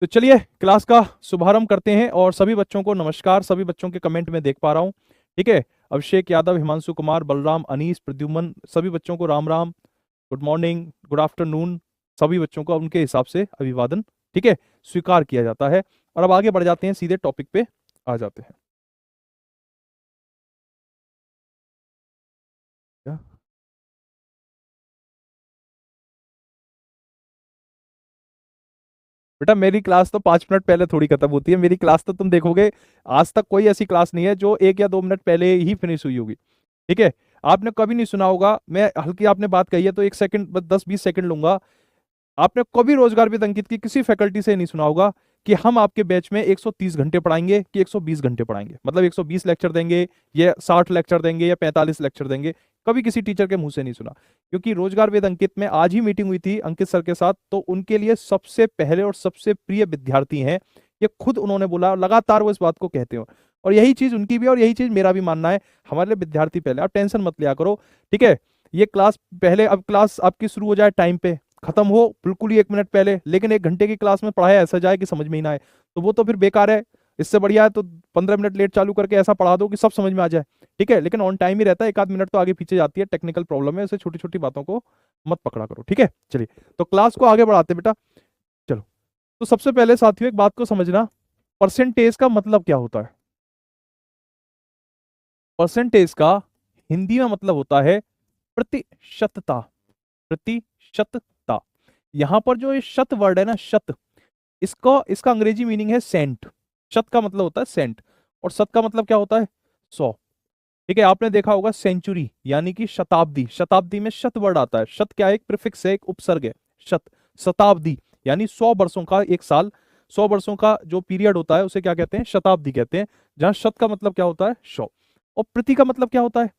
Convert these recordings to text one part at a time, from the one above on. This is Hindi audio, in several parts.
तो चलिए क्लास का शुभारंभ करते हैं। और सभी बच्चों को नमस्कार। सभी बच्चों के कमेंट में देख पा रहा हूँ, ठीक है। अभिषेक यादव, हिमांशु कुमार, बलराम, अनीस, प्रद्युमन, सभी बच्चों को Ram Ram, good morning, good afternoon. सभी बच्चों को उनके हिसाब से अभिवादन, ठीक है, स्वीकार किया जाता है। और अब आगे बढ़ जाते हैं, सीधे टॉपिक पे आ जाते हैं। क्या? बेटा मेरी क्लास तो 5 मिनट पहले थोड़ी खत्म होती है। मेरी क्लास तो तुम देखोगे, आज तक कोई ऐसी क्लास नहीं है जो 1 या 2 मिनट पहले ही फिनिश हुई होगी, ठीक है। आपने कभी नहीं सुना होगा, मैं हल्की आपने बात कही है तो 1 सेकंड, बस 10-20 सेकंड लूंगा। आपने कभी रोजगार विद अंकित की किसी फैकल्टी से नहीं सुना होगा कि हम आपके बैच में 130 घंटे पढ़ाएंगे कि 120 घंटे पढ़ाएंगे, मतलब 120 लेक्चर देंगे या 60 लेक्चर देंगे या 45 लेक्चर देंगे। कभी किसी टीचर के मुंह से नहीं सुना। क्योंकि रोजगार वेद अंकित में आज ही मीटिंग हुई थी अंकित सर के साथ, तो उनके लिए सबसे पहले और सबसे प्रिय विद्यार्थी हैं ये, खुद उन्होंने बोला, लगातार वो इस बात को कहते हो। और यही चीज उनकी भी और यही चीज मेरा भी मानना है, हमारे लिए विद्यार्थी पहले। आप टेंशन मत लिया करो, ठीक है। ये क्लास पहले, अब क्लास आपकी शुरू हो जाए टाइम पे, खत्म हो बिल्कुल ही 1 मिनट पहले, लेकिन 1 घंटे की क्लास में पढ़ाया ऐसा जाए कि समझ में ही ना आए, तो वो तो फिर बेकार है। इससे बढ़िया है तो 15 मिनट लेट चालू करके ऐसा पढ़ा दो कि सब समझ में आ जाए, ठीक है। लेकिन ऑन टाइम ही रहता है, 1 आध मिनट तो आगे पीछे जाती है, टेक्निकल प्रॉब्लम है, ऐसे छोटी छोटी बातों को मत पकड़ा करो, ठीक है। चलिए तो क्लास को आगे बढ़ाते हैं बेटा। चलो, तो सबसे पहले साथियों एक बात को समझना, परसेंटेज का मतलब क्या होता है। परसेंटेज का हिंदी में मतलब होता है प्रतिशतता। प्रतिशतता। यहां पर जो ये शत वर्ड है ना, शत, इसका इसका अंग्रेजी मीनिंग है सेंट। शत का मतलब होता है सेंट, और शत का मतलब क्या होता है 100, ठीक है। आपने देखा होगा सेंचुरी यानी कि शताब्दी, शताब्दी में शत वर्ड आता है। शत क्या है, एक प्रीफिक्स है, एक उपसर्ग है, शत। शताब्दी यानी 100 वर्षों का एक साल, 100 वर्षों का जो पीरियड होता है उसे क्या कहते हैं, शताब्दी कहते हैं। जहां शत का मतलब क्या होता है 100, और प्रति का मतलब क्या होता है,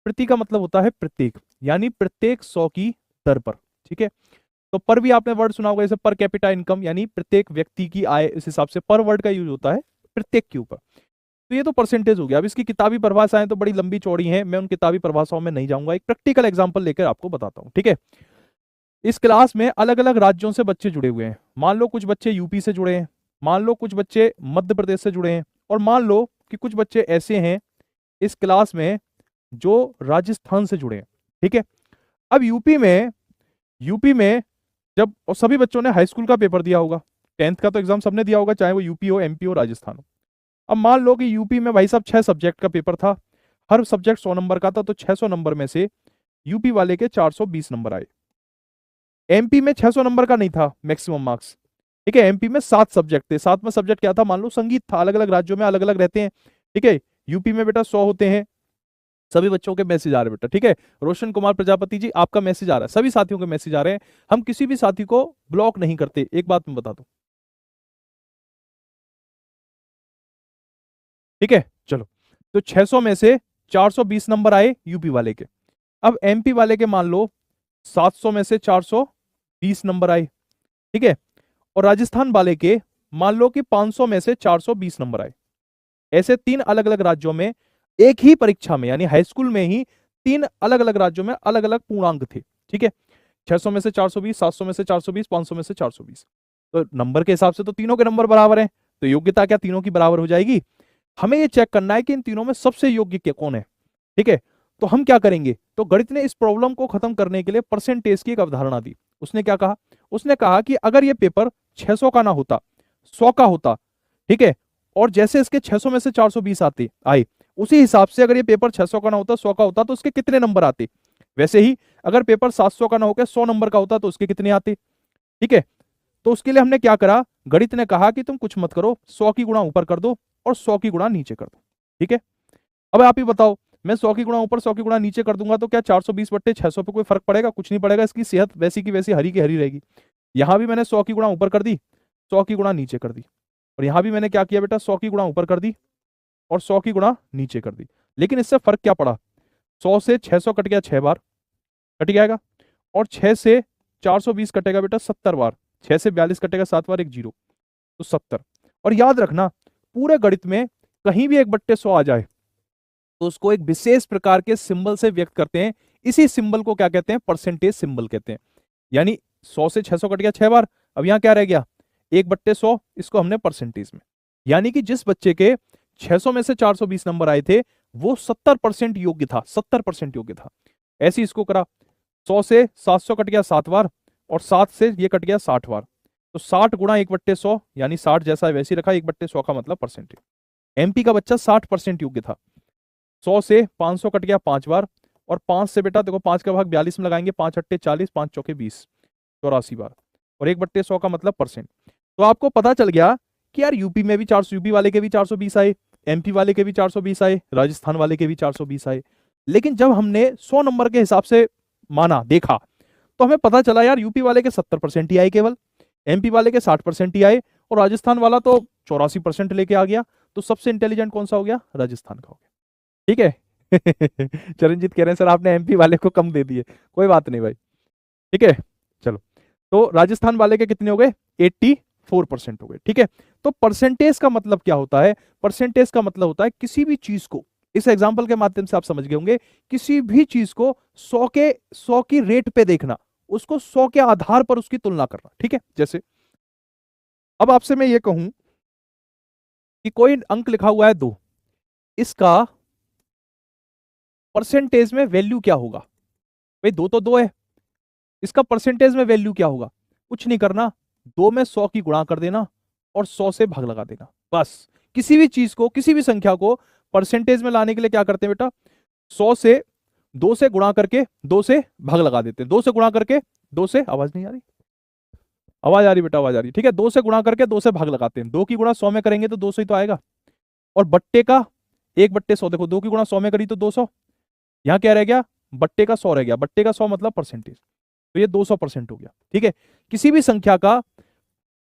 प्रति का मतलब होता है प्रत्येक, यानी प्रत्येक 100 की दर पर, ठीक है। तो पर भी आपने वर्ड सुना होगा, जैसे पर कैपिटा इनकम, यानी प्रत्येक व्यक्ति की आय, इस हिसाब से पर वर्ड का यूज होता है प्रत्येक के ऊपर। तो ये तो परसेंटेज हो गया। अब इसकी किताबी परिभाषाएं तो बड़ी लंबी चौड़ी हैं, मैं उन किताबी परिभाषाओं में नहीं जाऊंगा, एक प्रैक्टिकल एग्जांपल लेकर आपको बताता हूं, ठीक है। इस क्लास में अलग अलग राज्यों से बच्चे जुड़े हुए हैं। मान लो कुछ बच्चे यूपी से जुड़े हैं, मान लो कुछ बच्चे मध्य प्रदेश से जुड़े हैं, और मान लो कि कुछ बच्चे ऐसे हैं इस क्लास में जो राजस्थान से जुड़े हैं, ठीक है। अब यूपी में जब, और सभी बच्चों ने हाई स्कूल का पेपर दिया होगा, 10th का तो एग्जाम सबने दिया होगा, चाहे वो यूपी हो, एमपी हो, राजस्थान हो। अब मान लो कि यूपी में भाई साहब 6 सब्जेक्ट का पेपर था, हर सब्जेक्ट 100 नंबर का था, तो 600 नंबर में से यूपी वाले के 420 नंबर आए। एमपी में 600 नंबर का नहीं था मैक्सिमम मार्क्स, ठीक है। एमपी में 7 सब्जेक्ट थे, 7वां सब्जेक्ट क्या था, मान लो संगीत था। अलग अलग राज्यों में अलग अलग रहते हैं, ठीक है। यूपी में बेटा 100 होते हैं। सभी बच्चों के मैसेज आ रहे हैं बेटा, ठीक है। रोशन कुमार प्रजापति जी, आपका मैसेज आ रहा है, सभी साथियों के मैसेज आ रहे हैं। हम किसी भी साथी को ब्लॉक नहीं करते, एक बात मैं बता दूं, ठीक है। चलो, तो 600 में से 420 नंबर आए यूपी वाले के। अब एमपी वाले के मान लो 700 में से 420 नंबर आए, ठीक है। और राजस्थान वाले के मान लो कि 500 में से 420 नंबर आए। ऐसे 3 अलग अलग राज्यों में एक ही परीक्षा में, यानी हाई स्कूल में ही 3 अलग अलग राज्यों में अलग अलग पूर्णांक थे, ठीक है। 600 में से 420, 700 में से 420, 500 में से 420। तो नंबर के हिसाब से तो तीनों के नंबर बराबर हैं, तो योग्यता क्या तीनों की बराबर हो जाएगी। हमें यह चेक करना है कि इन तीनों में सबसे योग्य कौन है, ठीक है। तो हम क्या करेंगे, तो गणित ने इस प्रॉब्लम को खत्म करने के लिए परसेंटेज की एक अवधारणा दी। उसने क्या कहा, उसने कहा कि अगर ये पेपर 600 का ना होता, 100 का होता, ठीक है, और जैसे इसके 600 में से 420 आते आए, उसी हिसाब से अगर ये पेपर 600 का ना होता, 100 का होता, तो उसके कितने नंबर आते। वैसे ही अगर पेपर 700 का ना होकर 100 नंबर का होता तो उसके कितने आते, ठीक है। तो उसके लिए हमने क्या करा, गणित ने कहा कि तुम कुछ मत करो, 100 की गुणा ऊपर कर दो और 100 की गुणा नीचे कर दो, ठीक है। अब आप ही बताओ, मैं 100 की गुणा ऊपर 100 की गुणा नीचे कर दूंगा तो क्या 420 बट्टे 600 पे कोई फर्क पड़ेगा, कुछ नहीं पड़ेगा। इसकी सेहत वैसी की वैसी हरी की हरी रहेगी। यहां भी मैंने 100 की गुणा ऊपर कर दी, 100 की गुणा नीचे कर दी, और यहां भी मैंने क्या किया बेटा, 100 की गुणा ऊपर कर दी और 100 की गुणा नीचे कर दी। लेकिन इससे फर्क क्या पड़ा, 100 से 600 कट गया 6 बार, कट जाएगा, और 6 से 420 कटेगा बेटा 70 बार, 6 से 42 कटेगा 7 बार, एक जीरो, तो 70। और याद रखना, पूरे गणित में कहीं भी 1/100 आ जाए तो उसको एक विशेष प्रकार के सिंबल से व्यक्त करते हैं। इसी सिंबल को क्या कहते हैं, परसेंटेज सिंबल कहते हैं। यानी 100 से 600 कट गया 6 बार, अब यहां क्या रह गया, 1/100 इसको हमने परसेंटेज में, यानी कि जिस बच्चे के 600 में से 420 नंबर आए थे वो 70% योग्य था, 70% योग्य था। ऐसे इसको करा, 100 से 700 कट गया 7 बार, और 7 से ये कट गया 60 बार, तो 60 गुणा 1/100 यानी 60 जैसा वैसे ही रखा, 1/100 का मतलब परसेंटेज। एमपी का बच्चा 60% योग्य था, 100 से 500 कट गया 5 बार, और 5 से बेटा देखो 5 का भाग 42 में लगाएंगे, 5 अट्टे 40, 5 चौके 20, 84 बार, और 1/100 का मतलब परसेंट। तो आपको पता चल गया कि यार यूपी में भी 400, यूपी वाले के भी 420 आए, एमपी वाले के भी 420 आए, राजस्थान वाले के भी 420 आए। लेकिन जब हमने 100 नंबर के हिसाब से माना, देखा, तो हमें पता चला यार यूपी वाले के 70% ही आए केवल, एमपी वाले के 60% ही आए, और राजस्थान वाला तो 84% लेके आ गया। तो सबसे इंटेलिजेंट कौन सा हो गया? राजस्थान का हो गया। ठीक है। चरणजीत कह रहे हैं सर आपने एमपी वाले को कम दे दिए, कोई बात नहीं भाई, ठीक है। चलो, तो राजस्थान वाले के कितने हो गए? 84% हो गए। ठीक है, तो परसेंटेज का मतलब क्या होता है? परसेंटेज का मतलब होता है किसी भी चीज को, इस एग्जांपल के माध्यम से आप समझ गए होंगे, किसी भी चीज को 100 की रेट पे देखना, उसको 100 के आधार पर उसकी तुलना करना। ठीक है, जैसे अब आपसे मैं ये कहूं कि कोई अंक लिखा हुआ है 2, इसका परसेंटेज में वैल्यू क्या होगा? भाई 2 तो 2 है, इसका परसेंटेज में वैल्यू क्या होगा? कुछ नहीं करना, 2 में 100 की गुणा कर देना और 100 से भाग लगा देना, बस। किसी भी चीज को, किसी भी संख्या को परसेंटेज में लाने के लिए क्या करते हैं बेटा? 100 से 2 से गुणा करके 2 से भाग लगा देते हैं, 2 से गुणा करके 2 से, आवाज नहीं आ रही? आवाज आ रही बेटा, आवाज आ रही, ठीक है। 2 से गुणा करके 2 से भाग लगाते हैं, 2 की गुणा 100 में करेंगे तो 200 ही तो आएगा। और बट्टे का 1/100, देखो 2 की गुणा 100 में करी तो 200, यहां क्या रह गया? बट्टे का 100 रह गया, बट्टे का 100 मतलब परसेंटेज, तो ये 200% हो गया। ठीक है, किसी भी संख्या का,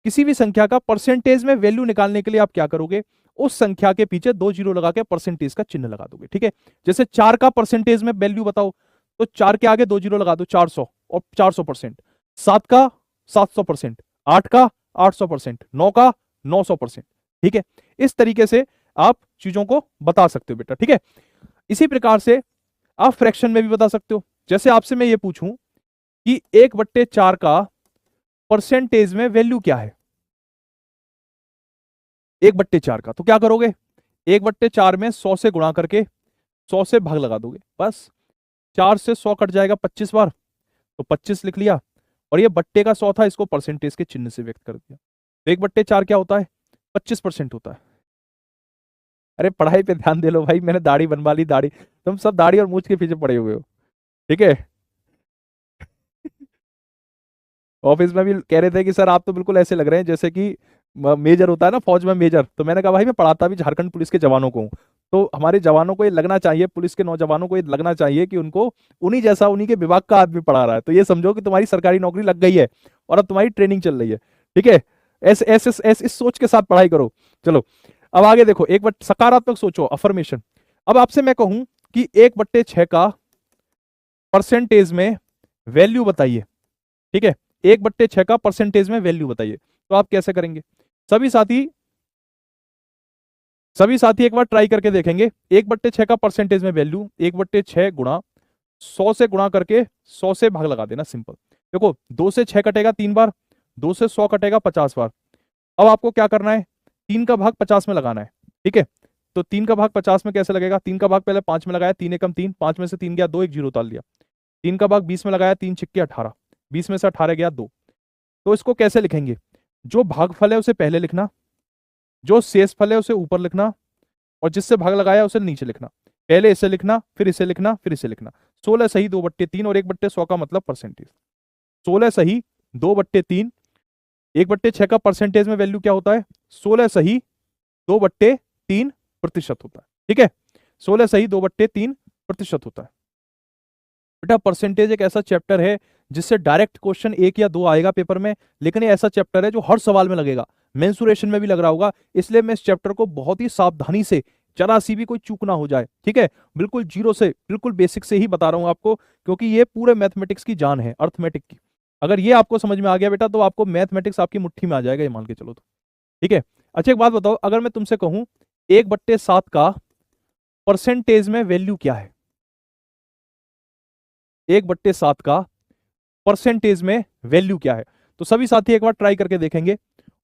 किसी भी संख्या का परसेंटेज में वैल्यू निकालने के लिए आप क्या करोगे? उस संख्या के पीछे 2 जीरो लगा के परसेंटेज का चिन्ह लगा दोगे। ठीक है, जैसे 4 का परसेंटेज में वैल्यू बताओ, तो 4 के आगे 2 जीरो लगा दो, 400 और 400%, 7 का 700%, 8 का 800%, 9 का 900%। ठीक है, इस तरीके से आप चीजों को बता सकते हो बेटा। ठीक है, इसी प्रकार से आप फ्रैक्शन में भी बता सकते हो। जैसे आपसे मैं ये पूछूं कि 1/4 का परसेंटेज में वैल्यू क्या है? 1/4 का, तो क्या करोगे? 1/4 में 100 से गुणा करके 100 से भाग लगा दोगे, बस। 4 से 100 कट जाएगा 25 बार, तो 25 लिख लिया, और ये बट्टे का 100 था, इसको परसेंटेज के चिन्ह से व्यक्त कर दिया। तो 1/4 क्या होता है? 25% होता है। अरे पढ़ाई पे ध्यान दे लो भाई, मैंने दाढ़ी बनवा ली, दाढ़ी, तुम सब दाढ़ी और मूछ के पीछे पड़े हुए हो। ठीक है। ऑफिस में भी कह रहे थे कि सर आप तो बिल्कुल ऐसे लग रहे हैं जैसे कि मेजर होता है ना फौज में, मेजर। तो मैंने कहा भाई मैं पढ़ाता भी झारखंड पुलिस के जवानों को हूं, तो हमारे जवानों को ये लगना चाहिए, पुलिस के नौजवानों को ये लगना चाहिए कि उनको उन्हीं जैसा, उन्हीं के विभाग का आदमी पढ़ा रहा है। तो ये समझो कि तुम्हारी सरकारी नौकरी लग गई है और अब तुम्हारी ट्रेनिंग चल रही है। ठीक है, ऐसे ऐसे ऐसे इस सोच के साथ पढ़ाई करो। चलो अब आगे देखो, एक बट सकारात्मक सोचो, अफर्मेशन। अब आपसे मैं कहूं कि 1/6 का परसेंटेज में वैल्यू बताइए। ठीक है, 1/6 का परसेंटेज में वैल्यू बताइए, तो आप कैसे करेंगे? सभी साथी, सभी साथी एक बार ट्राई करके देखेंगे। 1/6 का परसेंटेज में वैल्यू, 1/6 गुणा 100 से गुणा करके 100 से भाग लगा देना, सिंपल। देखो 2 से 6 कटेगा 3 बार, 2 से 100 कटेगा 50 बार। अब आपको क्या करना है? 3 का भाग 50 में लगाना है। ठीक है, तो 3 का भाग 50 में कैसे लगेगा? 3 का भाग पहले 5 में लगाया, 3 एकम 3, 5 में से 3 गया 2, एक जीरो उतार लिया। 3 का भाग 20 में लगाया, 3 छिक्के 18, 20 में से 18 गया 2। तो इसको कैसे लिखेंगे? जो भागफल है उसे पहले लिखना, जो शेषफल है उसे ऊपर लिखना, और जिससे भाग लगाया उसे नीचे लिखना। पहले इसे लिखना, फिर इसे लिखना, फिर इसे लिखना। 16 सही 2/3 और 1/100 का मतलब परसेंटेज। 16 सही 2/3, 1/6 का परसेंटेज में वैल्यू क्या होता है? 16 सही 2/3% होता है। ठीक है, 16 सही 2/3% होता है। बेटा परसेंटेज एक ऐसा चैप्टर है जिससे डायरेक्ट क्वेश्चन 1 या 2 आएगा पेपर में, लेकिन ये ऐसा चैप्टर है जो हर सवाल में लगेगा, मेंसुरेशन में भी लग रहा होगा। इसलिए मैं इस चैप्टर को बहुत ही सावधानी से, जरा सी भी कोई चूक ना हो जाए, ठीक है, बिल्कुल जीरो से, बिल्कुल बेसिक से ही बता रहा हूं आपको, क्योंकि ये पूरे मैथमेटिक्स की जान है, अर्थमेटिक की। अगर ये आपको समझ में आ गया बेटा, तो आपको मैथमेटिक्स आपकी मुट्ठी में आ जाएगा, ये मान के चलो तो। ठीक है, अच्छा एक बात बताओ, अगर मैं तुमसे कहूं 1/7 का परसेंटेज में वैल्यू क्या है? 1/7 का परसेंटेज में वैल्यू क्या है? तो सभी साथी एक बार ट्राई करके देखेंगे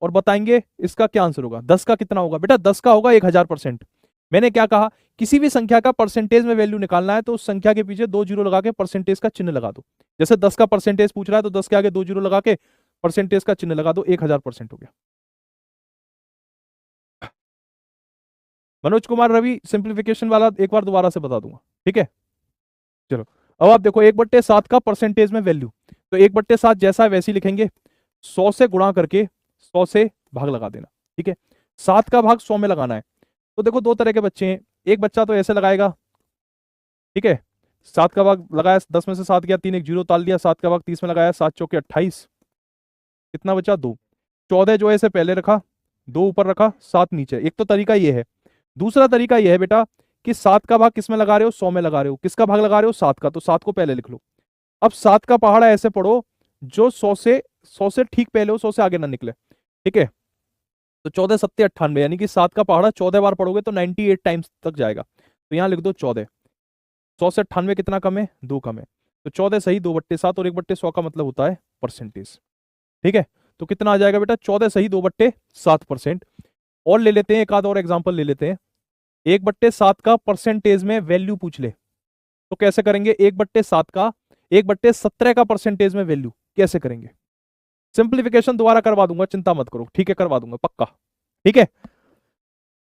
और बताएंगे इसका क्या आंसर होगा। 10 का कितना होगा बेटा, 10 का होगा 1000%। मैंने क्या कहा, किसी भी संख्या का परसेंटेज में वैल्यू निकालना है तो उस संख्या के पीछे 2 जीरो लगा के परसेंटेज का चिन्ह लगा दो। जैसे 10 का परसेंटेज पूछ रहा है तो 10 के आगे 2 जीरो लगा के परसेंटेज का चिन्ह लगा दो, 1000% हो गया। मनोज कुमार रवि सिंप्लीफिकेशन वाला एक बार दोबारा से बता दूंगा, ठीक है। चलो अब आप देखो 1/7 का परसेंटेज में वैल्यू, तो 1/7 जैसा है वैसे ही लिखेंगे, 100 से गुणा करके 100 से भाग लगा देना, ठीक है। 7 का भाग 100 में लगाना है। तो देखो दो तरह के बच्चे हैं, एक बच्चा तो ऐसे लगाएगा, ठीक है, 7 का भाग लगाया, 10 में से 7 गया, 3 एक जीरो ताल दिया, 7 का भाग 30 में लगाया, 7 चौके 28, कितना बचा 2। 14 जो है इसे पहले रखा, 2 ऊपर रखा, 7 नीचे। एक तो तरीका ये है। दूसरा तरीका ये है बेटा कि 7 का भाग किस में लगा रहे हो, 100 में लगा रहे हो। किसका भाग लगा रहे हो, 7 का, तो 7 को पहले लिख लो। अब 7 का पहाड़ा ऐसे पढ़ो जो 100 से ठीक पहले हो, 100 से आगे ना निकले, ठीक है। तो 14 सत्ते 98, यानी कि 7 का पहाड़ा 14 बार पढ़ोगे तो 98 टाइम्स तक जाएगा। तो यहां लिख दो 14। 100 से 98 कितना कम है, 2 कम है। तो 14 सही 2/7 और 1/100 का मतलब होता है परसेंटेज, ठीक है। तो कितना आ जाएगा बेटा, 14 सही 2/7%। और ले लेते हैं, एक आध और एग्जाम्पल ले लेते हैं। 1/7 का परसेंटेज में वैल्यू पूछ ले तो कैसे करेंगे, 1/7 का 1/17 का परसेंटेज में वैल्यू कैसे करेंगे। सिंप्लीफिकेशन दोबारा करवा दूंगा, चिंता मत करो, ठीक है, करवा दूंगा पक्का, ठीक है।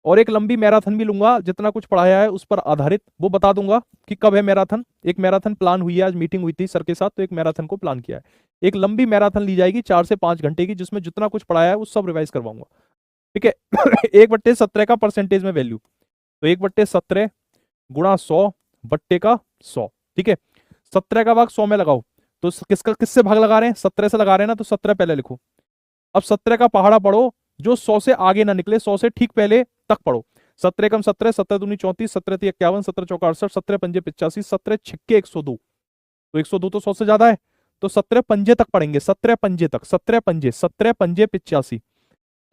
और एक लंबी मैराथन भी लूंगा, जितना कुछ पढ़ाया है उस पर आधारित वो बता दूंगा कि कब है मैराथन। एक मैराथन प्लान हुई है, आज मीटिंग हुई थी सर के साथ, तो एक मैराथन को प्लान किया है। एक लंबी मैराथन ली जाएगी 4 से 5 घंटे की, जिसमें जितना कुछ पढ़ाया है वो सब रिवाइज करवाऊंगा, ठीक है। 1/17 का परसेंटेज में वैल्यू, तो 1/17 गुणा 100 बट्टे का 100, ठीक है। 17 का भाग 100 में लगाओ, तो किससे भाग लगा रहे हैं, 17 से लगा रहे हैं ना, तो 17 पहले लिखो। अब 17 का पहाड़ा पढ़ो जो 100 से आगे ना निकले, 100 से ठीक पहले तक पढ़ो। 17 कम 17, 17 दूनी 34, 17 ती 51, 17 चौका 68, 17 पंजे 85, 17 छिक्के 102। तो 102 तो 100 से ज्यादा है, तो 17 पंजे तक पढ़ेंगे, 17 पंजे तक, 17 पंजे 85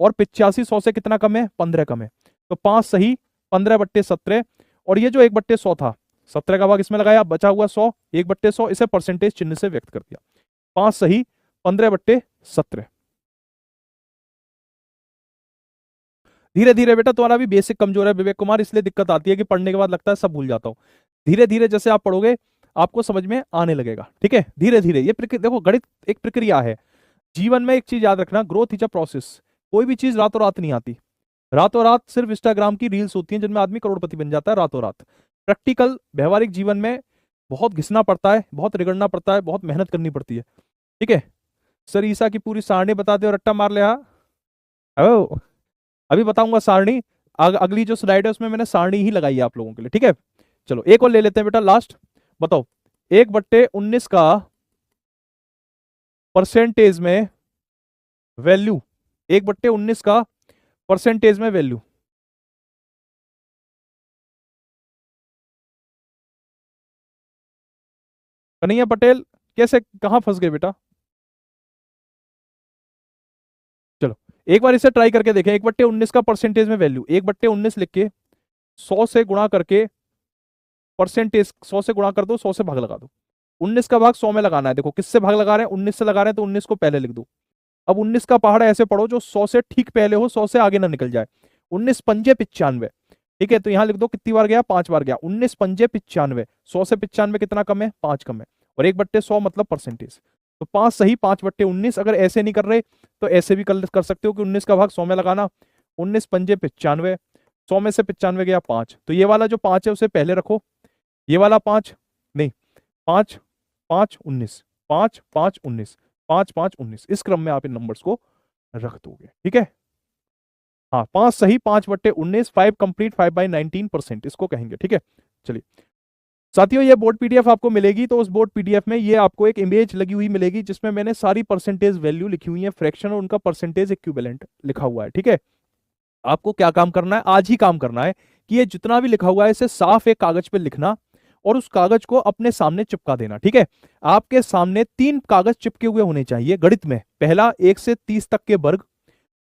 और 85 100 से कितना कम है, 15 कम है। तो 5 सही 15/17। और ये जो 1/100 था, 17 का भाग इसमें लगाया, बचा हुआ 100, 1/100 इसे परसेंटेज चिन्ह से व्यक्त कर दिया। 5 सही 15/17। धीरे धीरे बेटा तुम्हारा भी बेसिक कमजोर है विवेक कुमार, इसलिए दिक्कत आती है कि पढ़ने के बाद लगता है सब भूल जाता हूं। धीरे धीरे जैसे आप पढ़ोगे आपको समझ में आने लगेगा, ठीक है। धीरे धीरे ये देखो गणित एक प्रक्रिया है। जीवन में एक चीज याद रखना, ग्रोथ इज अ प्रोसेस। कोई भी चीज रातों रात नहीं आती। रातों रात सिर्फ इंस्टाग्राम की रील्स होती हैं जिनमें आदमी करोड़पति बन जाता है रातों रात। प्रैक्टिकल व्यवहारिक जीवन में बहुत घिसना पड़ता है, बहुत रिगड़ना पड़ता है, बहुत मेहनत करनी पड़ती है, ठीक है। सर ईसा की पूरी सारणी बता दे और रट्टा मार ले। हाँ अभी बताऊंगा सारणी, अगली जो स्लाइड है उसमें मैंने सारणी ही लगाई है आप लोगों के लिए, ठीक है। चलो एक और ले लेते हैं बेटा, लास्ट बताओ। 1/19 का परसेंटेज में वैल्यू, 1/19 का परसेंटेज में वैल्यू। कन्हैया पटेल कैसे, कहां फंस गए बेटा। चलो एक बार इसे ट्राई करके देखें। 1/19 का परसेंटेज में वैल्यू, 1/19 लिख के 100 से गुणा करके परसेंटेज, 100 से गुणा कर दो, 100 से भाग लगा दो। 19 का भाग 100 में लगाना है। देखो किससे भाग लगा रहे हैं, 19 से लगा रहे हैं, तो 19 को पहले लिख दो। अब 19 का पहाड़ा ऐसे पढ़ो जो 100 से ठीक पहले हो, 100 से आगे ना निकल जाए। 19 पंजे 95, ठीक है। तो यहां लिख दो कितनी बार गया, 5 बार गया। 19 पंजे 95, 100 से 95 कितना कम है, 5 कम है। और 1/100 मतलब परसेंटेज। तो 5 सही 5/19। अगर ऐसे नहीं कर रहे तो ऐसे भी कर सकते हो कि 19 का भाग 100 में लगाना, 19 पंजे 95, 100 में से 95 गया 5, तो ये वाला जो 5 है उसे पहले रखो। ये वाला 5 नहीं, 5 5 19, 5 5 19, 5 5 19, इस क्रम में आप इन नंबर्स को रख दोगे, ठीक है। हाँ 5 सही 5/19, 5 कंप्लीट 5/19% इसको कहेंगे, ठीक है। चलिए साथियों, ये बोर्ड पीडीएफ आपको मिलेगी, तो उस बोर्ड पीडीएफ में ये आपको एक इमेज लगी हुई मिलेगी जिसमें मैंने सारी परसेंटेज वैल्यू लिखी हुई है, फ्रैक्शन और उनका परसेंटेज इक्विवेलेंट लिखा हुआ है, ठीक है। आपको क्या काम करना है, आज ही काम करना है कि ये जितना भी लिखा हुआ है इसे साफ एक कागज पे लिखना और उस कागज को अपने सामने चिपका देना, ठीक है। आपके सामने 3 कागज चिपके हुए होने चाहिए गणित में। पहला 1 से 30 तक के वर्ग,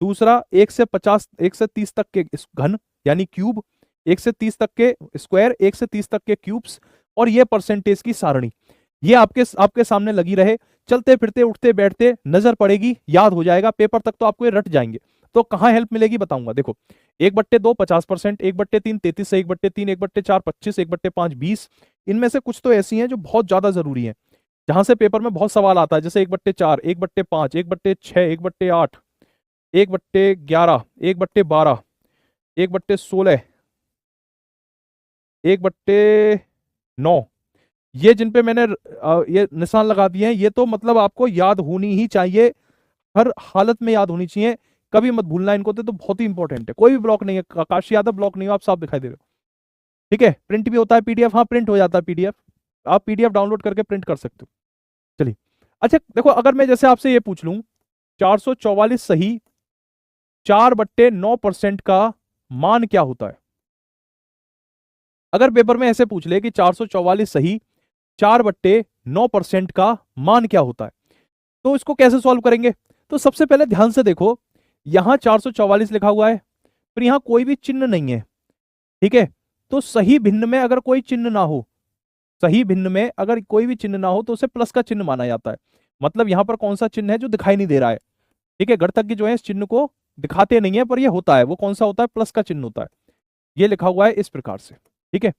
दूसरा 1 से 30 तक के घन यानी क्यूब, 1 से 30 तक के स्क्वायर, 1 से 30 तक के क्यूब्स, और ये परसेंटेज की सारणी। ये आपके आपके सामने लगी रहे, चलते फिरते उठते बैठते नजर पड़ेगी, याद हो जाएगा, पेपर तक तो आपको ये रट जाएंगे। तो कहाँ हेल्प मिलेगी बताऊंगा। देखो 1/2 50%, 1/3 33 से 1/3 1/4 25 1/5 20। इनमें से कुछ तो ऐसी हैं जो बहुत ज्यादा जरूरी हैं, जहां से पेपर में बहुत सवाल आता है, जैसे 1/4 1/5 1/6 1/8 1/11 1/12 1/16 1/9। ये जिन पे मैंने ये निशान लगा दिए हैं, ये तो मतलब आपको याद होनी ही चाहिए, हर हालत में याद होनी चाहिए, कभी मत भूलना इनको, तो बहुत ही इंपॉर्टेंट है। कोई भी ब्लॉक नहीं है, आकाश यादव ब्लॉक नहीं हो, आप साफ दिखाई दे रहे हो। ठीक है, प्रिंट भी होता है पीडीएफ, हाँ प्रिंट हो जाता है पीडीएफ, आप पीडीएफ डाउनलोड करके प्रिंट कर सकते हो। चलिए, अच्छा देखो, अगर मैं जैसे आपसे ये पूछ लूं 444 सही 4/9% का मान क्या होता है। अगर पेपर में ऐसे पूछ ले कि 444 सही 4/9% का मान क्या होता है, तो इसको कैसे सॉल्व करेंगे। तो सबसे पहले ध्यान से देखो, यहां 444 लिखा हुआ है, फिर यहां कोई भी चिन्ह नहीं है। ठीक है, तो सही भिन्न में अगर कोई चिन्ह ना हो, सही भिन्न में अगर कोई भी चिन्ह ना हो तो उसे प्लस का चिन्ह माना जाता है। मतलब यहां पर कौन सा चिन्ह है जो दिखाई नहीं दे रहा है। ठीक है, गणितज्ञ जो है इस चिन्ह को दिखाते नहीं है, पर ये होता है, वो कौन सा होता है, प्लस का चिन्ह होता है। ये लिखा हुआ है इस प्रकार से। ठीक है,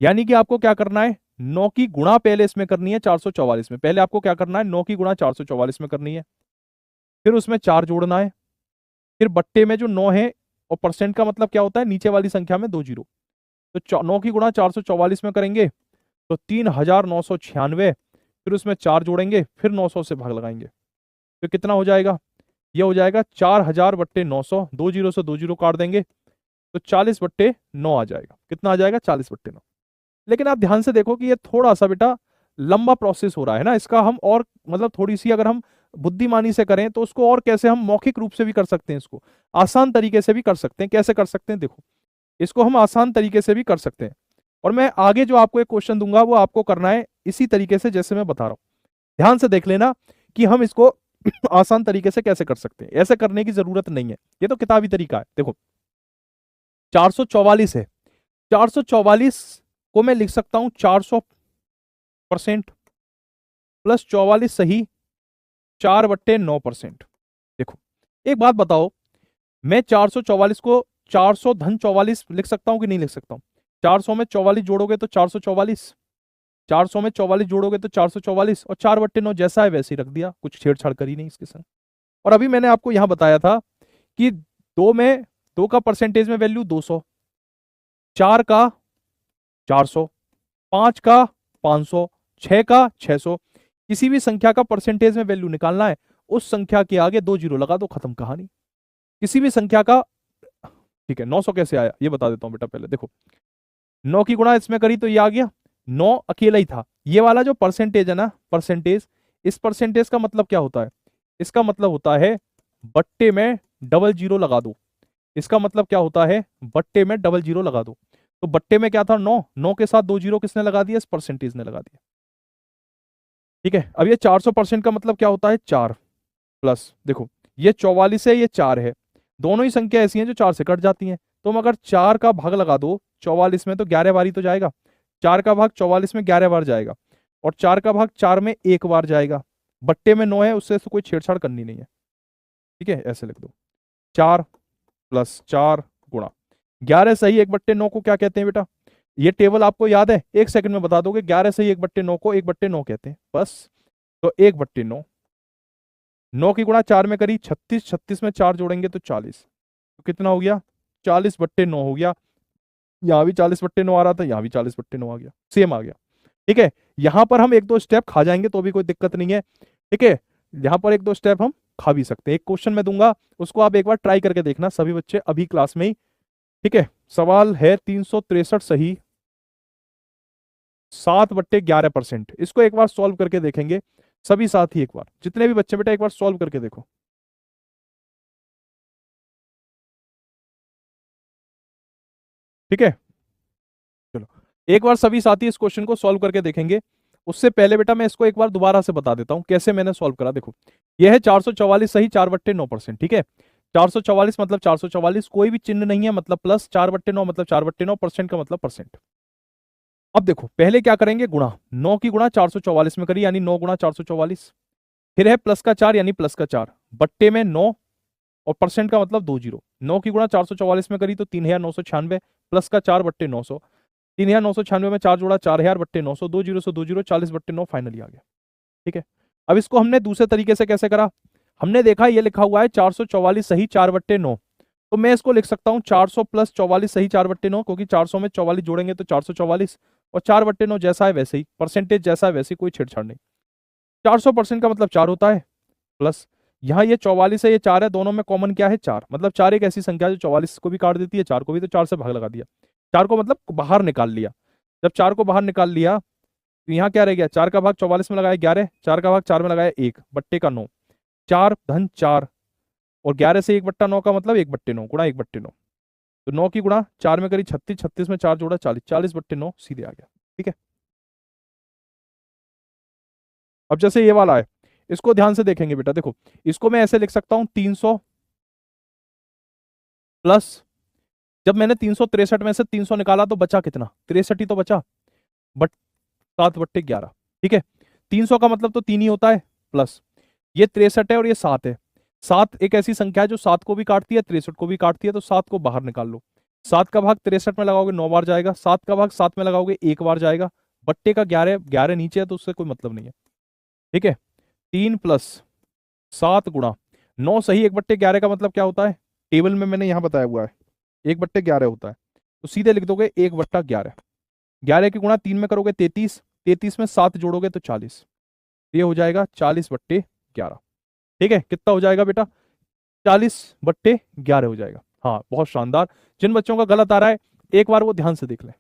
यानी कि आपको क्या करना है, 9 की गुणा पहले इसमें करनी है 444 में, पहले आपको क्या करना है 9 की गुणा 444 में करनी है, फिर उसमें 4 जोड़ना है, फिर बट्टे में जो 9 है, और परसेंट का मतलब क्या होता है, नीचे वाली संख्या में 2 जीरो। तो 9 की गुणा 444 में करेंगे तो 3996, फिर उसमें 4 जोड़ेंगे, फिर 900 से भाग लगाएंगे, तो कितना हो जाएगा, ये हो जाएगा 4000/900, 2 जीरो से 2 जीरो काट देंगे तो 40/9 आ जाएगा। कितना आ जाएगा, 40/9। लेकिन आप ध्यान से देखो कि ये थोड़ा सा बेटा लंबा प्रोसेस हो रहा है ना, इसका हम और मतलब थोड़ी सी अगर हम बुद्धिमानी से करें तो उसको और कैसे हम मौखिक रूप से भी कर सकते हैं, इसको आसान तरीके से भी कर सकते हैं। कैसे कर सकते हैं, देखो इसको हम आसान तरीके से भी कर सकते हैं, और मैं आगे जो आपको एक क्वेश्चन दूंगा वो आपको करना है इसी तरीके से जैसे मैं बता रहा हूं। ध्यान से देख लेना कि हम इसको आसान तरीके से कैसे कर सकते हैं, ऐसे करने की जरूरत नहीं है, ये तो किताबी तरीका है। देखो 444 है, 444 को मैं लिख सकता हूं 400% प्लस 44 सही 4/9%। देखो एक बात बताओ, मैं 444 को 400 धन 44 लिख सकता हूं कि नहीं लिख सकता हूं। 400 में 44 जोड़ोगे तो 444, 400 में 44 जोड़ोगे तो 444, और 4/9 जैसा है वैसे ही रख दिया, कुछ छेड़छाड़ करी नहीं इसके संग। और अभी मैंने आपको यहां बताया था कि 2 का परसेंटेज में वैल्यू 200, 4 का 400, 5 का 500, 6 का 600। किसी भी संख्या का परसेंटेज में वैल्यू निकालना है, उस संख्या के आगे 2 जीरो लगा दो, खत्म कहानी। किसी भी संख्या का, ठीक है 900 कैसे आया ये बता देता हूं बेटा। पहले देखो 9 की गुणा इसमें करी तो ये आ गया, 9 अकेला ही था। ये वाला जो परसेंटेज है ना, परसेंटेज, इस परसेंटेज का मतलब क्या होता है, इसका मतलब होता है बट्टे में डबल जीरो लगा दो। इसका मतलब क्या होता है, बट्टे में डबल जीरो लगा दो। तो बट्टे में क्या था 9, 9 के साथ 2 जीरो किसने लगा दिया, इस परसेंटेज ने लगा दिया। ठीक है, अब ये 400% का मतलब क्या होता है, 4 प्लस, देखो ये 44 है, ये 4 है, दोनों ही संख्या ऐसी हैं जो 4 से कट जाती हैं। तो हम अगर 4 का भाग लगा दो 44 में तो 11 बार ही तो जाएगा, 4 का भाग 44 में 11 बार जाएगा, और 4 का भाग 4 में 1 बार जाएगा। बट्टे में 9 है, उससे तो कोई छेड़छाड़ करनी नहीं है। ठीक है, ऐसे लिख दो 4 प्लस 4 गुणा 11 सही 1/9 को क्या कहते हैं बेटा, ये टेबल आपको याद है, एक सेकंड में बता दोगे। 11 सही 1/9 को 1/9 कहते हैं बस। तो 1/9, 9 की गुणा 4 में करी 36, 36 में 4 जोड़ेंगे तो 40, तो कितना हो गया 40/9 हो गया। यहाँ भी 40/9 आ रहा था, यहाँ भी 40/9 आ गया, सेम आ गया। ठीक है, यहां पर हम एक दो स्टेप खा जाएंगे तो भी कोई दिक्कत नहीं है। ठीक है, यहां पर एक दो स्टेप हम खा भी सकते हैं। एक क्वेश्चन मैं दूंगा, उसको आप एक बार ट्राई करके देखना सभी बच्चे अभी क्लास में ही। ठीक है, सवाल है 363 सही 7/11%। इसको एक बार सॉल्व करके देखेंगे सभी साथी, एक बार जितने भी बच्चे बेटा एक बार सॉल्व करके देखो। ठीक है, चलो एक बार सभी साथी इस क्वेश्चन को सॉल्व करके देखेंगे। उससे पहले बेटा मैं इसको एक बार दोबारा से बता देता हूं कैसे मैंने सॉल्व करा। देखो यह है 444 सही 4/9%। ठीक है, 444 मतलब 444, कोई भी चिन्ह नहीं है मतलब प्लस, 4/9 मतलब 4/9, परसेंट का मतलब परसेंट। अब देखो पहले क्या करेंगे, गुणा 9 की गुणा 444 में करी यानी 9 गुणा 444, फिर है प्लस का 4 यानी प्लस का 4 बट्टे में 9 और परसेंट का मतलब 2 जीरो। 9 की गुणा 444 में करी तो 3996 प्लस का 4 बट्टे 900, 3996 में 4 जोड़ा 4000 बट्टे 900, 2 जीरो से 2 जीरो 40 बट्टे 9 फाइनली आ गया। ठीक है, अब इसको हमने दूसरे तरीके से कैसे करा, हमने देखा ये लिखा हुआ है 444 सही 4 बट्टे 9, तो मैं इसको लिख सकता हूं 400 प्लस 44 सही 4 बट्टे 9, क्योंकि 400 में 44 जोड़ेंगे तो 444 और 4 बट्टे 9 जैसा है वैसे ही, परसेंटेज जैसा है वैसे ही, कोई छेड़छाड़ नहीं। 400% का मतलब 4 होता है, प्लस यहाँ ये 44 है ये 4 है, दोनों में कॉमन क्या है 4, मतलब 4 एक ऐसी संख्या जो 44 को भी काट देती है 4 को भी, तो 4 से भाग लगा दिया, 4 को मतलब बाहर निकाल लिया। जब 4 को बाहर निकाल लिया तो यहाँ क्या रह गया, 4 का भाग 44 में लगाया 11, 4 का भाग 4 में लगाया 1 बट्टे का 9, 4 धन 4 और 11 से 1 बट्टा 9 का मतलब 1 बट्टे 9 गुणा 1 बट्टे 9, तो 9 की गुणा 4 में करी 36, 36 में 4 जोड़ा 40, 40 बट्टे 9 सीधे आ गया। ठीक है, अब जैसे ये वाला है इसको ध्यान से देखेंगे बेटा, देखो इसको मैं ऐसे लिख सकता हूं 300 प्लस, जब मैंने 363 में से 300 निकाला तो बचा कितना, 63 ही तो बचा, बट 7 बट्टे 11। ठीक है, 300 का मतलब तो 3 ही होता है, प्लस ये 63 है और ये 7 है, 7 एक ऐसी संख्या है जो 7 को भी काटती है 63 को भी काटती है, तो 7 को बाहर निकाल लो, 7 का भाग 63 में लगाओगे 9 बार जाएगा, 7 का भाग 7 में लगाओगे 1 बार जाएगा, बट्टे का 11, 11 नीचे है तो उससे कोई मतलब नहीं है। ठीक है, 3 प्लस 7 गुणा 9 सही 1 बट्टे 11 का मतलब क्या होता है, टेबल में मैंने यहां बताया हुआ है 1 बट्टे 11 होता है, तो सीधे लिख दोगे 1 बट्टा 11, 11 की गुणा 3 में करोगे 33, 33 में 7 जोड़ोगे तो 40, ये हो जाएगा 40 बट्टे 11। ठीक है, कितना हो जाएगा बेटा, 40 बट्टे 11 हो जाएगा। हाँ बहुत शानदार, जिन बच्चों का गलत आ रहा है एक बार वो ध्यान से देख लें।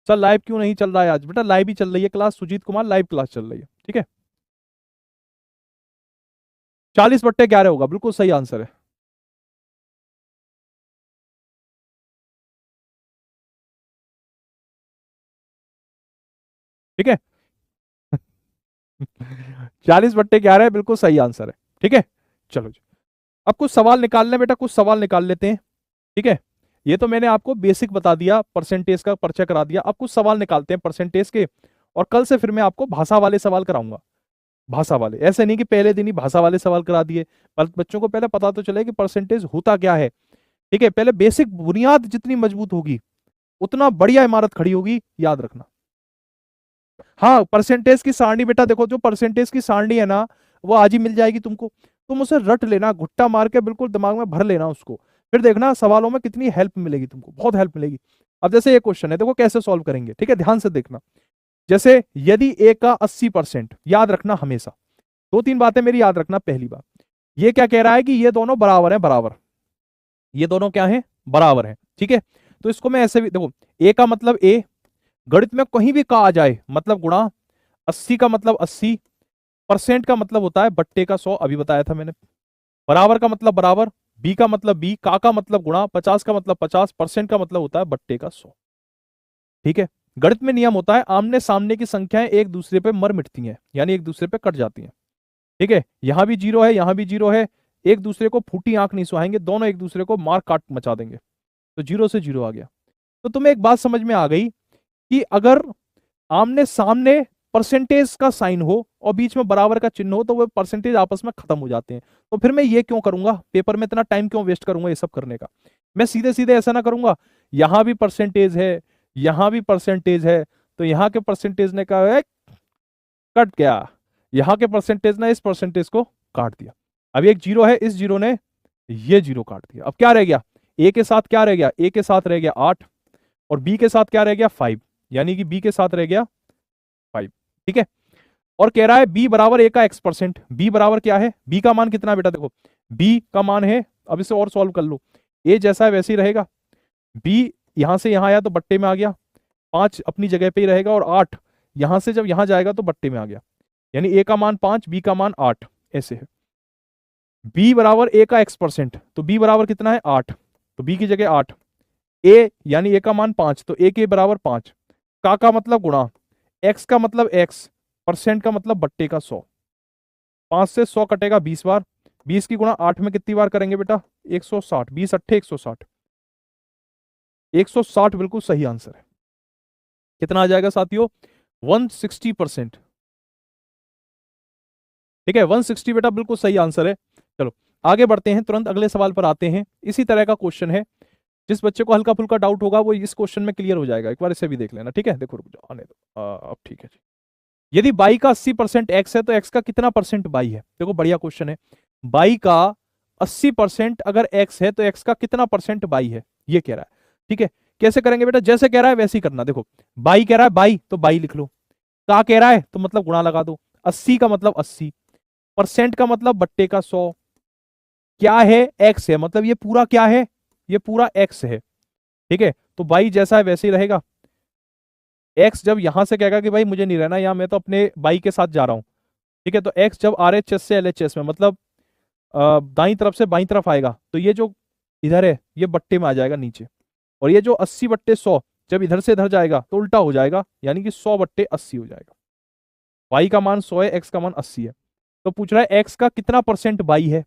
सर लाइव क्यों नहीं चल रहा है आज, बेटा लाइव ही चल रही है class, Sujeet Kumar live class चल रही है। ठीक है, 40 बट्टे 11 होगा, बिल्कुल सही आंसर है। ठीक है 40 बट्टे 11 है, बिल्कुल सही आंसर है। ठीक है, चलो जी अब कुछ सवाल निकालने बेटा, कुछ सवाल निकाल लेते हैं। ठीक है, ये तो मैंने आपको बेसिक बता दिया, परसेंटेज का परिचय करा दिया, अब कुछ सवाल निकालते हैं परसेंटेज के, और कल से फिर मैं आपको भाषा वाले सवाल कराऊंगा। भाषा वाले, ऐसे नहीं कि पहले दिन ही भाषा वाले सवाल करा दिए, पर बच्चों को पहले पता तो चले कि परसेंटेज होता क्या है। ठीक है, पहले बेसिक बुनियाद जितनी मजबूत होगी उतना बढ़िया इमारत खड़ी होगी, याद रखना। हाँ परसेंटेज की सारणी बेटा देखो, जो परसेंटेज की सारणी है ना वो आज ही मिल जाएगी तुमको, तुम उसे रट लेना, घुट्टा मार के बिल्कुल दिमाग में भर लेना उसको, फिर देखना सवालों में कितनी हेल्प मिलेगी तुमको, बहुत हेल्प मिलेगी। अब जैसे ये क्वेश्चन है देखो कैसे सॉल्व करेंगे, ठीक है ध्यान से देखना। जैसे यदि ए का 80%, याद रखना हमेशा, दो तीन बातें मेरी याद रखना। पहली बात, ये क्या कह रहा है कि ये दोनों बराबर हैं, बराबर, ये दोनों क्या है, बराबर है। ठीक है, तो इसको मैं ऐसे भी देखो, ए का मतलब ए, गणित में कहीं भी का आ जाए मतलब गुणा, 80 का मतलब 80, परसेंट का मतलब होता है बट्टे का 100, अभी बताया था मैंने, बराबर का मतलब बराबर, बी का मतलब बी, का मतलब गुणा, 50 का मतलब 50, परसेंट का मतलब होता है बट्टे का 100। ठीक है, गणित में नियम होता है आमने सामने की संख्याएं एक दूसरे पे मर मिटती हैं, यानी एक दूसरे पे कट जाती हैं। ठीक है, यहां भी जीरो है यहां भी जीरो है, एक दूसरे को फूटी आंख नहीं सुहाएंगे, दोनों एक दूसरे को मार काट मचा देंगे, तो जीरो से जीरो आ गया। तो तुम्हें एक बात समझ में आ गई कि अगर आमने सामने परसेंटेज का साइन हो और बीच में बराबर का चिन्ह हो तो वो परसेंटेज आपस में खत्म हो जाते हैं। तो फिर मैं ये क्यों करूंगा, पेपर में इतना टाइम क्यों वेस्ट करूंगा ये सब करने का, मैं सीधे सीधे ऐसा ना करूंगा, यहां भी परसेंटेज है यहां भी परसेंटेज है, तो यहां के परसेंटेज ने कहा "ए, कट गया", यहां के परसेंटेज ने इस परसेंटेज को काट दिया। अब एक जीरो है, इस जीरो ने ये जीरो काट दिया, अब क्या रह गया, ए के साथ क्या रह गया, ए के साथ रह गया 8 और बी के साथ क्या रह गया 5, यानी कि बी के साथ रह गया 5। ठीक है, और कह रहा है बी बराबर ए का x%, बी बराबर क्या है, बी का मान कितना है बेटा, देखो बी का मान है, अब इसे और सॉल्व कर लो, ए जैसा है वैसे ही रहेगा, बी यहां से यहां आया तो बट्टे में आ गया, 5 अपनी जगह पे ही रहेगा और 8 यहां से जब यहां जाएगा तो बट्टे में आ गया, यानी ए का मान 5 बी का मान 8, ऐसे है। बी बराबर ए का x%, तो बी बराबर कितना है 8, तो बी की जगह 8, ए यानी ए का मान 5 तो ए के बराबर 5, का मतलब गुणा, एक्स का मतलब एक्स, परसेंट का मतलब बट्टे का 100, 5 से 100 कटेगा 20 बार, 20 की गुणा 8 में कितनी बार करेंगे बेटा 160, 20 अट्ठे 160, 160 बिल्कुल सही आंसर है। कितना आ जाएगा साथियों? 160%। ठीक है, 160 बेटा बिल्कुल सही आंसर है। चलो आगे बढ़ते हैं, तुरंत अगले सवाल पर आते हैं। इसी तरह का क्वेश्चन है, जिस बच्चे को हल्का फुल्का डाउट होगा वो इस क्वेश्चन में क्लियर हो जाएगा। एक बार इसे भी देख लेना, ठीक है? देखो रुक जाओ, आने दो। अब ठीक है जी। यदि बाई का 80% एक्स है तो एक्स का कितना परसेंट बाई है? देखो बढ़िया क्वेश्चन है। बाई का 80% अगर एक्स है तो एक्स का कितना परसेंट बाई है, ये कह रहा है। ठीक है, कैसे करेंगे बेटा? जैसे कह रहा है वैसे ही करना। देखो बाई कह रहा है बाई, तो बाई लिख लो। का कह रहा है तो मतलब गुणा लगा दो। 80 का मतलब 80, परसेंट का मतलब बट्टे का 100, क्या है? एक्स है, मतलब ये पूरा क्या है? ये पूरा एक्स है। ठीक है, तो बाई जैसा है वैसे ही रहेगा। एक्स जब यहां से कहेगा कि भाई मुझे नहीं रहना यहाँ, मैं तो अपने बाई के साथ जा रहा हूं। ठीक है, तो एक्स जब आरएचएस से एलएचएस में, मतलब दाईं तरफ से बाईं तरफ आएगा, तो ये जो इधर है ये बट्टे में आ जाएगा नीचे। और ये जो 80/100 जब इधर से इधर जाएगा तो उल्टा हो जाएगा, यानी कि 100/80 हो जाएगा। वाई का मान 100 है, एक्स का मान 80 है। तो पूछ रहा है एक्स का कितना परसेंट बाई है।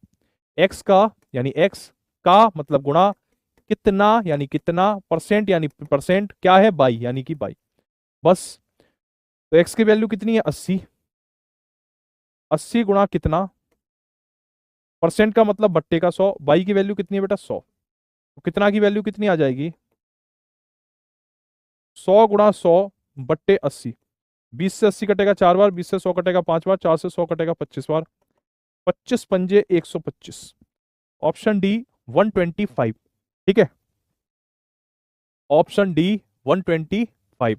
एक्स का यानी एक्स का मतलब गुणा कितना, यानी कितना, परसेंट यानी परसेंट, क्या है? बाई, यानी कि बाई। बस। तो एक्स की वैल्यू कितनी है? 80। 80 गुणा कितना, परसेंट का मतलब बट्टे का 100, बाई की वैल्यू कितनी है बेटा? 100। तो कितना की वैल्यू कितनी आ जाएगी? 100 गुणा 100/80। 20 से 80 कटेगा 4 बार, 20 से 100 कटेगा 5 बार, 4 से 100 कटेगा 25 बार। 25×5 = 125। Option D 125। ठीक है, ऑप्शन डी 125।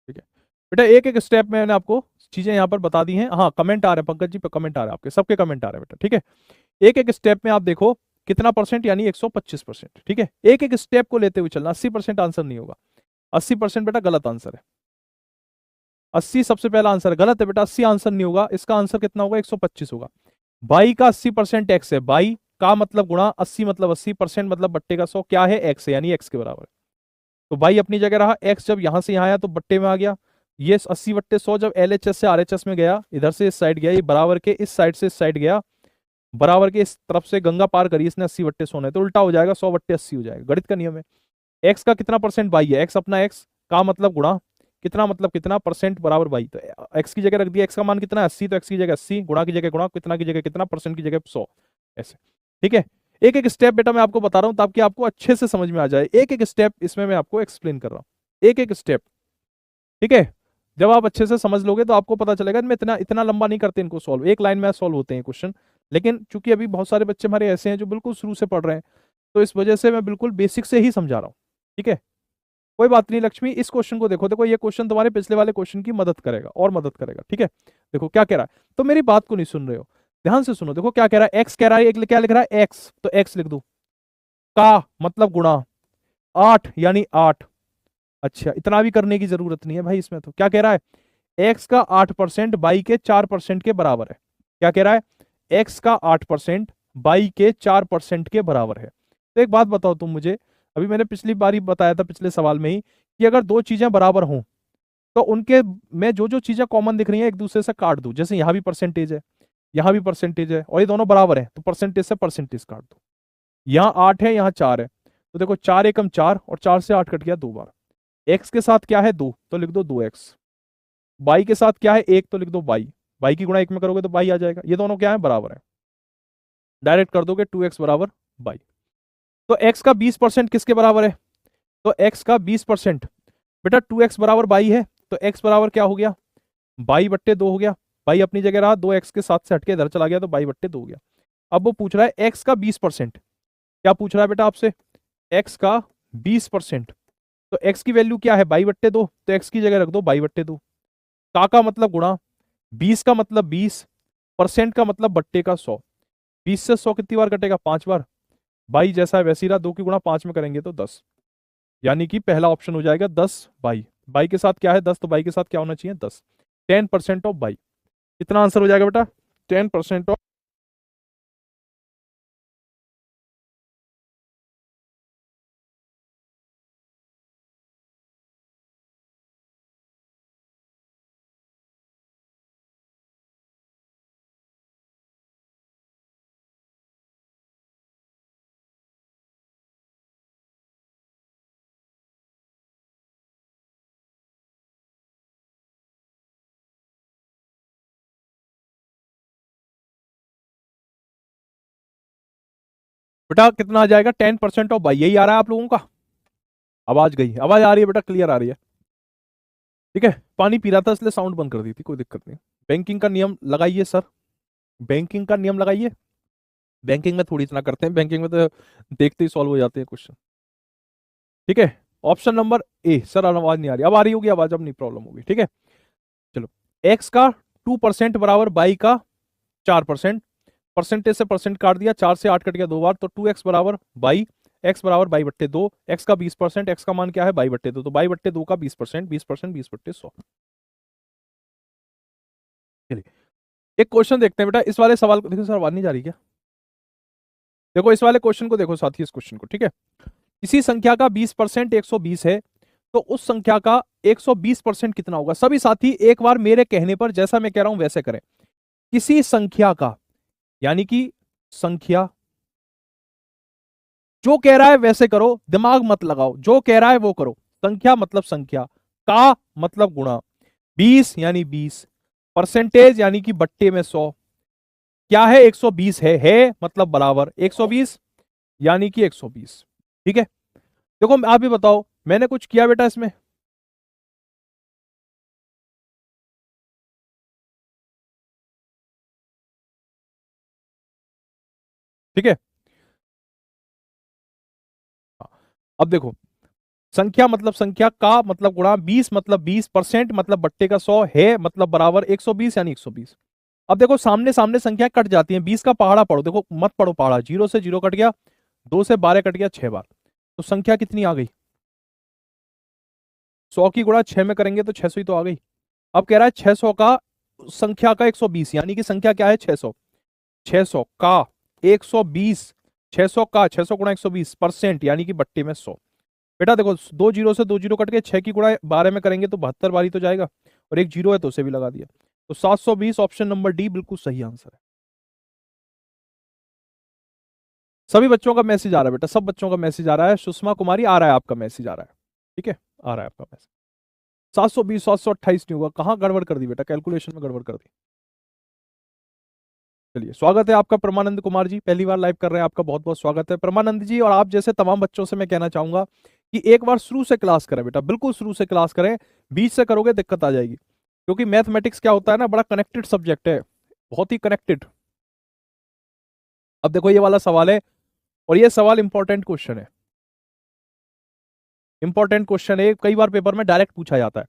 ठीक है बेटा, एक एक स्टेप में मैंने आपको चीजें यहां पर बता दी हैं। हाँ कमेंट आ रहे हैं पंकज जी, पे कमेंट आ रहे हैं, आपके सबके कमेंट आ रहे हैं बेटा। ठीक है, एक एक स्टेप में आप देखो कितना परसेंट, यानी 125%। ठीक है, एक एक स्टेप को लेते हुए चलना। 80% आंसर नहीं होगा। 80% बेटा गलत आंसर है। 80 सबसे पहला आंसर गलत है बेटा, 80 आंसर नहीं होगा। इसका आंसर कितना होगा? 125 होगा। बाई का 80% एक्स है, बाई का मतलब गुणा 80 मतलब 80, परसेंट मतलब बट्टे का 100, क्या है? एक्स है, यानी एक्स के बराबर है। तो बाई अपनी जगह रहा, एक्स जब यहां से यहां आया तो बट्टे में आ गया। ये 80/100 जब एलएचएस से आरएचएस में गया, इधर से इस साइड गया, ये बराबर के इस साइड से इस साइड गया, बराबर के इस तरफ से गंगा पार करी इसने, 80/100 है तो उल्टा हो जाएगा, 100/80 हो जाएगा। गणित का नियम है। एक्स का कितना परसेंट बाई है? एक्स अपना एक्स का मतलब गुणा कितना मतलब कितना, परसेंट बराबर बाई। तो एक्स की जगह रख दिया, एक्स का मान कितना है? 80, तो एक्स की जगह 80, गुणा की जगह गुणा, कितना की जगह कितना, परसेंट की जगह 100, ऐसे। ठीक है, एक एक स्टेप बेटा मैं आपको बता रहा हूं ताकि आपको अच्छे से समझ में आ जाए। एक एक स्टेप इसमें मैं आपको एक्सप्लेन कर रहा हूं, एक एक स्टेप। ठीक है, जब आप अच्छे से समझ लोगे तो आपको पता चलेगा। मैं इतना इतना लंबा नहीं करते इनको सॉल्व, एक लाइन में सॉल्व होते हैं क्वेश्चन। लेकिन चूंकि अभी बहुत सारे बच्चे हमारे ऐसे हैं जो बिल्कुल शुरू से पढ़ रहे हैं, तो इस वजह से मैं बिल्कुल बेसिक से ही समझा रहा हूँ। ठीक है, कोई बात नहीं लक्ष्मी, इस क्वेश्चन को देखो। देखो ये क्वेश्चन तुम्हारे पिछले वाले क्वेश्चन की मदद करेगा और मदद करेगा। ठीक है, देखो क्या कह रहा है, तो मेरी बात को नहीं सुन रहे हो, ध्यान से सुनो। देखो क्या कह रहा है, एक्स कह रहा है, एक क्या लिख रहा है? एक्स, तो एक्स लिख दो। का मतलब गुणा 8 यानी 8। अच्छा, इतना भी करने की जरूरत नहीं है भाई इसमें। तो क्या कह रहा है? एक्स का 8% बाई के 4% के बराबर है। क्या कह रहा है? एक्स का 8% बाई के 4% के बराबर है। तो एक बात बताओ तुम मुझे, अभी मैंने पिछली बार ही बताया था पिछले सवाल में ही, कि अगर दो चीजें बराबर हों तो उनके में जो जो चीजें कॉमन दिख रही हैं एक दूसरे से काट दो। जैसे यहां भी परसेंटेज है, यहां भी परसेंटेज है, और ये दोनों बराबर है, तो परसेंटेज से परसेंटेज काट दो। यहाँ 8 है, यहाँ 4 है, तो देखो 4 एकम 4, और 4 से 8 कट गया 2 बार। एक्स के साथ क्या है? 2, तो लिख दो 2x। बाई के साथ क्या है? 1, तो लिख दो बाई। बाई की गुणा 1 में करोगे तो बाई आ जाएगा। ये दोनों क्या है? बराबर है। डायरेक्ट कर दोगे 2x बराबर बाई। तो x का 20% किसके बराबर है? तो x का 20% बेटा 2x बराबर बाई है, तो x बराबर क्या हो गया? बाई/2 हो गया। बाई अपनी जगह रहा, 2x के साथ से हटके इधर चला गया, तो बाई/2 हो गया। अब वो पूछ रहा है x का 20%। क्या पूछ रहा है बेटा आपसे? x का 20%। तो x की वैल्यू क्या है? बाई/2, तो x की जगह रख दो बाई/2। का मतलब गुणा, 20 का मतलब 20, परसेंट का मतलब बट्टे का 100। 20 से 100 कितनी बार कटेगा? 5 बार। बाई जैसा है वैसे ही रहा, 2 की गुणा 5 में करेंगे तो 10, यानी कि पहला ऑप्शन हो जाएगा 10 बाई। बाई के साथ क्या है? 10, तो बाई के साथ क्या होना चाहिए? 10। 10% ऑफ बाई। कितना आंसर हो जाएगा बेटा? 10% ऑफ बेटा कितना आ जाएगा 10% ऑफ बाई, यही आ रहा है आप लोगों का। आवाज गई, आवाज आ रही है बेटा, क्लियर आ रही है? ठीक है, पानी पी रहा था इसलिए साउंड बंद कर दी थी, कोई दिक्कत नहीं। बैंकिंग का नियम लगाइए सर, बैंकिंग का नियम लगाइए। बैंकिंग में थोड़ी इतना करते हैं, बैंकिंग में तो देखते ही सॉल्व हो जाते हैं क्वेश्चन। ठीक है, ऑप्शन नंबर ए। सर आवाज नहीं आ रही, अब आ रही होगी आवाज, अब नहीं प्रॉब्लम होगी। ठीक है, चलो। एक्स का 2% बराबर बाई का 4%, परसेंटेज से परसेंट काट दिया, 4 से 8 कट गया 2 बार, तो 2x बराबर बाई, एक्स बराबर बाई बट्टे 2, एक्स का 20%, एक्स का मान क्या है बाई बट्टे 2, तो बाई बट्टे 2 का 20%, 20% 20 बट्टे 100। चलिए एक क्वेश्चन देखते हैं बेटा, इस वाले सवाल को देखो। सर आवाज नहीं जा रही क्या? देखो इस वाले क्वेश्चन को देखो साथी, इस क्वेश्चन को। ठीक है, किसी संख्या का 20% 120 है, तो उस संख्या का 120% कितना होगा? सभी साथी एक बार मेरे कहने पर जैसा मैं कह रहा हूं वैसे करें। किसी संख्या का, यानी कि संख्या, जो कह रहा है वैसे करो, दिमाग मत लगाओ, जो कह रहा है वो करो। संख्या मतलब संख्या, का मतलब गुणा, 20 यानी 20, परसेंटेज यानी कि बट्टे में 100, क्या है 120 है मतलब बराबर 120 यानी कि 120। ठीक है, देखो आप भी बताओ, मैंने कुछ किया बेटा इसमें? ठीक है, अब देखो, संख्या मतलब संख्या, का मतलब गुणा, 20 मतलब 20, परसेंट मतलब बट्टे का 100, है मतलब बराबर 120 यानी 120। अब देखो सामने सामने संख्या कट जाती है, 20 का पहाड़ा पढ़ो, देखो मत पढ़ो पहाड़ा, 0 से 0 कट गया, 2 से 12 कट गया 6 बार, तो संख्या कितनी आ गई? 100 की गुणा 6 में करेंगे तो 600 ही तो आ गई। अब कह रहा है 600 का संख्या का 120, यानी कि संख्या क्या है 600, 600 का 120, 600 का 600 गुणा 120 परसेंट यानी कि बट्टे में 100। बेटा देखो 2 जीरो से 2 जीरो कट के 6 की गुणा 12 में करेंगे तो 72 बारी तो जाएगा, और एक जीरो है तो उसे भी लगा दिया, तो 720, ऑप्शन नंबर डी बिल्कुल सही आंसर है। सभी बच्चों का मैसेज आ रहा है बेटा, सब बच्चों का मैसेज आ रहा है। सुषमा कुमारी आ रहा है, आपका मैसेज आ रहा है। ठीक है, आ रहा है आपका मैसेज। 720 728 नहीं होगा, कहां गड़बड़ कर दी बेटा, कैलकुलेशन में गड़बड़ कर दी। चलिए स्वागत है आपका परमानंद कुमार जी, पहली बार लाइव कर रहे हैं, आपका बहुत बहुत स्वागत है परमानंद जी। और आप जैसे तमाम बच्चों से मैं कहना चाहूंगा कि एक बार शुरू से क्लास करें बेटा, बिल्कुल शुरू से क्लास करें, बीच से करोगे दिक्कत आ जाएगी, क्योंकि मैथमेटिक्स क्या होता है ना, बड़ा कनेक्टेड सब्जेक्ट है, बहुत ही कनेक्टेड। अब देखो ये वाला सवाल है, और ये सवाल इंपॉर्टेंट क्वेश्चन है, इंपॉर्टेंट क्वेश्चन है, कई बार पेपर में डायरेक्ट पूछा जाता है।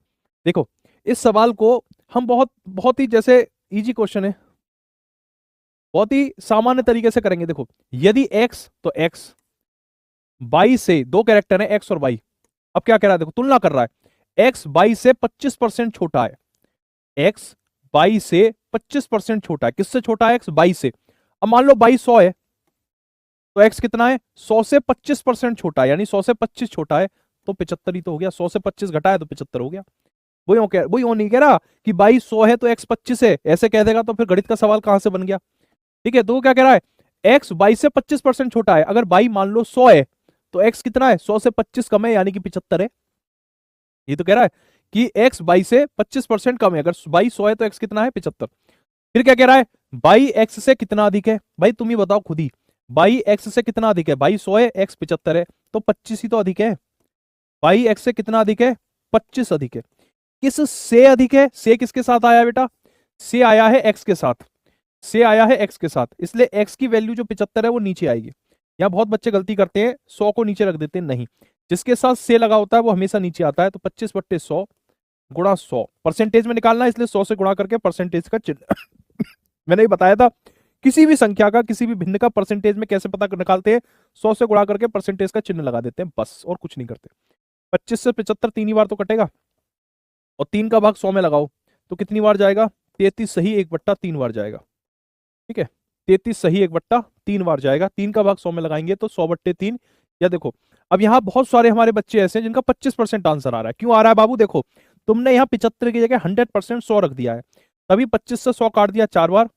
देखो इस सवाल को हम बहुत बहुत ही जैसे इजी क्वेश्चन है, बहुत ही सामान्य तरीके से करेंगे। देखो यदि x, तो x, बाई से, दो कैरेक्टर है x और y, अब क्या कह रहा है, देखो तुलना कर रहा है, x बाई से 25% छोटा है, x बाई से 25% छोटा है, किससे छोटा है? x बाई से। अब मान लो बाई 100 है, तो x कितना है? 100 से 25% छोटा है, यानी 100 से 25 छोटा है, तो 75 ही तो हो गया, 100 से 25 घटाया तो 75 हो गया। वही नहीं कह रहा कि बाई 100 है तो x 25 है, ऐसे कह देगा तो फिर गणित का सवाल कहां से बन गया? ठीक है, तो क्या कह रहा है, x बाई से 25% छोटा है, अगर बाई मान लो 100 है तो x कितना है? 100 से 25 कम है, यानी कि 75 है। ये तो कह रहा है कि x बाई से 25% कम है, अगर बाई 100 है तो x कितना है? 75। फिर क्या कह रहा है, बाई x से कितना अधिक है? भाई तुम ही बताओ खुद ही, बाई x से कितना अधिक है? बाई 100 है, x 75 है, तो 25 ही तो अधिक है। बाई x से कितना अधिक है? 25 अधिक है। किस से अधिक है? से किसके साथ आया बेटा? से आया है x के साथ, से आया है x के साथ, इसलिए x की वैल्यू जो 75 है वो नीचे आएगी। यहां बहुत बच्चे गलती करते हैं, 100 को नीचे रख देते हैं, नहीं, जिसके साथ से लगा होता है वो हमेशा नीचे आता है। तो 25/100 गुणा 100, परसेंटेज में निकालना है, इसलिए 100 से गुणा करके परसेंटेज का चिन्ह मैंने ही बताया था, किसी भी संख्या का, किसी भी भिन्न का परसेंटेज में कैसे पता निकालते हैं? 100 से गुणा करके परसेंटेज का चिन्ह लगा देते हैं, बस और कुछ नहीं करते। 25 से 75 तीन ही बार तो कटेगा, और 3 का भाग 100 में लगाओ तो कितनी बार जाएगा? 33 सही 1/3 बार जाएगा। ठीक है, 33 सही 1/3 बार जाएगा, 3 का भाग 100 में लगाएंगे तो 100/3। या देखो अब यहाँ बहुत सारे हमारे बच्चे ऐसे हैं जिनका 25% आंसर आ रहा है, क्यों आ रहा है बाबू? देखो तुमने यहाँ 75 की जगह 100% 100 रख दिया है, तभी 25 से 100 काट दिया 4 बार,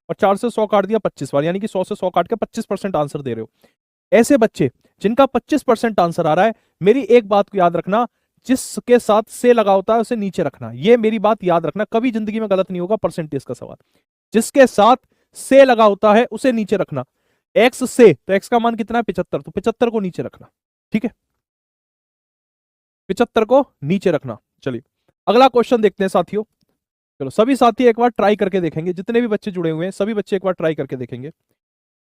और 4 से 100 काट दिया 25 बार, यानी कि 100 से 100 काट के 25% आंसर दे रहे हो। ऐसे बच्चे जिनका 25% आंसर आ रहा है, मेरी एक बात को याद रखना, जिसके साथ से लगा होता है उसे नीचे रखना, ये मेरी बात याद रखना, कभी जिंदगी में गलत नहीं होगा परसेंटेज का सवाल। जिसके साथ से लगा होता है उसे नीचे रखना, एक्स से, तो एक्स का मान कितना है 75, तो 75 को नीचे रखना, ठीक है, 75 को नीचे रखना। चलिए अगला क्वेश्चन देखते हैं साथियों। चलो सभी साथी एक बार ट्राई करके देखेंगे, जितने भी बच्चे जुड़े हुए हैं सभी बच्चे एक बार ट्राई करके देखेंगे।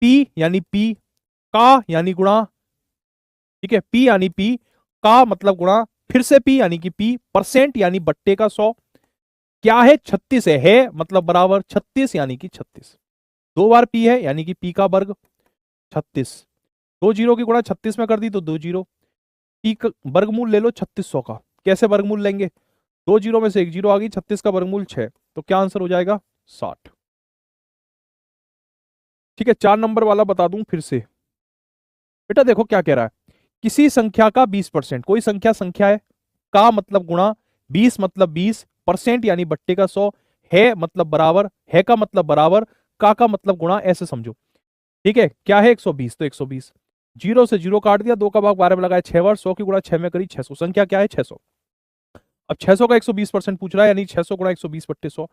पी यानी पी, का यानी गुणा, ठीक है, पी यानी पी, का मतलब गुणा, फिर से पी यानी कि पी, परसेंट यानी बट्टे का 100, क्या है 36 है मतलब बराबर 36 यानी कि 36, दो बार पी है यानी कि पी का वर्ग 36, दो जीरो की गुणा 36 में कर दी तो दो जीरो, पी का वर्गमूल ले लो 3600 का, कैसे वर्गमूल लेंगे, दो जीरो में से एक जीरो आ गई, 36 का वर्गमूल 6, तो क्या आंसर हो जाएगा 60। ठीक है, 4 नंबर वाला बता दूं फिर से, बेटा देखो क्या कह रहा है, किसी संख्या का 20%, कोई संख्या संख्या है, का मतलब गुणा, 20 मतलब 20, परसेंट यानी बट्टे का 100, है मतलब बराबर, है का मतलब बराबर, का मतलब गुणा, ऐसे समझो, ठीक है, क्या है 120 तो 120, जीरो से जीरो काट दिया, 2 का भाग 12 में लगाया 6 बार, 100 की गुणा 6 में करी 600, संख्या क्या है 600। अब 600 का 120% पूछ रहा है, यानी 600 गुणा 120 बट्टे 100,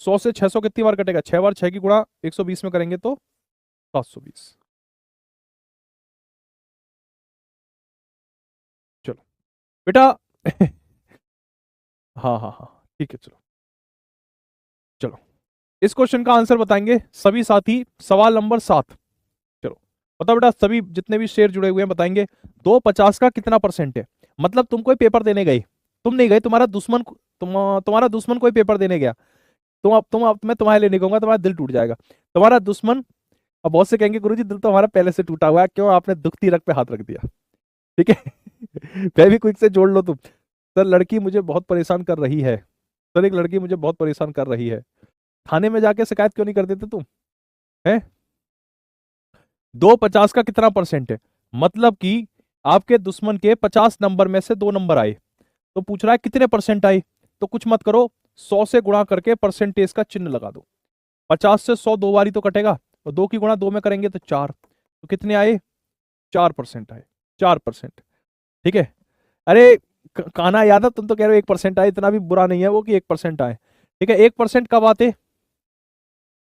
100 से 600 कितनी बार कटेगा 6 बार, 6 की गुणा 120 में करेंगे तो 720। चलो बेटा हाँ हाँ हाँ ठीक है, चलो चलो इस क्वेश्चन का आंसर बताएंगे सभी साथी, सवाल नंबर 7। चलो बताओ बेटा, सभी जितने भी शेर जुड़े हुए हैं बताएंगे, 250 का कितना परसेंट है, मतलब तुम कोई पेपर देने गए, तुम नहीं गए, तुम्हारा दुश्मन, तुम्हारा दुश्मन कोई पेपर देने गया, तुम मैं तुम्हारे लिए नहीं कहूंगा, तुम्हारा दिल टूट जाएगा, तुम्हारा दुश्मन, अब बहुत से कहेंगे गुरुजी दिल तो हमारा पहले से टूटा हुआ है, क्यों आपने दुखती रग पे हाथ रख दिया, ठीक है फेविक्विक से जोड़ लो तुम, सर लड़की मुझे बहुत परेशान कर रही है, सर एक लड़की मुझे बहुत परेशान कर रही है, थाने में जाके शिकायत क्यों नहीं कर देते तुम, है 250 का कितना परसेंट है, मतलब कि आपके दुश्मन के 50 नंबर में से 2 नंबर आए, तो पूछ रहा है कितने परसेंट आए, तो कुछ मत करो, 100 से गुणा करके परसेंटेज का चिन्ह लगा दो, 50 से 100 दो बारी तो कटेगा, और 2 की गुणा 2 में करेंगे तो 4, तो कितने आए 4% आए, 4%, ठीक है, अरे काना यादव तुम तो कह रहे हो 1% आए, इतना भी बुरा नहीं है वो कि 1% आए, ठीक है, 1% कब आते,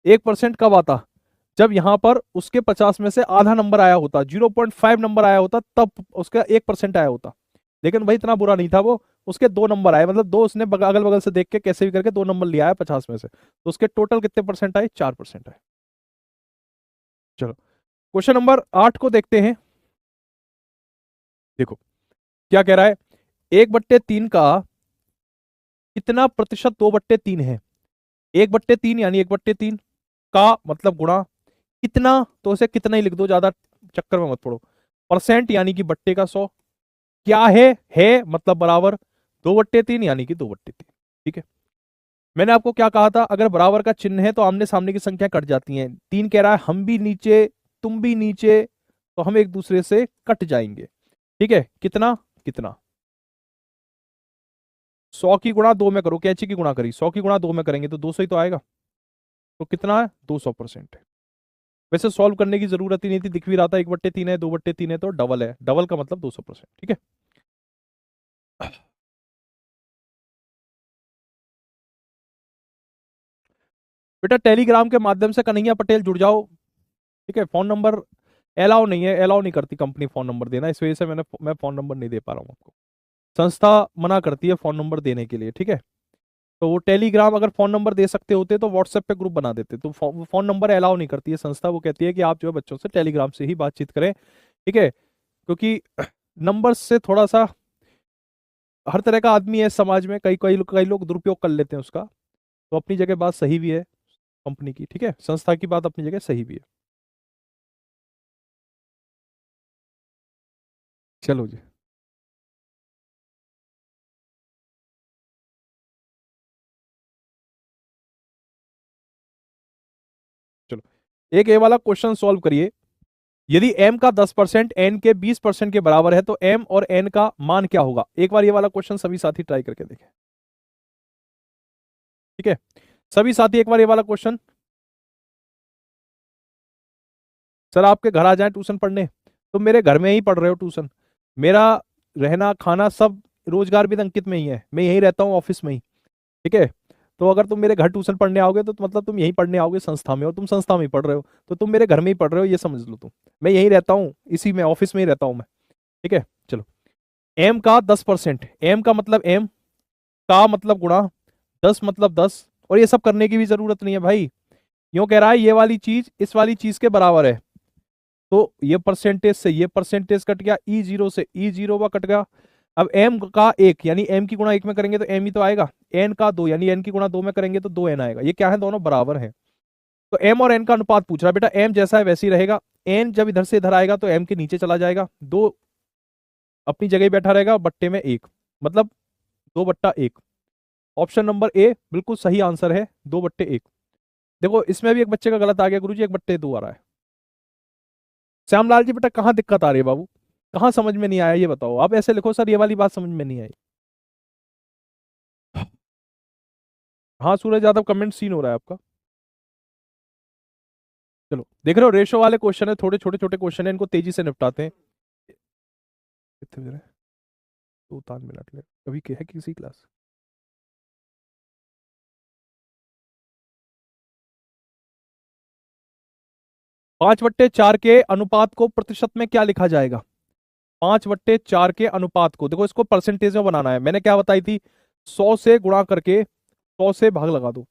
1% कब आता, जब यहां पर उसके 50 में से आधा नंबर आया होता, 0.5 नंबर आया होता, तब उसका 1% आया होता, लेकिन भाई इतना बुरा नहीं था वो, उसके 2 नंबर आए, मतलब दो उसने अगल बगल से देख के कैसे भी करके 2 नंबर लिया है 50 में से, तो उसके टोटल कितने परसेंट आए 4% आए। चलो क्वेश्चन नंबर 8 को देखते हैं, देखो क्या कह रहा है, 1/3 का कितना प्रतिशत 2/3 है, 1/3 यानी 1/3, का मतलब गुणा, कितना तो उसे कितना ही लिख दो, ज्यादा चक्कर में मत पड़ो, परसेंट यानी कि बट्टे का 100, क्या है मतलब बराबर, 2/3 यानी कि 2/3, ठीक है, मैंने आपको क्या कहा था, अगर बराबर का चिन्ह है तो आमने सामने की संख्या कट जाती है, 3 कह रहा है हम भी नीचे तुम भी नीचे, तो हम एक दूसरे से कट जाएंगे, ठीक है, कितना कितना, 100 की गुणा 2 में करो, कैंची की गुणा करी, 100 की गुणा 2 में करेंगे तो 200 ही तो आएगा, तो कितना है 200%। वैसे सॉल्व करने की जरूरत ही नहीं थी, दिख भी रहा था 1/3 है 2/3 है तो डबल है, डबल का मतलब 200%, ठीक है। बेटा टेलीग्राम के माध्यम से कन्हैया पटेल जुड़ जाओ, ठीक है, फोन नंबर अलाउ नहीं है, अलाउ नहीं करती कंपनी फोन नंबर देना, इस वजह से मैं फोन नंबर नहीं दे पा रहा हूँ आपको, संस्था मना करती है फोन नंबर देने के लिए, ठीक है, तो वो टेलीग्राम अगर फोन नंबर दे सकते होते तो व्हाट्सएप पे ग्रुप बना देते, तो फोन नंबर अलाउ नहीं करती है संस्था, वो कहती है कि आप जो है बच्चों से टेलीग्राम से ही बातचीत करें, ठीक है, क्योंकि नंबर से थोड़ा सा हर तरह का आदमी है समाज में, कई लोग दुरुपयोग कर लेते हैं उसका, तो अपनी जगह बात सही भी है कंपनी की, ठीक है, संस्था की बात अपनी जगह सही भी है। चलो जी, चलो एक ए वाला क्वेश्चन सॉल्व करिए, यदि m का 10% n के 20% के बराबर है तो m और n का मान क्या होगा, एक बार ये वाला क्वेश्चन सभी साथी ट्राई करके देखें, ठीक है, सभी साथी एक बार ये वाला क्वेश्चन, सर आपके घर आ जाए ट्यूशन पढ़ने, तो मेरे घर में ही पढ़ रहे हो ट्यूशन, मेरा रहना खाना सब रोजगार भी तो अंकित में ही है, मैं यही रहता हूँ ऑफिस में ही, ठीक है, तो अगर तुम मेरे घर ट्यूशन पढ़ने आओगे तो मतलब तुम यहीं पढ़ने आओगे संस्था में, और तुम संस्था में ही पढ़ रहे हो तो तुम मेरे घर में ही पढ़ रहे हो, ये समझ लो तुम। मैं यहीं रहता हूँ, इसी में ऑफिस में ही रहता हूँ मैं, ठीक है। चलो, एम का 10%, एम का मतलब एम का मतलब गुणा, 10 मतलब 10, और ये सब करने की भी जरूरत नहीं है भाई। यूं कह रहा है ये वाली चीज इस वाली चीज के बराबर है, तो ये परसेंटेज से ये परसेंटेज कट गया, ई जीरो से ई जीरो का कट गया। अब एम का एक यानी एम की गुणा एक में करेंगे तो एम ही तो आएगा, एन का दो यानी एन की गुणा दो में करेंगे तो दो एन आएगा। ये क्या है, दोनों बराबर हैं। तो एम और एन का अनुपात पूछ रहा है बेटा, एम जैसा है वैसे ही रहेगा, एन जब इधर से इधर आएगा तो एम के नीचे चला जाएगा, दो अपनी जगह ही बैठा रहेगा, बट्टे में एक, मतलब 2/1। ऑप्शन नंबर ए बिल्कुल सही आंसर है, 2/1। देखो इसमें भी एक बच्चे का गलत आ गया गुरुजी, 1/2 आ रहा है। श्यामलाल जी बेटा कहाँ दिक्कत आ रही है बाबू, कहाँ समझ में नहीं आया ये बताओ। आप ऐसे लिखो सर ये वाली बात समझ में नहीं आई। हाँ सूरज यादव कमेंट सीन हो रहा है आपका। चलो देख रहे हो रेशो वाले क्वेश्चन है, थोड़े छोटे छोटे क्वेश्चन है, इनको तेजी से निपटाते हैं। कितने बज रहे हैं? 2 मिनट ले, अभी क्या है किसी क्लास? पांच बट्टे चार के अनुपात को प्रतिशत में क्या लिखा जाएगा? 5/4 के अनुपात को, देखो इसको परसेंटेज में बनाना है। मैंने क्या बताई थी, 100 से गुणा करके 100 से भाग लगा दो,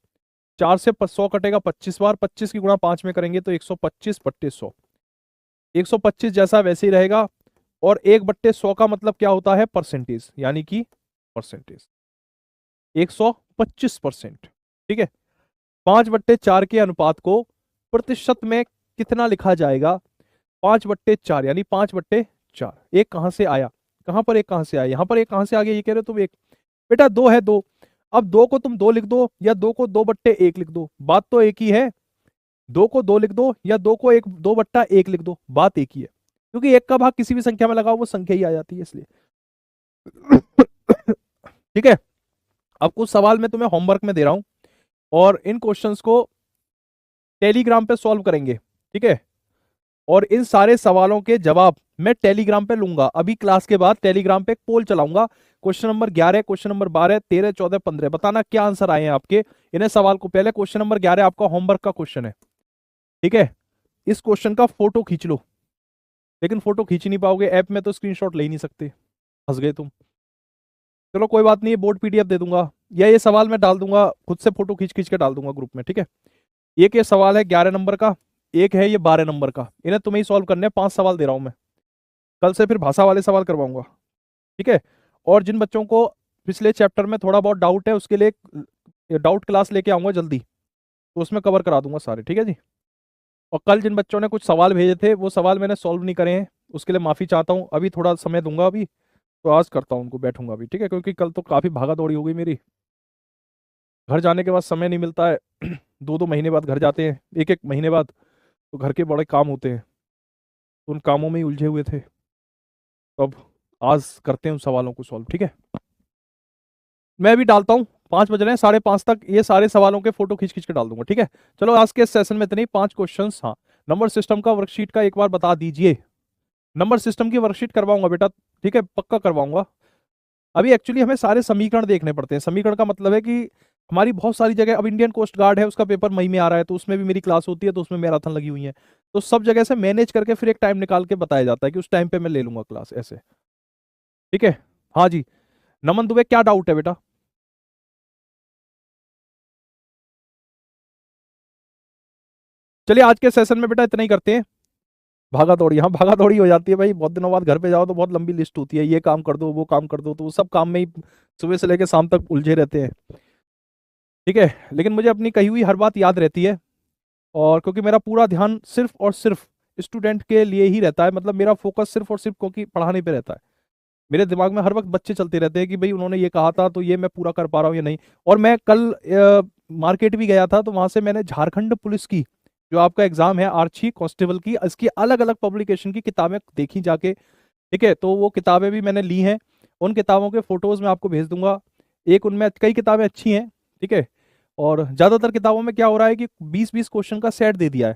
4 से 100 कटेगा 25 बार, 25 की गुणा 5 में करेंगे तो 125/100, 125 जैसा वैसे ही रहेगा। और 1/100 का मतलब क्या होता है, परसेंटेज, यानी कि परसेंटेज 125%। ठीक है, 5/4 के अनुपात को प्रतिशत में कितना लिखा जाएगा? 5/4 यानी 5/4। एक कहां से आया, कहां पर एक कहां से आया, यहां पर एक कहां से आ गया, ये कह रहे हो तुम एक। बेटा दो है, दो। अब दो को तुम दो लिख दो या दो को 2/1 लिख दो, बात तो एक ही है। दो को दो लिख दो या दो को एक 2/1 लिख दो, बात एक ही है, क्योंकि एक का भाग किसी भी संख्या में लगाओ वो संख्या ही आ जाती है, इसलिए। ठीक है, अब कुछ सवाल मैं तुम्हें होमवर्क में दे रहा हूं, और इन क्वेश्चंस को टेलीग्राम पे सॉल्व करेंगे, ठीक है। और इन सारे सवालों के जवाब मैं टेलीग्राम पे लूंगा, अभी क्लास के बाद टेलीग्राम पे एक पोल चलाऊंगा। क्वेश्चन नंबर 11, क्वेश्चन नंबर 12, 13, 14, 15, बताना क्या आंसर आए हैं आपके इन्हें सवाल को। पहले क्वेश्चन नंबर 11 आपका होमवर्क का क्वेश्चन है, ठीक है। इस क्वेश्चन का फोटो खींच लो, लेकिन फोटो खींच नहीं पाओगे, ऐप में तो स्क्रीनशॉट ले ही नहीं सकते, फंस गए तुम। चलो कोई बात नहीं, बोर्ड पीडीएफ दे दूंगा, या ये सवाल मैं डाल दूंगा खुद से, फोटो खींच खींच के डाल दूंगा ग्रुप में, ठीक है। एक ये सवाल है 11 नंबर का, एक है ये 12 नंबर का, इन्हें तुम्हें ही सॉल्व करने हैं। 5 सवाल दे रहा हूं मैं, कल से फिर भाषा वाले सवाल करवाऊंगा, ठीक है। और जिन बच्चों को पिछले चैप्टर में थोड़ा बहुत डाउट है उसके लिए डाउट क्लास लेके आऊंगा जल्दी, तो उसमें कवर करा दूंगा सारे, ठीक है जी। और कल जिन बच्चों ने कुछ सवाल भेजे थे वो सवाल मैंने सॉल्व नहीं करे हैं, उसके लिए माफी चाहता हूँ, अभी थोड़ा समय दूंगा अभी, तो आज करता हूँ उनको, बैठूंगा अभी, ठीक है, क्योंकि कल तो काफी भागा दौड़ी हो गई मेरी। घर जाने के बाद समय नहीं मिलता है, 2-2 महीने बाद घर जाते हैं, 1-1 महीने बाद, तो घर के बड़े काम होते हैं, तो उन कामों में ही उलझे हुए थे। तो अब आज करते हैं उन सवालों को सॉल्व, ठीक है। मैं भी डालता हूँ, 5 बज रहे हैं, 5:30 तक ये सारे सवालों के फोटो खींच खींच के डाल दूंगा, ठीक है। चलो आज के सेशन में इतने ही 5 क्वेश्चंस। हाँ, नंबर सिस्टम का वर्कशीट का एक बार बता दीजिए। नंबर सिस्टम की वर्कशीट करवाऊंगा बेटा, ठीक है, पक्का करवाऊंगा। अभी एक्चुअली हमें सारे समीकरण देखने पड़ते हैं। समीकरण का मतलब है कि हमारी बहुत सारी जगह, अब इंडियन कोस्ट गार्ड है उसका पेपर मई में आ रहा है, तो उसमें भी मेरी क्लास होती है, तो उसमें मैराथन लगी हुई है, तो सब जगह से मैनेज करके फिर एक टाइम निकाल के बताया जाता है कि उस टाइम पे मैं ले लूंगा क्लास, ऐसे, ठीक है। हाँ जी, नमन दुबे क्या डाउट है बेटा? चलिए आज के सेशन में बेटा इतना ही करते हैं। भागा दौड़ी, हाँ भागा दौड़ी हो जाती है भाई, बहुत दिनों बाद घर पे जाओ तो बहुत लंबी लिस्ट होती है, ये काम कर दो वो काम कर दो, तो वो सब काम में ही सुबह से लेकर शाम तक उलझे रहते हैं, ठीक है। लेकिन मुझे अपनी कही हुई हर बात याद रहती है, और क्योंकि मेरा पूरा ध्यान सिर्फ और सिर्फ स्टूडेंट के लिए ही रहता है, मतलब मेरा फोकस सिर्फ और सिर्फ क्योंकि पढ़ाने पे रहता है। मेरे दिमाग में हर वक्त बच्चे चलते रहते हैं कि भाई उन्होंने ये कहा था तो ये मैं पूरा कर पा रहा हूँ या नहीं। और मैं कल मार्केट भी गया था, तो वहां से मैंने झारखंड पुलिस की जो आपका एग्जाम है आर्ची कांस्टेबल की, इसकी अलग अलग पब्लिकेशन की किताबें देखी जाके, ठीक है। तो वो किताबें भी मैंने ली हैं, उन किताबों के फोटोज मैं आपको भेज दूंगा। एक उनमें कई किताबें अच्छी हैं, ठीक है। और ज्यादातर किताबों में क्या हो रहा है कि 20-20 क्वेश्चन का सेट दे दिया है,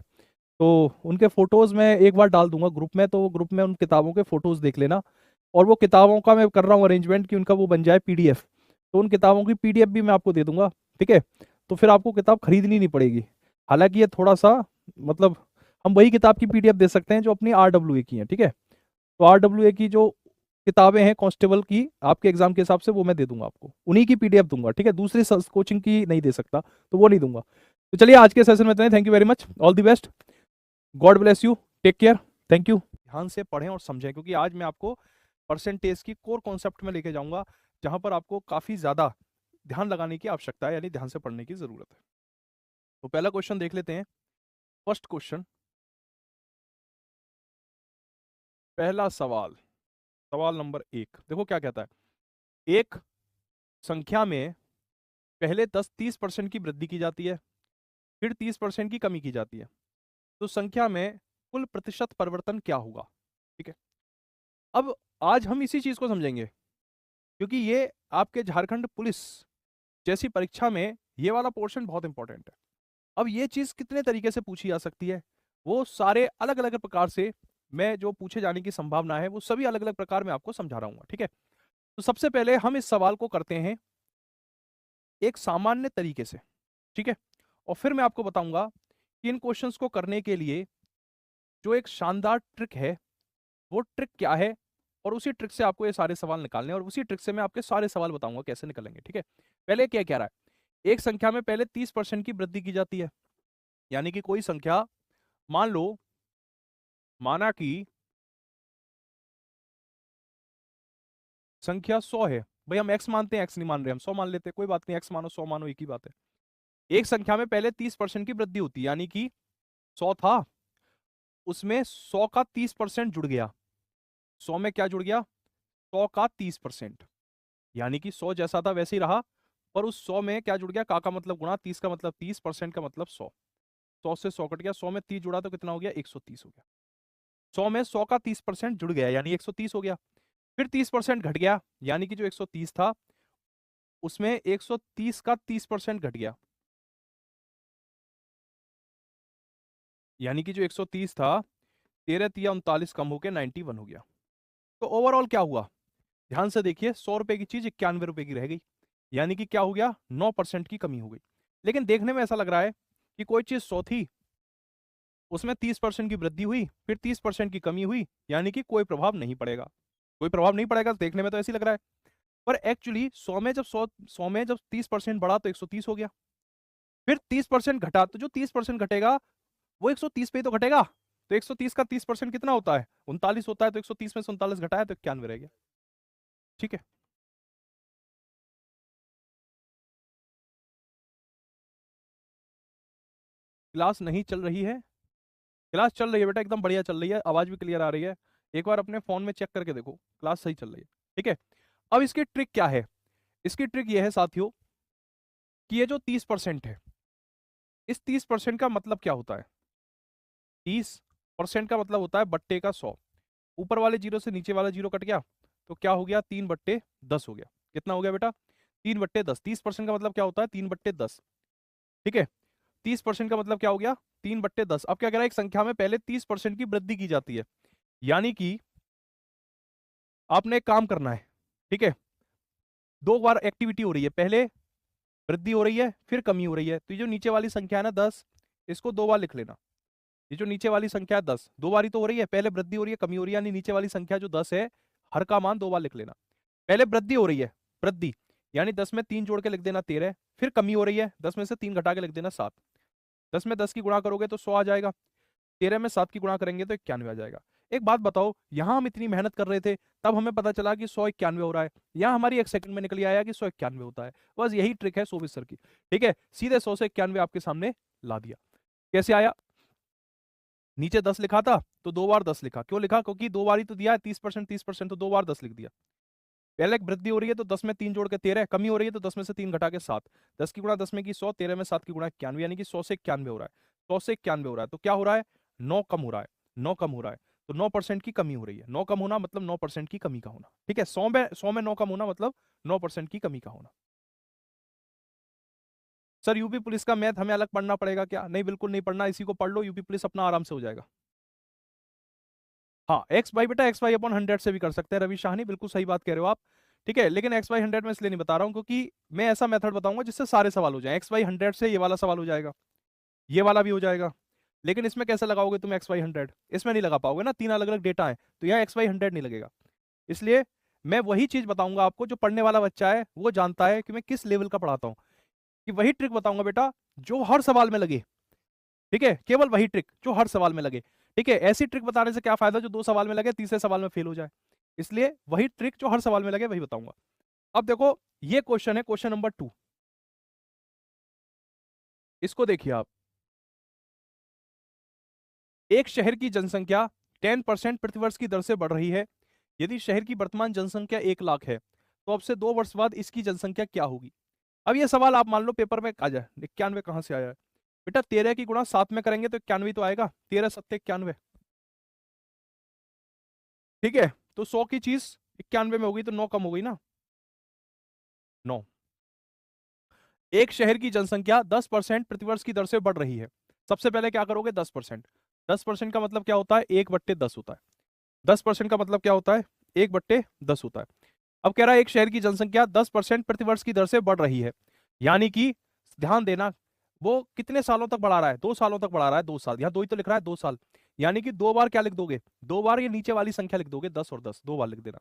तो उनके फोटोज मैं एक बार डाल दूंगा ग्रुप में, तो वो ग्रुप में उन किताबों के फोटोज देख लेना। और वो किताबों का मैं कर रहा हूँ अरेंजमेंट कि उनका वो बन जाए पीडीएफ, तो उन किताबों की पीडीएफ भी मैं आपको दे दूंगा, ठीक है। तो फिर आपको किताब खरीदनी नहीं पड़ेगी। हालांकि ये थोड़ा सा मतलब हम वही किताब की पीडीएफ दे सकते हैं जो अपनी आरडब्ल्यूए की है, ठीक है। तो आरडब्ल्यूए की जो किताबें हैं कांस्टेबल की आपके एग्जाम के हिसाब से वो मैं दे दूंगा आपको, उन्हीं की पीडीएफ दूंगा, ठीक है। दूसरी कोचिंग की नहीं दे सकता, तो वो नहीं दूंगा। तो चलिए आज के सेशन में इतना ही। Thank you very much, all the best, God bless you, take care, thank you. ध्यान से पढ़ें और समझें, क्योंकि आज मैं आपको परसेंटेज की कोर कॉन्सेप्ट में लेके जाऊंगा, जहां पर आपको काफी ज्यादा ध्यान लगाने की आवश्यकता है, यानी ध्यान से पढ़ने की जरूरत है। तो पहला क्वेश्चन देख लेते हैं। फर्स्ट क्वेश्चन, पहला सवाल, सवाल नंबर 1, देखो क्या कहता है। एक संख्या में पहले 10-30% की वृद्धि की जाती है, फिर 30% की कमी की जाती है, तो संख्या में कुल प्रतिशत परिवर्तन क्या होगा, ठीक है। अब आज हम इसी चीज को समझेंगे, क्योंकि ये आपके झारखंड पुलिस जैसी परीक्षा में ये वाला पोर्शन बहुत इंपॉर्टेंट है। अब ये चीज कितने तरीके से पूछी जा सकती है, वो सारे अलग अलग प्रकार से मैं जो पूछे जाने की संभावना है वो सभी अलग अलग प्रकार में आपको समझा रहा हूँ, ठीक है। तो सबसे पहले हम इस सवाल को करते हैं एक सामान्य तरीके से, ठीक है। और फिर मैं आपको बताऊंगा कि इन क्वेश्चंस को करने के लिए जो एक शानदार ट्रिक है वो ट्रिक क्या है, और उसी ट्रिक से आपको ये सारे सवाल निकालने हैं, और उसी ट्रिक से मैं आपके सारे सवाल बताऊंगा कैसे निकलेंगे, ठीक है। पहले क्या कह रहा है, एक संख्या में पहले 30% की वृद्धि की जाती है, यानी कि कोई संख्या, मान लो, माना कि संख्या 100 है, भाई हम x मानते हैं, x नहीं मान रहे, हम 100 मान लेते हैं, कोई बात नहीं, x मानो 100 मानो एक ही बात है। एक संख्या में पहले 30% की वृद्धि होती है, यानी कि 100 था, उसमें 100 का 30% जुड़ गया, 100 में क्या जुड़ गया, 100 का 30%, यानी कि 100 जैसा था वैसे ही रहा, पर उस 100 में क्या जुड़ गया, का मतलब गुणा, 30 का मतलब 30% का मतलब 100, 100 से 100 कट गया, 100 में 30 जुड़ा तो कितना हो गया, 130 हो गया। 100 में 100 का 30% जुड़ गया, यानी 130 हो गया। फिर 30% घट गया, यानी कि जो 130 था उसमें 130 का 30% घट गया, यानी कि जो 130 था 13 तिया 39 कम होकर 91 हो गया। तो ओवरऑल क्या हुआ, ध्यान से देखिए, 100 रुपए की चीज 91 रुपए की रह गई, यानी कि क्या हो गया, 9% की कमी हो गई। लेकिन देखने में ऐसा लग रहा है कि कोई चीज 100 थी, उसमें 30% की वृद्धि हुई, फिर 30% की कमी हुई, यानी कि कोई प्रभाव नहीं पड़ेगा, कोई प्रभाव नहीं पड़ेगा, देखने में तो ऐसे ही लग रहा है। पर एक्चुअली 100 में जब 30% बढ़ा तो 130 हो गया, फिर 30% घटा, तो जो 30% घटेगा वो 130 पे ही तो घटेगा। तो 130 का 30% कितना होता है, 39 होता है, तो 130 में से 39 घटाया तो 91 रह गया, ठीक है। क्लास नहीं चल रही है, क्लास चल रही है बेटा, एकदम बढ़िया चल रही है, आवाज भी क्लियर आ रही है। एक बार अपने फोन में चेक करके देखो, क्लास सही चल रही है, ठीक है। अब इसकी ट्रिक क्या है, इसकी ट्रिक ये है साथियों कि ये जो 30% है, इस 30% का मतलब क्या होता है, 30% का मतलब होता है बट्टे का 100, ऊपर वाले जीरो से नीचे वाला जीरो कट गया, तो क्या हो गया, 3/10 हो गया। कितना हो गया बेटा, 3/10। 30% का मतलब क्या होता है, 3/10, ठीक है। 30% का मतलब क्या हो गया, 3/10। अब क्या कह रहा है, एक संख्या में पहले 30% की वृद्धि की जाती है, यानी कि आपने एक काम करना है, ठीक है। दो बार एक्टिविटी हो रही है, पहले वृद्धि हो रही है, फिर कमी हो रही है, तो ये जो नीचे वाली संख्या है ना 10, इसको दो बार लिख लेना। ये जो नीचे वाली संख्या है 10, दो बारी तो हो रही है, पहले वृद्धि हो रही है, कमी हो रही है, यानी नीचे वाली संख्या जो 10 है, हर का मान दो बार लिख लेना। पहले वृद्धि हो रही है, वृद्धि, यानी 10 में 3 जोड़ के लिख देना 13, फिर कमी हो रही है, 10 में से 3 घटा के लिख देना 7, 10 में 10 की गुणा करोगे तो 100 आ जाएगा, 13 में 7 की गुणा करेंगे तो 91 आ जाएगा। एक बात बताओ, यहां हम इतनी मेहनत कर रहे थे, तब हमें पता चला कि 191 हो रहा है, यहां हमारी एक सेकंड में निकल आया कि 191 होता है। बस यही ट्रिक है शोभित सर की, ठीक है। सीधे 100 से 91 आपके सामने ला दिया। कैसे आया, नीचे 10 लिखा था तो दो बार 10 लिखा, क्यों लिखा, क्योंकि दो बार ही तो दिया है, 30% 30%, तो दो बार 10 लिख दिया। पहले एक वृद्धि हो रही है तो 10 में 3 जोड़ के 13, कमी हो रही है तो 10 में से 3 घटा के 7, 10 की गुणा 10 में की 100, 13 में 7 की गुणा 91, यानी कि 100 से 91 हो रहा है, 100 से 91 हो रहा है, तो क्या हो रहा है, 9 कम हो रहा है, 9 कम हो रहा है, तो 9% की कमी हो रही है। 9 कम होना मतलब 9% की कमी का होना, ठीक है। 100 में 9 कम होना मतलब 9% की कमी का होना। सर यूपी पुलिस का मैथ हमें अलग पढ़ना पड़ेगा क्या, नहीं बिल्कुल नहीं पढ़ना, इसी को पढ़ लो, यूपी पुलिस अपना आराम से हो जाएगा। हाँ, एक्स बाई बेटा, एक्स बाई अपॉन 100 से भी कर सकते हैं, रवि शाहनी बिल्कुल सही बात कह रहे हो आप, ठीक है, लेकिन एक्स वाई 100 में इसलिए नहीं बता रहा हूँ क्योंकि मैं ऐसा मेथड बताऊंगा जिससे सारे सवाल हो जाए। एक्स वाई 100 से ये वाला सवाल हो जाएगा, ये वाला भी हो जाएगा, लेकिन इसमें कैसे लगाओगे तुम एक्स वाई 100? इसमें नहीं लगा पाओगे ना, तीन अलग अलग डेटा है, तो यहाँ एक्स वाई 100 नहीं लगेगा। इसलिए मैं वही चीज बताऊंगा आपको जो पढ़ने वाला बच्चा है वो जानता है कि मैं किस लेवल का पढ़ाता हूँ, कि वही ट्रिक बताऊंगा बेटा जो हर सवाल में लगे। ठीक है, केवल वही ट्रिक जो हर सवाल में लगे। ठीक है, ऐसी ट्रिक बताने से क्या फायदा जो दो सवाल में लगे, तीसरे सवाल में फेल हो जाए। इसलिए वही ट्रिक जो हर सवाल में लगे वही बताऊंगा। अब देखो ये क्वेश्चन है, क्वेश्चन नंबर 2। इसको देखिए आप, एक शहर की जनसंख्या 10% प्रतिवर्ष की दर से बढ़ रही है। यदि शहर की वर्तमान जनसंख्या 1 लाख है तो अब से 2 वर्ष बाद इसकी जनसंख्या क्या होगी? अब ये सवाल आप मान लो पेपर में आ जाए, 91 कहां से आया है बेटा? 13 की गुणा 7 में करेंगे तो 91 तो आएगा, 13 सत्ते 91। ठीक है, तो 100 की चीज 91 में होगी तो 9 कम हो गई ना, 9। एक शहर की जनसंख्या 10% प्रतिवर्ष की दर से बढ़ रही है। सबसे पहले क्या करोगे? 10%। 10% का मतलब क्या होता है? 1/10 होता है। 10% का मतलब क्या होता है? 1/10 होता है। अब कह रहा है एक शहर की जनसंख्या 10% प्रतिवर्ष की दर से बढ़ रही है, यानी कि ध्यान देना वो कितने सालों तक बढ़ा रहा है? 2 सालों तक बढ़ा रहा है, 2 साल। यहाँ दो ही तो लिख रहा है, 2 साल। यानी कि 2 बार क्या लिख दोगे? 2 बार ये नीचे वाली संख्या लिख दोगे, 10 और 10, 2 बार लिख देना।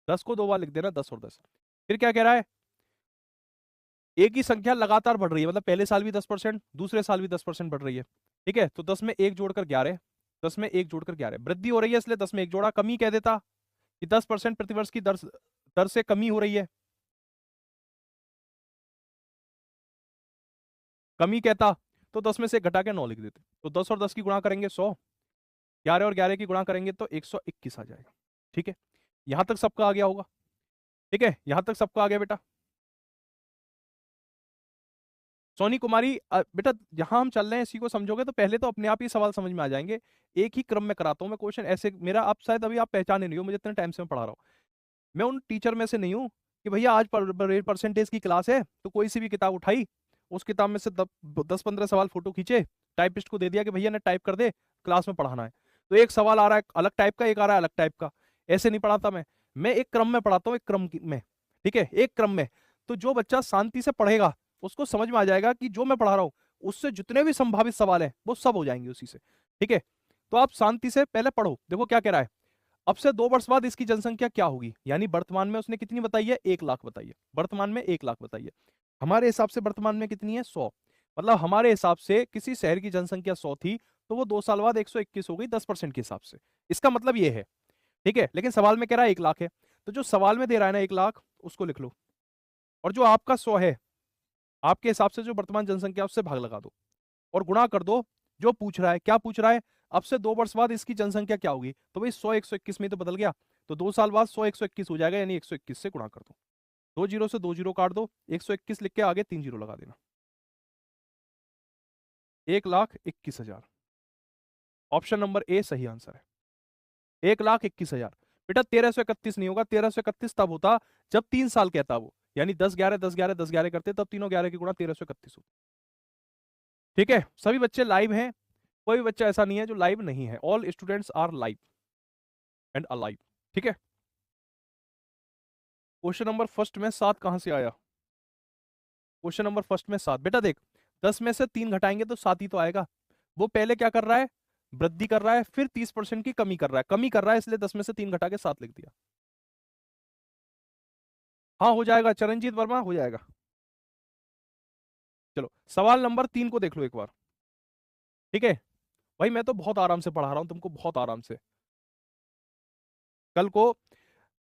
10 को 2 बार लिख देना, 10 और 10। फिर क्या कह रहा है? एक ही संख्या लगातार बढ़ रही है, मतलब पहले साल भी 10%, दूसरे साल भी 10% बढ़ रही है। ठीक है, तो 10 में 1 जोड़कर 11, 10 में 1 जोड़कर 11, वृद्धि हो रही है इसलिए 10 में 1 जोड़ा। कमी कह देता कि 10% प्रतिवर्ष की दर से कमी हो रही है, कमी कहता तो 10 में से घटा के 9 लिख देते। तो 10 और 10 की गुणा करेंगे 100, 11 और 11 की गुणा करेंगे तो 121 आ जाएगा। ठीक है, यहां तक सबका आ गया होगा। ठीक है, यहां तक सबका आ गया बेटा। सोनी कुमारी बेटा जहां हम चल रहे हैं इसी को समझोगे तो पहले तो अपने आप ही सवाल समझ में आ जाएंगे। एक ही क्रम में कराता हूं मैं क्वेश्चन, ऐसे मेरा आप शायद अभी आप पहचाने नहीं हो, मुझे इतने टाइम से मैं पढ़ा रहा हूँ। मैं उन टीचर में से नहीं हूँ कि भैया आज परसेंटेज की क्लास है तो कोई सी भी किताब उठाई, उस किताब में से 10-15 सवाल फोटो खींचे, टाइपिस्ट को दे दिया कि भैया ने टाइप कर दे, क्लास में पढ़ाना है। तो एक सवाल आ रहा है अलग टाइप का, एक आ रहा है अलग टाइप का। ऐसे नहीं पढ़ाता मैं एक क्रम में पढ़ाता हूँ, एक में। ठीक है, एक क्रम में। तो जो बच्चा शांति से पढ़ेगा उसको समझ में आ जाएगा कि जो मैं पढ़ा रहा हूँ उससे जितने भी संभावित सवाल हैं वो सब हो जाएंगे उसी से। ठीक है, तो आप शांति से पहले पढ़ो। देखो क्या कह रहा है, अब से 2 वर्ष बाद इसकी जनसंख्या क्या होगी? यानी वर्तमान में उसने कितनी बताई है? 1 लाख बताई है। वर्तमान में 1 लाख बताई है। हमारे हिसाब से वर्तमान में कितनी है? 100। मतलब हमारे हिसाब से किसी शहर की जनसंख्या 100 थी तो वो 2 साल बाद 121 हो गई 10% के हिसाब से। इसका मतलब ये है। ठीक है, लेकिन सवाल में कह रहा है 1 लाख है, तो जो सवाल में दे रहा है ना 1 लाख, उसको लिख लो। और जो आपका 100 है, आपके हिसाब से जो वर्तमान जनसंख्या उससे भाग लगा दो और गुणा कर दो। जो पूछ रहा है, क्या पूछ रहा है? अब से 2 वर्ष बाद इसकी जनसंख्या क्या होगी? तो भाई 100 121 में तो बदल गया, तो 2 साल बाद 100 121 हो जाएगा, यानी 121 से गुणा कर दो। 2 जीरो से 2 जीरो काट दो, 121 लिख के आगे 3 जीरो लगा देना। 1,21,000। ऑप्शन नंबर ए सही आंसर है, 1,21,000। बेटा 1331 नहीं होगा, 1331 तब होता जब 3 साल कहता वो, यानी 10 11 10 11 10 11 करते तब तीनों 11 की गुणा 1331 होता। ठीक है, सभी बच्चे लाइव हैं, कोई भी बच्चा ऐसा नहीं है जो लाइव नहीं है। All students are live and alive. ठीक है, क्वेश्चन नंबर फर्स्ट में 7 कहां से आया? क्वेश्चन नंबर फर्स्ट में 7। बेटा देख, 10 में से 3 घटाएंगे तो 7 ही तो आएगा। वो पहले क्या कर रहा है? वृद्धि कर रहा है, फिर 30% की कमी कर रहा है। कमी कर रहा है इसलिए 10 में से 3 घटा के 7 लिख दिया। हाँ हो जाएगा चरणजीत वर्मा, हो जाएगा। चलो सवाल नंबर 3 को देख लो एक बार। ठीक है भाई, मैं तो बहुत आराम से पढ़ा रहा हूं तुमको, बहुत आराम से। कल को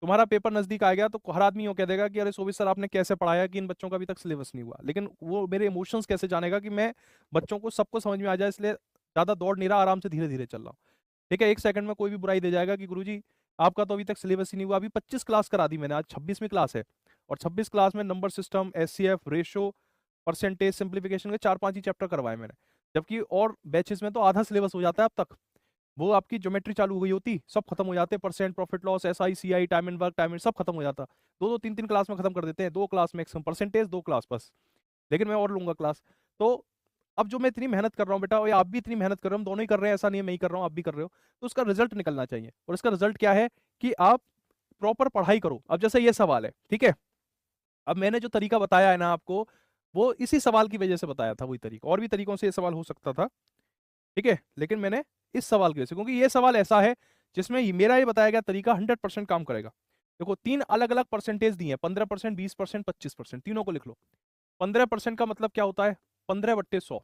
तुम्हारा पेपर नजदीक आ गया तो हर आदमी यूँ कह देगा कि अरे शोभित सर आपने कैसे पढ़ाया कि इन बच्चों का अभी तक सिलेबस नहीं हुआ। लेकिन वो मेरे इमोशंस कैसे जानेगा कि मैं बच्चों को सबको समझ में आ जाए, इसलिए ज्यादा दौड़ नहीं रहा, आराम से धीरे धीरे चल रहा हूँ। ठीक है, एक सेकंड में कोई भी बुराई दे जाएगा कि गुरुजी आपका तो अभी तक सिलेबस ही नहीं हुआ। अभी 25 क्लास करा दी मैंने, आज 26वीं क्लास है, और 26 क्लास में number system, HCF, ratio, percentage, simplification के 4-5 ही चैप्टर करवाए मैंने। जबकि और बैचेस में तो आधा सिलेबस हो जाता है अब तक। वो आपकी ज्योमेट्री चालू हो गई होती, सब खत्म हो जाते, percent, profit loss, SI, CI, time and work, time and सब खत्म हो जाता। 2-2 3-3 क्लास में खत्म कर देते हैं, 2 क्लास मैक्सिमम, परसेंटेज 2 क्लास बस। लेकिन मैं और लूंगा क्लास। तो अब जो मैं इतनी मेहनत कर रहा हूँ बेटा, और आप भी इतनी मेहनत कर रहे हो, हम दोनों ही कर रहे हैं, ऐसा नहीं है मैं ही कर रहा हूँ आप भी कर रहे हो, तो उसका रिजल्ट निकलना चाहिए। और इसका रिजल्ट क्या है कि आप प्रॉपर पढ़ाई करो। अब जैसे ये सवाल है, ठीक है, अब मैंने जो तरीका बताया है ना आपको, वो इसी सवाल की वजह से बताया था, वही तरीका। और भी तरीकों से ये सवाल हो सकता था, ठीक है, लेकिन मैंने इस सवाल की वजह से, क्योंकि ये सवाल ऐसा है जिसमें मेरा ये बताया गया तरीका 100% काम करेगा। देखो, तीन अलग अलग परसेंटेज दिए हैं, 15%, 20%, 25%, तीनों को लिख लो। 15% का मतलब क्या होता है? 15/100,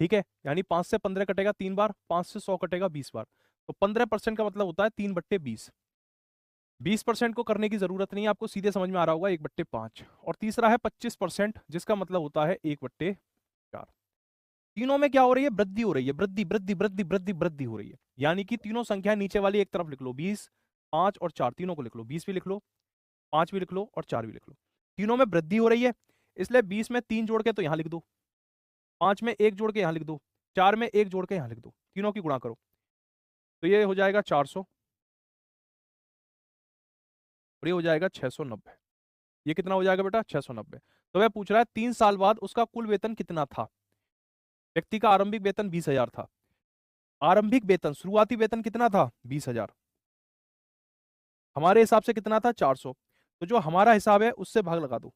ठीक है, यानी 5 से 15 कटेगा 3 बार, 5 से 100 कटेगा 20 बार। तो 15% का मतलब होता है 3/20। 20% को करने की जरूरत नहीं है आपको, सीधे समझ में आ रहा होगा, 1/5। और तीसरा है 25%, जिसका मतलब होता है 1/4। तीनों में क्या हो रही है? वृद्धि हो रही है, वृद्धि वृद्धि वृद्धि वृद्धि वृद्धि हो रही है। यानी कि तीनों संख्या नीचे वाली एक तरफ लिख लो, 20, 5 और 4, तीनों को लिख लो। 20 भी लिख लो, 5 भी लिख लो और 4 भी लिख लो। तीनों में वृद्धि हो रही है, इसलिए 20 में 3 जोड़ के तो यहां लिख दो, 5 में 1 जोड़ के यहां लिख दो, 4 में 1 जोड़ के यहां लिख दो, तीनों की गुणा करो तो ये हो जाएगा 400 और ये हो जाएगा 690। ये कितना हो जाएगा बेटा? 690। तो वह पूछ रहा है 3 साल बाद उसका कुल वेतन कितना था। व्यक्ति का आरंभिक वेतन 20,000 था। आरंभिक वेतन, शुरुआती वेतन कितना था? 20,000। हमारे हिसाब से कितना था? 400। तो जो हमारा हिसाब है उससे भाग लगा दो,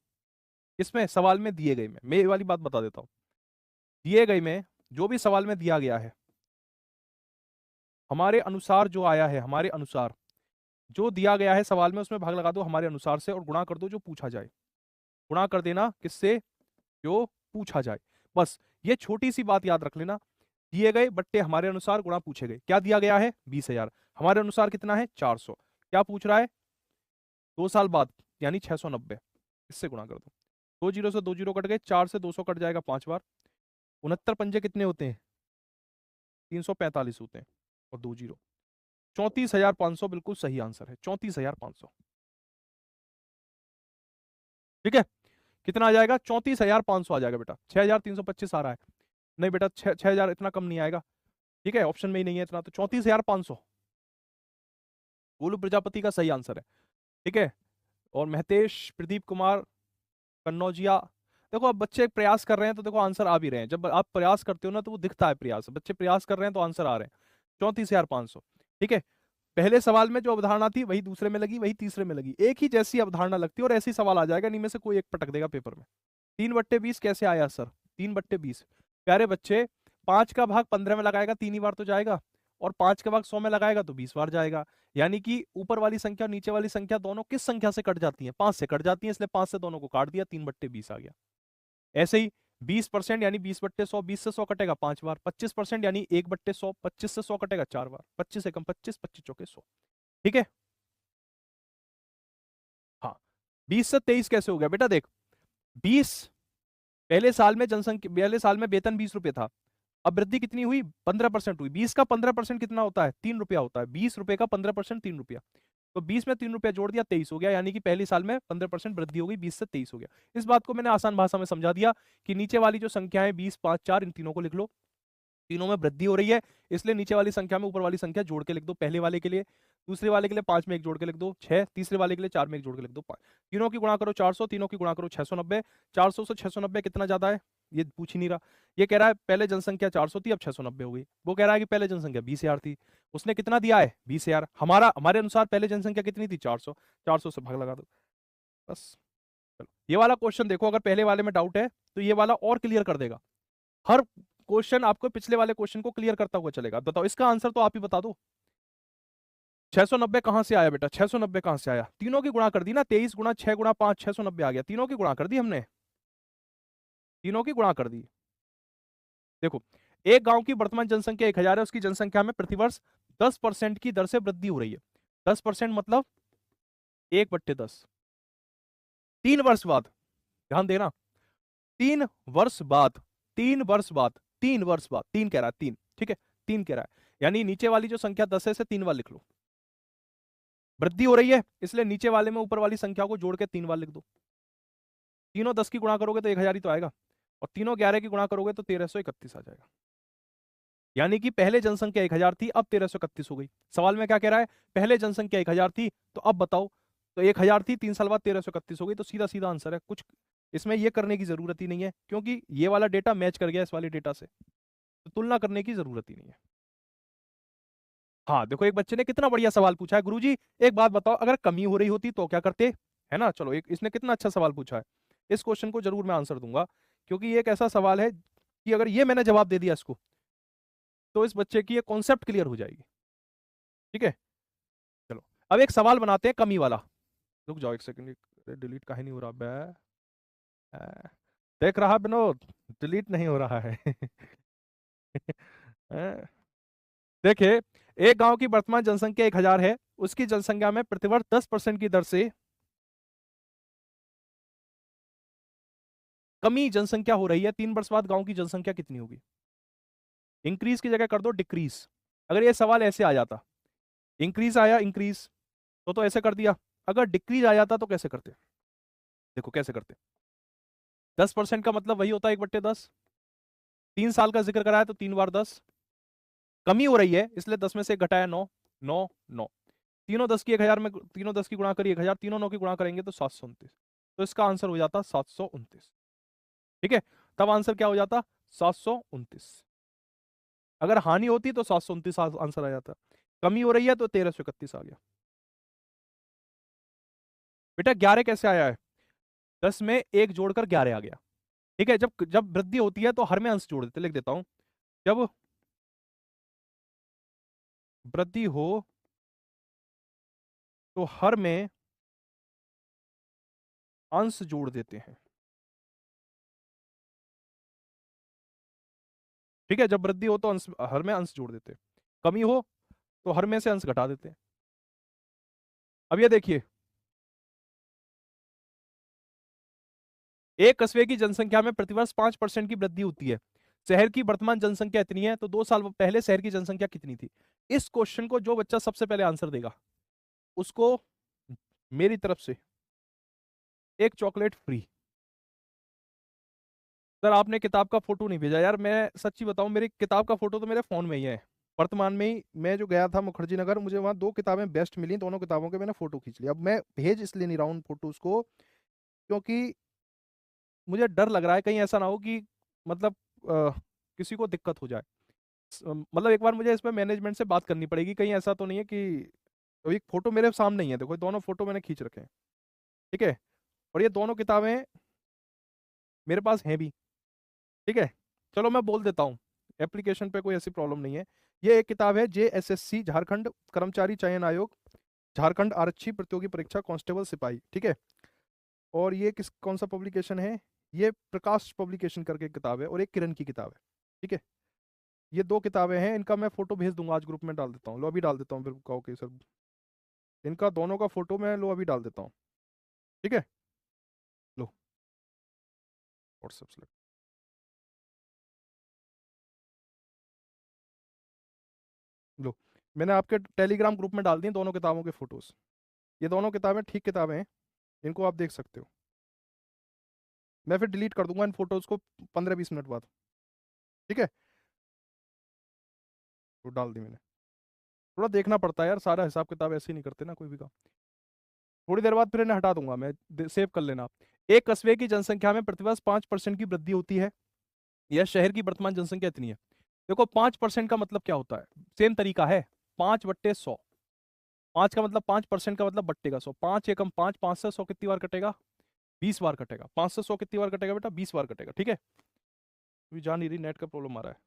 इसमें सवाल में दिए गए में। मैं ये वाली बात बता देता हूं, दिए गए में जो भी सवाल में दिया गया है, हमारे अनुसार जो आया है, हमारे अनुसार जो दिया गया है सवाल में, उसमें भाग लगा दो हमारे अनुसार से और गुणा कर दो जो पूछा जाए। गुणा कर देना किससे? जो पूछा जाए। बस ये छोटी सी बात याद रख लेना, दिए गए बट्टे हमारे अनुसार गुणा पूछे गए। क्या दिया गया है? 20,000। हमारे अनुसार कितना है? 400। क्या पूछ रहा है? 2 साल बाद, यानी 690। इससे गुणा कर दो। 2 जीरो से 2 जीरो कट गए, 4 से 200 कट जाएगा 5 बार। 69 पंजे कितने होते हैं? 345 होते हैं और 2 जीरो। 34,500 बिल्कुल सही आंसर है, 34,500। ठीक है, कितना आ जाएगा? 34,500 आ जाएगा बेटा। 6,325 आ रहा है? नहीं बेटा, 6,000 इतना कम नहीं आएगा, ठीक है, ऑप्शन में ही नहीं है इतना, तो 34,500 गोलू प्रजापति का सही आंसर है। ठीक है, और महतेश प्रदीप कुमार कन्नौजिया। देखो, अब बच्चे प्रयास कर रहे हैं तो देखो आंसर आ भी रहे हैं। जब आप प्रयास करते हो ना तो वो दिखता है प्रयास, बच्चे प्रयास कर रहे हैं तो आंसर आ रहे हैं। 34,500। ठीक है, पहले सवाल में जो अवधारणा थी वही दूसरे में लगी, वही तीसरे में लगी, एक ही जैसी अवधारणा लगती है और ऐसे ही सवाल आ जाएगा, इनमें से कोई एक पटक देगा पेपर में। 3/20 कैसे आया सर? 3/20 प्यारे बच्चे, 5 का भाग 15 में लगाएगा 3 ही बार तो जाएगा, और 5 का भाग 100 में लगाएगा तो 20 बार जाएगा। यानी कि ऊपर वाली संख्या और नीचे वाली संख्या दोनों किस संख्या से कट जाती हैं? 5 से कट जाती हैं, इसलिए 5 से दोनों को काट दिया, 3/20 आ गया। ऐसे ही 20% यानी 20/100, 20 से 100 कटेगा 5 बार। 25% यानी 1/100, 25 से 100 कटेगा 4 बार। 25 एकम 25, 25 चौके 100। ठीक है, हाँ। 20 से 23 कैसे हो गया बेटा? देख, 20 पहले साल में वेतन 20 रुपए था, अब वृद्धि कितनी हुई? 15% हुई। 20 का 15% कितना होता है? 3 रुपया होता है। 20 रुपए का 15% 3 रुपया, तो 20 में 3 रुपया जोड़ दिया, 23 हो गया। यानी कि पहले साल में 15% वृद्धि हो गई, 20 से 23 हो गया। इस बात को मैंने आसान भाषा में समझा दिया कि नीचे वाली जो संख्या है 20, 5, 4, इन तीनों को लिख लो। तीनों में वृद्धि हो रही है, इसलिए नीचे वाली संख्या में ऊपर वाली संख्या जोड़ के लिख दो। पहले वाले के लिए, दूसरे वाले के लिए 5 में 1 जोड़ के लिख दो 6, तीसरे वाले के लिए 4 में 1 जोड़ के लिख दो 5। तीनों की गुणा करो 400, तीनों की गुणा करो 690। 400 से 690 कितना ज्यादा है? ये पूछ ही नहीं रहा। ये कह रहा है पहले जनसंख्या 400 थी, अब 690 हो गई। वो कह रहा है कि पहले जनसंख्या 20,000 थी, उसने कितना दिया है? 20,000। हमारे अनुसार पहले जनसंख्या कितनी थी? 400। 400 से भाग लगा दो, बस। चलो, ये वाला क्वेश्चन देखो, अगर पहले वाले में डाउट है तो ये वाला और क्लियर कर देगा। हर क्वेश्चन आपको पिछले वाले क्वेश्चन को क्लियर करता हुआ चलेगा। बताओ, इसका आंसर तो आप ही बता दो। 690 कहां से आया बेटा? 690 कहां से आया? तीनों की गुणा कर दी ना, 23 गुणा 6 गुणा 5, 690 आ गया। तीनों की गुणा कर दी हमने, तीनों की गुणा कर दी। देखो, एक गांव की वर्तमान जनसंख्या 1,000 है, उसकी जनसंख्या में प्रतिवर्ष 10% की दर से वृद्धि हो रही है। 10% मतलब 1/10। 3 वर्ष बाद, ध्यान देना, 3 वर्ष बाद, 3 वर्ष बाद, 3 वर्ष बाद, 3 कह रहा है, 3, ठीक है, 3 कह रहा है। यानी नीचे वाली जो संख्या 10 है, इसे 3 बार लिख लो। वृद्धि हो रही है, इसलिए नीचे वाले में ऊपर वाली संख्या को जोड़ के 3 बार लिख दो। तीनों 10 की गुणा करोगे तो 1,000 ही तो आएगा, और तीनों 11 की गुणा करोगे तो 1331 आ जाएगा। यानी कि पहले जनसंख्या 1,000 थी, अब 1331 हो गई। सवाल में क्या कह रहा है? पहले जनसंख्या 1,000 थी, तो अब बताओ, तो 1,000 थी, 3 साल बाद 1331 हो गई, तो सीधा सीधा आंसर है। कुछ इसमें ये करने की जरूरत ही नहीं है, क्योंकि ये वाला डेटा मैच कर गया इस वाले डेटा से, तो तुलना करने की जरूरत ही नहीं है। हाँ देखो, एक बच्चे ने कितना बढ़िया सवाल पूछा है, गुरुजी एक बात बताओ, अगर कमी हो रही होती तो क्या करते, है ना। चलो, एक इसने कितना अच्छा सवाल पूछा है, इस क्वेश्चन को जरूर मैं आंसर दूंगा, क्योंकि ये एक ऐसा सवाल है कि अगर ये मैंने जवाब दे दिया इसको, तो इस बच्चे की ये कॉन्सेप्ट क्लियर हो जाएगी। ठीक है, चलो अब एक सवाल बनाते हैं कमी वाला। रुक जाओ एक सेकंड, डिलीट काहे नहीं हो रहा बे। आ, देख रहा विनोद, डिलीट नहीं हो रहा है। देखिए, एक गांव की वर्तमान जनसंख्या 1000 है, उसकी जनसंख्या में प्रतिवर्ष 10% की दर से कमी जनसंख्या हो रही है, 3 वर्ष बाद गांव की जनसंख्या कितनी होगी। इंक्रीज की जगह कर दो डिक्रीज। अगर ये सवाल ऐसे आ जाता, इंक्रीज आया इंक्रीज, तो ऐसे कर दिया। अगर डिक्रीज आ जाता तो कैसे करते, देखो कैसे करते। 10% का मतलब वही होता है 1/10। 3 साल का जिक्र कराया तो 3 बार 10। कमी हो रही है इसलिए 10 में से 1 घटाया 9, 9, 9। तीनों 10 की 1000 में, तीनों 10 की गुणा करी 1000, तीनों 9 की गुणा करेंगे तो 729। तो इसका आंसर हो जाता 729। ठीक है, तब आंसर क्या हो जाता, 729। अगर हानि होती तो 729 आंसर आ जाता। कमी हो रही है तो 1331 आ गया। बेटा 11 कैसे आया है, 10 में 1 जोड़कर 11 आ गया। ठीक है, जब जब वृद्धि होती है तो हर में अंश जोड़ देते, लिख देता हूं। जब वृद्धि हो तो हर में अंश जोड़ देते हैं। ठीक है, जब वृद्धि हो तो अंश, हर में अंश जोड़ देते हैं। कमी हो तो हर में से अंश घटा देते हैं। अब ये देखिए, एक कस्बे की जनसंख्या में प्रतिवर्ष 5% की वृद्धि होती है, शहर की वर्तमान जनसंख्या इतनी है, तो 2 साल पहले शहर की जनसंख्या कितनी थी। इस क्वेश्चन को जो बच्चा सबसे पहले आंसर देगा, उसको मेरी तरफ से एक चॉकलेट फ्री। सर आपने किताब का फोटो नहीं भेजा यार, मैं सच्ची बताऊं, मेरी किताब का फोटो तो मेरे फोन में ही है। वर्तमान में ही मैं जो गया था मुखर्जी नगर, मुझे वहां 2 किताबें बेस्ट मिली, दोनों किताबों के मैंने फोटो खींच लिया। अब मैं भेज इसलिए नहीं रहा हूं फोटोज को, क्योंकि मुझे डर लग रहा है कहीं ऐसा ना हो कि मतलब किसी को दिक्कत हो जाए। मतलब एक बार मुझे इस पर मैनेजमेंट से बात करनी पड़ेगी, कहीं ऐसा तो नहीं है कि, अभी फोटो मेरे सामने ही है, देखो दोनों फोटो मैंने खींच रखे हैं। ठीक है, और ये दोनों किताबें मेरे पास हैं भी। ठीक है, चलो मैं बोल देता हूँ, एप्लीकेशन पे कोई ऐसी प्रॉब्लम नहीं है। ये एक किताब है JSSC झारखंड कर्मचारी चयन आयोग, झारखंड आरक्षी प्रतियोगी परीक्षा कांस्टेबल सिपाही। ठीक है, और ये कौन सा पब्लिकेशन है, ये प्रकाश पब्लिकेशन करके किताब है, और एक किरण की किताब है। ठीक है, ये 2 किताबें हैं, इनका मैं फोटो भेज दूंगा, आज ग्रुप में डाल देता हूँ, लो अभी डाल देता हूँ, फिर कहो कि सर इनका दोनों का फोटो मैं लो अभी डाल देता हूँ। ठीक है, लो व्हाट्सएप से लो, मैंने आपके टेलीग्राम ग्रुप में डाल दी दोनों किताबों के फोटोज। ये दोनों किताबें ठीक किताबें हैं, इनको आप देख सकते हो। मैं फिर डिलीट कर दूंगा इन फोटोज को 15-20 मिनट बाद। ठीक है, तो डाल दी मैंने। थोड़ा देखना पड़ता है यार, सारा हिसाब किताब ऐसे ही नहीं करते ना कोई भी काम। थोड़ी देर बाद फिर इन्हें हटा दूंगा मैं, सेव कर लेना आप। एक कस्बे की जनसंख्या में प्रतिवर्ष 5% की वृद्धि होती है, यह शहर की वर्तमान जनसंख्या इतनी है। देखो 5% का मतलब क्या होता है, सेम तरीका है, 5/100। 5 का मतलब 5% का मतलब बट्टे का 100, 5 एकम 5, 5 से 100 कितनी बार कटेगा, 20 बार कटेगा। 5 से 100 कितनी बार कटेगा बेटा, 20 बार कटेगा। ठीक है, अभी जा नहीं रही, नेट का प्रॉब्लम आ रहा है।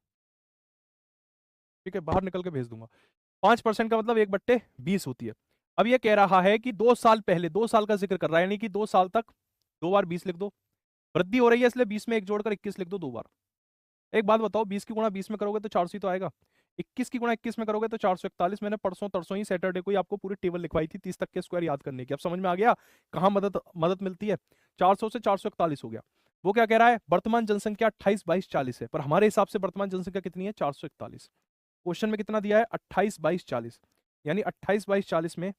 ठीक है, बाहर निकल के भेज दूंगा। 5% का मतलब 1/20 होती है। अब ये कह रहा है कि 2 साल पहले, 2 साल का जिक्र कर रहा है, यानी कि 2 साल तक 2 बार 20 लिख दो। वृद्धि हो रही है इसलिए 20 में 1 जोड़कर 21 लिख दो 2 बार। एक बात बताओ, 20 की गुणा 20 में करोगे तो 400 तो आएगा। 21 की गुणा 21 में करोगे तो 441। मैंने परसों तरसों ही सैटरडे को ही आपको पूरी टेबल लिखवाई थी 30 तक के स्क्वायर याद करने की। अब समझ में आ गया कहाँ मदद मदद मिलती है। 400 से 441 हो गया। वो क्या कह रहा है, वर्तमान जनसंख्या 28, 22, 40 है, पर हमारे हिसाब से वर्तमान जनसंख्या कितनी है, 441। क्वेश्चन में कितना दिया है, 28, 22, 40, यानी 28, 22, 40 में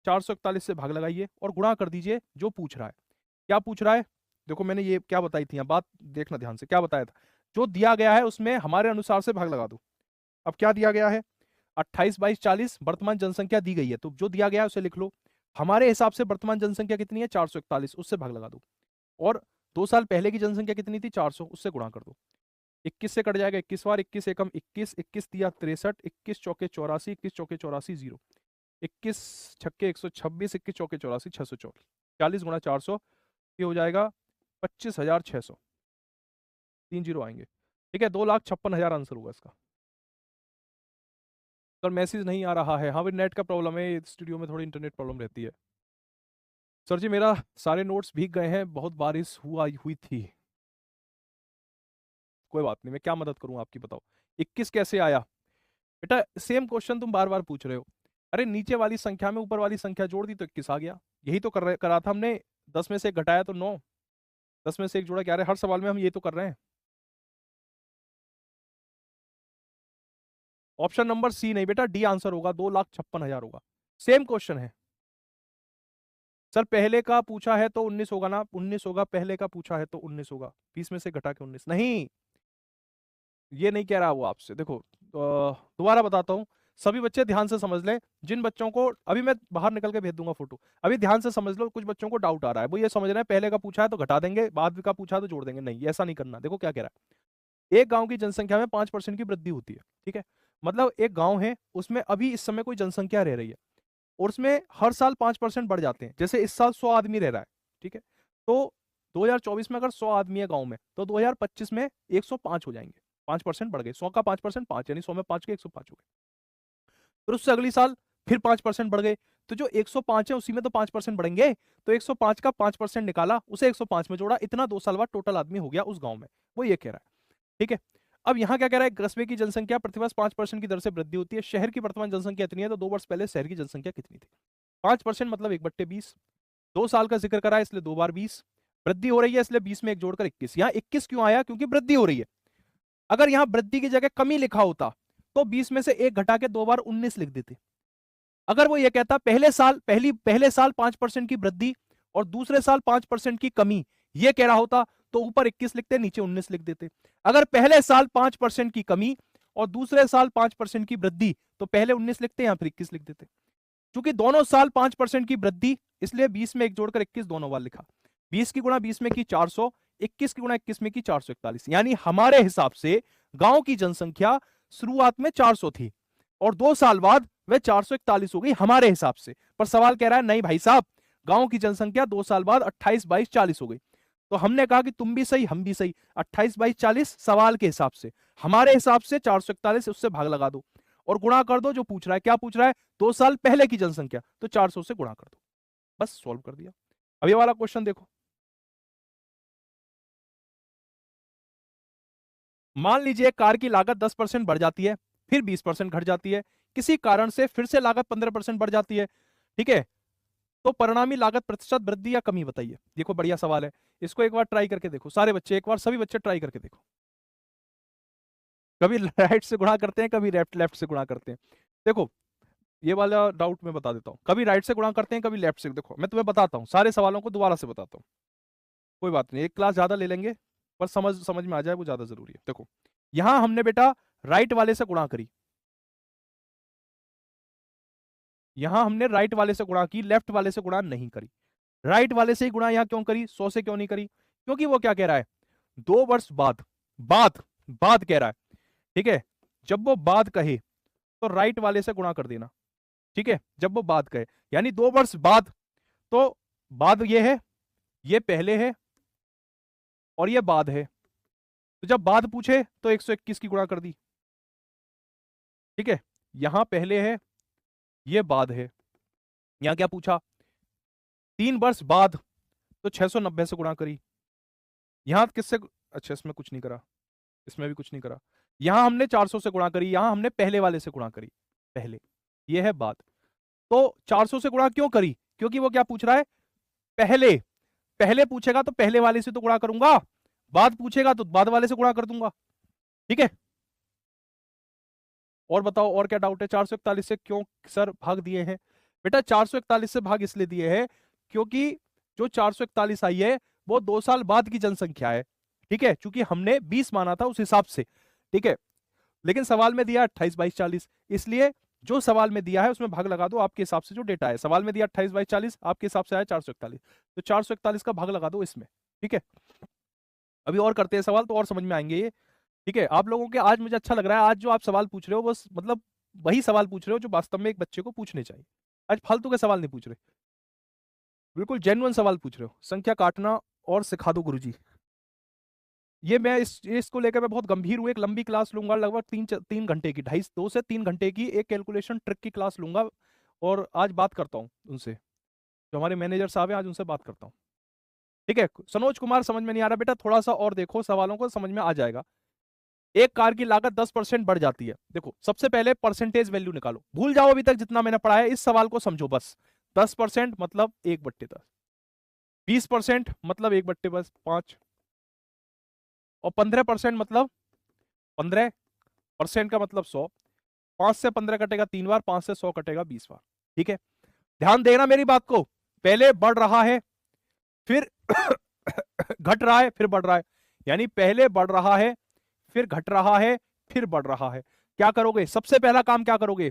441 से भाग लगाइए और गुणा कर दीजिए जो पूछ रहा है। क्या पूछ रहा है, देखो मैंने ये क्या बताई थी, बात देखना ध्यान से, क्या बताया था, जो दिया गया है उसमें हमारे अनुसार से भाग लगा दो। अब क्या दिया गया है, 28, 22, 40 वर्तमान जनसंख्या दी गई है, तो जो दिया गया है उसे लिख लो। हमारे हिसाब से वर्तमान जनसंख्या कितनी है, 441, उससे भाग लगा दो। और 2 साल पहले की जनसंख्या कितनी थी, 400, उससे गुणा कर दो। 21 से कट जाएगा 21 बार, 21 एकम 21, 21 दिया 63, 21 चौके 84, 21 चौके 84 0, 21 छक्के 126, 21 चौके 84 624, 40 गुणा 400, ये हो जाएगा 25,600, 3 जीरो आएंगे। ठीक है, 2,56,000 आंसर होगा इसका। सर मैसेज नहीं आ रहा है, हाँ भाई नेट का प्रॉब्लम है, स्टूडियो में थोड़ी इंटरनेट प्रॉब्लम रहती है। सर जी मेरा सारे नोट्स भीग गए हैं, बहुत बारिश हुई थी। कोई बात नहीं, मैं क्या मदद करूं आपकी, बताओ 21 कैसे आया? बेटा सेम क्वेश्चन तुम बार बार पूछ रहे हो। अरे नीचे वाली संख्या में ऊपर वाली संख्या जोड़ दी तो 21 आ गया, यही तो करा था हमने। 10 में से 1 घटाया तो 9, 10 में से 1 जोड़ा क्या रहे, हर सवाल में हम ये तो कर रहे हैं। ऑप्शन नंबर सी नहीं बेटा, डी आंसर होगा, 2,56,000 होगा। सेम क्वेश्चन है सर, पहले का पूछा है तो 19 होगा ना, 19 होगा, पहले का पूछा है तो 19 होगा, 20 में से घटा के 19 नहीं, ये नहीं कह रहा वो आपसे। देखो दोबारा बताता हूँ, सभी बच्चे ध्यान से समझ लें। जिन बच्चों को अभी मैं बाहर निकल के भेज दूंगा फोटो, अभी ध्यान से समझ लो। कुछ बच्चों को डाउट आ रहा है, वो ये समझ रहे हैं पहले का पूछा है तो घटा देंगे, बाद का पूछा है तो जोड़ देंगे, नहीं ऐसा नहीं करना। देखो क्या कह रहा है, एक गांव की जनसंख्या में 5% की वृद्धि होती है, ठीक है, मतलब एक गांव है उसमें अभी इस समय कोई जनसंख्या रह रही है और उसमें हर साल 5% बढ़ जाते हैं। जैसे इस साल 100 आदमी रह रहा है, ठीक है, तो 2024 में अगर 100 आदमी है गांव में तो 2025 में 105 हो जाएंगे, 5% बढ़ गए। 100 का 5%, 5 यानी 100 में 5 के 105 हो गए। फिर उससे अगली साल फिर 5% बढ़ गए, तो जो 105 है उसी में तो 5% बढ़ेंगे, तो 105 का 5% निकाला, उसे 105 में जोड़ा, इतना 2 साल बाद टोटल आदमी हो गया उस गांव में, वो ये कह रहा है। ठीक है, अब यहाँ क्या कह रहा है, कस्बे की जनसंख्या प्रतिवर्ष 5% की दर से वृद्धि होती है, शहर की वर्तमान जनसंख्या इतनी है, तो 2 वर्ष पहले शहर की जनसंख्या कितनी थी? 5% मतलब 1/20, 2 साल का जिक्र करा है इसलिए 2 बार 20, वृद्धि हो रही है इसलिए 20 में 1 जोड़कर 21। यहाँ 21 क्यों आया? क्योंकि वृद्धि हो रही है। अगर यहाँ वृद्धि की जगह कमी लिखा होता तो 20 में से 1 घटा के 2 बार 19 लिख देते। अगर वो ये कहता पहले साल 5% की वृद्धि और दूसरे साल 5% की कमी, ये कह रहा होता तो ऊपर 21 लिखते, नीचे 19 लिख देते। अगर पहले साल 5% की कमी और दूसरे साल 5% की वृद्धि, तो पहले 19 लिखते या फिर 21 लिख देते। क्योंकि दोनों साल 5% की वृद्धि, इसलिए 20 में 1 जोड़कर 21 दोनों बार लिखा। 20 की गुणा 20 में की 400, 21 की गुणा 21 में की 441। यानी हमारे हिसाब से गांव की जनसंख्या शुरुआत में 400 थी और 2 साल बाद वह 441 हो गई हमारे हिसाब से। पर सवाल कह रहा है नहीं भाई साहब, गांव की जनसंख्या 2 साल बाद 28, 22, 40 हो गई। तो हमने कहा कि तुम भी सही हम भी सही, 28, 22, 40 सवाल के हिसाब से, हमारे हिसाब से 441, उससे भाग लगा दो और गुणा कर दो। जो पूछ रहा है, क्या पूछ रहा है? 2 साल पहले की जनसंख्या, तो 400 से गुणा कर दो, बस सॉल्व कर दिया। अब ये वाला क्वेश्चन देखो, मान लीजिए कार की लागत 10% बढ़ जाती है, फिर 20% घट जाती है, किसी कारण से फिर से लागत 15% बढ़ जाती है, ठीक है, तो परिणामी लागत प्रतिशत वृद्धि या कमी बताइए। देखो बढ़िया सवाल है, इसको एक बार ट्राई करके देखो सारे बच्चे, एक बार सभी बच्चे ट्राई करके देखो। कभी राइट से गुणा करते हैं, कभी लेफ्ट लेफ्ट से गुणा करते हैं। देखो ये वाला डाउट मैं बता देता हूँ, कभी राइट से गुणा करते हैं, कभी लेफ्ट से। देखो मैं तुम्हें बताता हूँ, सारे सवालों को दोबारा से बताता हूँ, कोई बात नहीं, एक क्लास ज्यादा ले लेंगे, पर समझ समझ में आ जाए वो ज्यादा जरूरी है। देखो यहां हमने बेटा राइट वाले से गुणा करी, यहां हमने राइट वाले से गुणा की, लेफ्ट वाले से गुणा नहीं करी। राइट वाले से ही गुणा यहां क्यों करी, 100 से क्यों नहीं करी? क्योंकि वो क्या कह रहा है, 2 वर्ष बाद, बाद बाद कह रहा है, ठीक है, जब वो बाद कहे तो राइट वाले से गुणा कर देना, ठीक है, जब वो बाद कहे, यानी 2 वर्ष बाद, तो बाद ये है, ये पहले है और ये बाद है, तो जब बाद पूछे तो 121 की गुणा कर दी, ठीक है, यहां पहले है, ये बाद है, यहां क्या पूछा, 3 वर्ष बाद, तो 690 से गुणा करी, यहां किससे, अच्छा इसमें कुछ नहीं करा, इसमें भी कुछ नहीं करा, यहां हमने 400 से गुणा करी, यहां हमने पहले वाले से गुणा करी, पहले, ये है बाद। तो 400 से गुणा क्यों करी? क्योंकि वो क्या पूछ रहा है, पहले, पहले पूछेगा तो पहले वाले से तो गुणा करूंगा, बाद पूछेगा तो बाद वाले से गुणा कर दूंगा, ठीक है। और बताओ और क्या डाउट है? 441 से क्यों सर भाग दिए हैं? बेटा 441 से भाग इसलिए दिए हैं क्योंकि जो 441 आई है वो 2 साल बाद की जनसंख्या है, ठीक है, क्योंकि हमने 20 माना था उस हिसाब से, ठीक है, लेकिन सवाल में दिया 28, 22, 40, इसलिए जो सवाल में दिया है उसमें भाग लगा दो आपके हिसाब से। जो डेटा है सवाल में दिया 28, 22, 40, आपके हिसाब से आया 441, तो 441 का भाग लगा दो इसमें, ठीक है। अभी और करते हैं सवाल तो और समझ में आएंगे ये। ठीक है, आप लोगों के आज मुझे अच्छा लग रहा है, आज जो आप सवाल पूछ रहे हो बस मतलब वही सवाल पूछ रहे हो जो वास्तव में एक बच्चे को पूछने चाहिए। आज फालतू के सवाल नहीं पूछ रहे, बिल्कुल जेन्युइन सवाल पूछ रहे हो। संख्या काटना और सिखा दो गुरुजी। ये मैं इसको लेकर मैं बहुत गंभीर हूँ। एक लंबी क्लास लूंगा, लगभग 3 घंटे की, 2 से 3 घंटे की एक कैलकुलेशन ट्रिक की क्लास लूंगा। और आज बात करता हूँ उनसे, जो हमारे मैनेजर साहब हैं, आज उनसे बात करता हूँ। ठीक है, सनोज कुमार समझ में नहीं आ रहा बेटा, थोड़ा सा और देखो सवालों को, समझ में आ जाएगा। एक कार की लागत 10% बढ़ जाती है। देखो सबसे पहले परसेंटेज वैल्यू निकालो, भूल जाओ अभी तक जितना मैंने पढ़ा है, इस सवाल को समझो बस। 10% मतलब 1/10, 20% मतलब 1/5, और 15% मतलब 15% का मतलब 100। 5 से 15 कटेगा 3 बार, 5 से 100 कटेगा 20 बार। ठीक है, ध्यान देना मेरी बात को। पहले बढ़ रहा है, फिर घट रहा है, फिर बढ़ रहा है। यानी पहले बढ़ रहा है, फिर घट रहा है, फिर बढ़ रहा है। क्या करोगे, सबसे पहला काम क्या करोगे,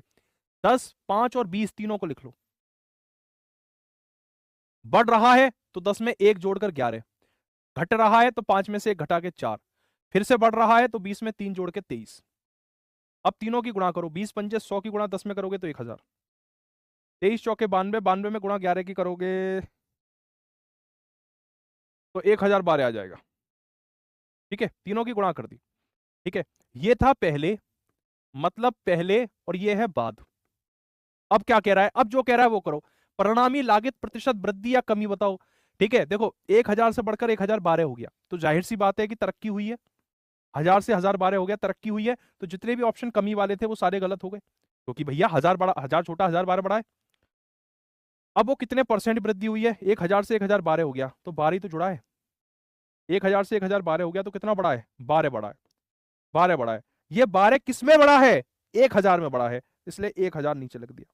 10, 5 और 20 तीनों को लिख लो। बढ़ रहा है तो 10 में 1 जोड़कर 11, घट रहा है तो 5 में से 1 घटा के 4, फिर से बढ़ रहा है तो 20 में 3 जोड़ के 23। अब तीनों की गुणा करो, 20 पंजे 100 की गुणा 10 में करोगे तो 1000, 23 चौके 92, 92 में गुणा 11 की करोगे तो 1012 आ जाएगा। ठीक है, तीनों की गुणा कर दी। ठीक है, ये था पहले, मतलब पहले, और ये है बाद। अब क्या कह रहा है, अब जो कह रहा है वो करो। परिणामी लागत प्रतिशत वृद्धि या कमी बताओ। ठीक है, देखो 1000 से बढ़कर 1012 हो गया, तो जाहिर सी बात है कि तरक्की हुई है। 1000 से 1012 हो गया, तरक्की हुई है, तो जितने भी ऑप्शन कमी वाले थे वो सारे गलत हो गए, क्योंकि भैया 1000 बड़ा, 1000 छोटा, 1012 बड़ा है। अब वो कितने परसेंट वृद्धि हुई है, 1000 से 1012 हो गया तो 12 ही तो जुड़ा है। 1000 से 1012 हो गया तो कितना बड़ा है, 12 बड़ा है, 12 बड़ा है। ये 12 किस में बड़ा है, 1000 में बड़ा है, इसलिए 1000 नीचे लग दिया।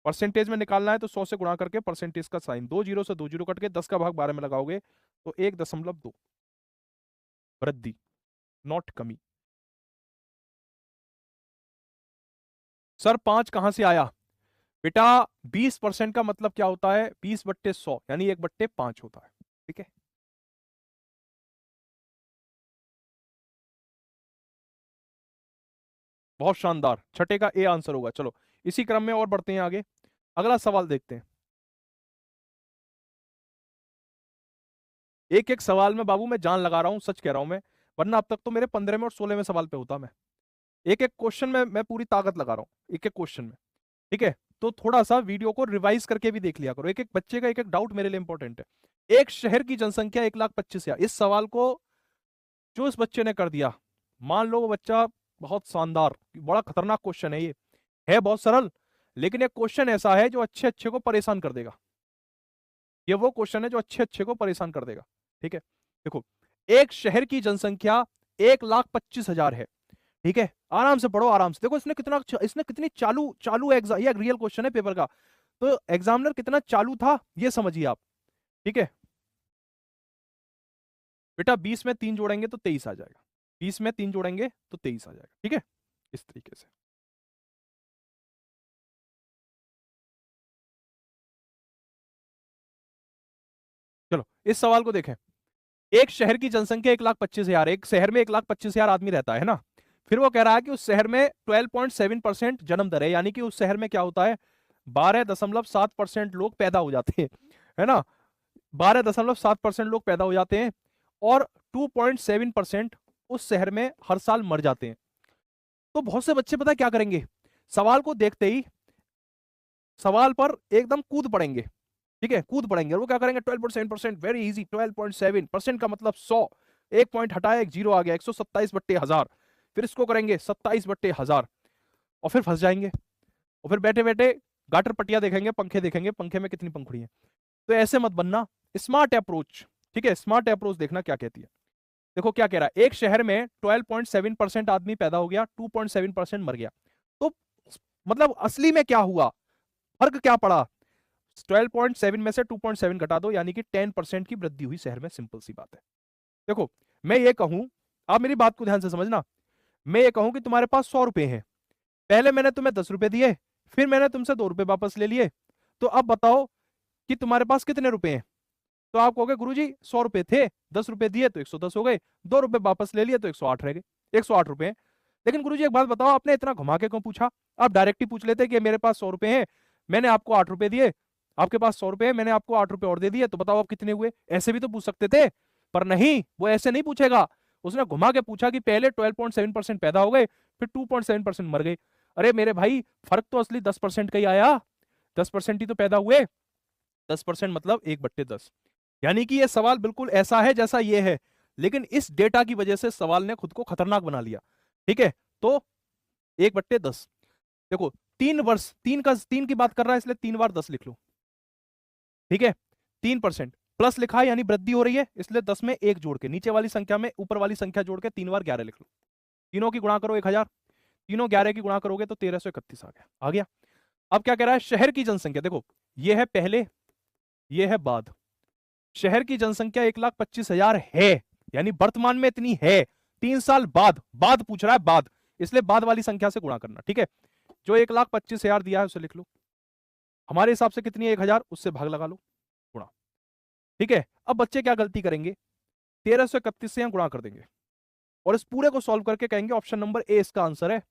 परसेंटेज में निकालना है तो 100 से गुणा करके परसेंटेज का साइन, 2 जीरो से 2 जीरो कट के 10 का भाग 12 में लगाओगे तो 1.2 वृद्धि, नॉट कमी। सर 5 कहां से आया, बेटा 20% का मतलब क्या होता है, 20/100 यानी 1/5 होता है। ठीक है, बहुत शानदार, छठे का ए आंसर होगा। चलो इसी क्रम में और बढ़ते हैं आगे, अगला सवाल देखते हैं। एक एक सवाल में बाबू मैं जान लगा रहा हूं, सच कह रहा हूं मैं, वरना अब तक तो मेरे 15वें और 16वें सवाल पे होता मैं। एक एक क्वेश्चन में मैं पूरी ताकत लगा रहा हूं, एक एक क्वेश्चन में। ठीक है, तो थोड़ा सा वीडियो को रिवाइज करके भी देख लिया करो, एक एक बच्चे का एक एक डाउट मेरे लिए इंपॉर्टेंट है। एक शहर की जनसंख्या 1,25,000, इस सवाल को जो इस बच्चे ने कर दिया, मान लो वो बच्चा बहुत शानदार, बड़ा खतरनाक क्वेश्चन है बहुत सरल, लेकिन एक क्वेश्चन ऐसा है जो अच्छे अच्छे को परेशान कर देगा। ये वो क्वेश्चन है जो अच्छे अच्छे को परेशान कर देगा। ठीक है, देखो एक शहर की जनसंख्या 1,25,000 है। ठीक है, आराम से पढ़ो, आराम से देखो, इसने कितनी चालू चालू एग्जाम, ये रियल क्वेश्चन है पेपर का, तो एग्जामिनर कितना चालू था ये समझिए आप। ठीक है बेटा, 20 में 3 जोड़ेंगे तो 23 आ जाएगा, 20 में 3 जोड़ेंगे तो 23 आ जाएगा। ठीक है, इस तरीके से। चलो इस सवाल को देखें। एक शहर की जनसंख्या 1,25,000, एक शहर में 1,25,000 आदमी रहता है ना। फिर वो कह रहा है कि उस शहर में 12.7% जन्म दर है, यानी कि उस शहर में क्या होता है, 12.7% लोग पैदा हो जाते हैं, है ना। 12.7% लोग पैदा हो जाते हैं, और 2.7% उस शहर में हर साल मर जाते हैं। तो बहुत से बच्चे पता है क्या करेंगे, सवाल को देखते ही सवाल पर एकदम कूद पड़ेंगे। ठीक है, कूद पड़ेंगे, और वो क्या करेंगे, 12.7%, वेरी इजी, 12.7% का मतलब 100, एक पॉइंट हटाया एक जीरो आ गया, 127/1000, फिर इसको करेंगे 27/1000, और फिर फंस जाएंगे। और फिर बैठे बैठे गाटर पट्टिया देखेंगे, पंखे देखेंगे, पंखे में कितनी पंखुड़ी है। तो ऐसे मत बनना, स्मार्ट अप्रोच। ठीक है, स्मार्ट अप्रोच देखना क्या कहती है। देखो क्या कह रहा है, एक शहर में 12.7% आदमी पैदा हो गया, 2.7% मर गया। तो मतलब असली में क्या हुआ, फर्क क्या पड़ा, 12.7 में से 2.7 घटा दो, यानी कि 10% की वृद्धि हुई शहर में, सिंपल सी बात है। देखो मैं ये कहूं, आप मेरी बात को ध्यान से समझना, मैं ये कहूं कि तुम्हारे पास 100 रुपए हैं, पहले मैंने तुम्हें 10 रुपए दिए, फिर मैंने तुमसे 2 रुपए वापस ले लिए, तो अब बताओ कि तुम्हारे पास कितने रुपए हैं। तो आप कहोगे गुरुजी 100 रुपए थे, 10 रुपए दिए तो 110 हो गए, 2 रुपए वापस ले लिए तो 108 रह गए। 108 रुपए हैं। लेकिन गुरुजी एक बात बताओ, आपने इतना घुमा के क्यों पूछा? आप डायरेक्ट ही पूछ लेते कि मेरे पास 100 रुपए हैं, मैंने आपको 8 रुपए दिए, आपके पास 100 रुपए है, मैंने आपको 8 रुपए और दे दिए, तो बताओ आप कितने हुए? ऐसे भी तो पूछ सकते थे, पर नहीं, वो ऐसे नहीं पूछेगा। उसने घुमा के पूछा कि पहले 12.7% पैदा हो गए, फिर 2.7% मर गए। अरे मेरे भाई, फर्क तो असली 10% का ही आया, 10% ही तो पैदा हुए। 10% मतलब 1/10। यानी कि ये सवाल बिल्कुल ऐसा है जैसा ये है, लेकिन इस डेटा की वजह से सवाल ने खुद को खतरनाक बना लिया। ठीक है, तो 1/10, देखो 3 वर्ष, 3 की बात कर रहा है इसलिए 3 बार 10 लिख लो। ठीक है, 3% प्लस लिखा है यानी वृद्धि हो रही है, इसलिए 10 में 1 जोड़ के नीचे वाली संख्या में ऊपर वाली संख्या जोड़ के 3 बार 11 लिख लो। तीनों की गुणा करो 1000, तीनों 11 की गुणा करोगे तो 1331 आ गया। अब क्या कह रहा है? शहर की जनसंख्या, देखो ये है पहले, ये है बाद। शहर की जनसंख्या 1,25,000 है, यानी वर्तमान में इतनी है। 3 साल बाद, बाद पूछ रहा है, बाद, इसलिए बाद वाली संख्या से गुणा करना। ठीक है, जो 1,25,000 दिया है उसे लिख लो, हमारे हिसाब से कितनी है 1000, उससे भाग लगा लो, गुणा। ठीक है, अब बच्चे क्या गलती करेंगे? 1331 से यहां गुणा कर देंगे और इस पूरे को सॉल्व करके कहेंगे ऑप्शन नंबर ए इसका आंसर है,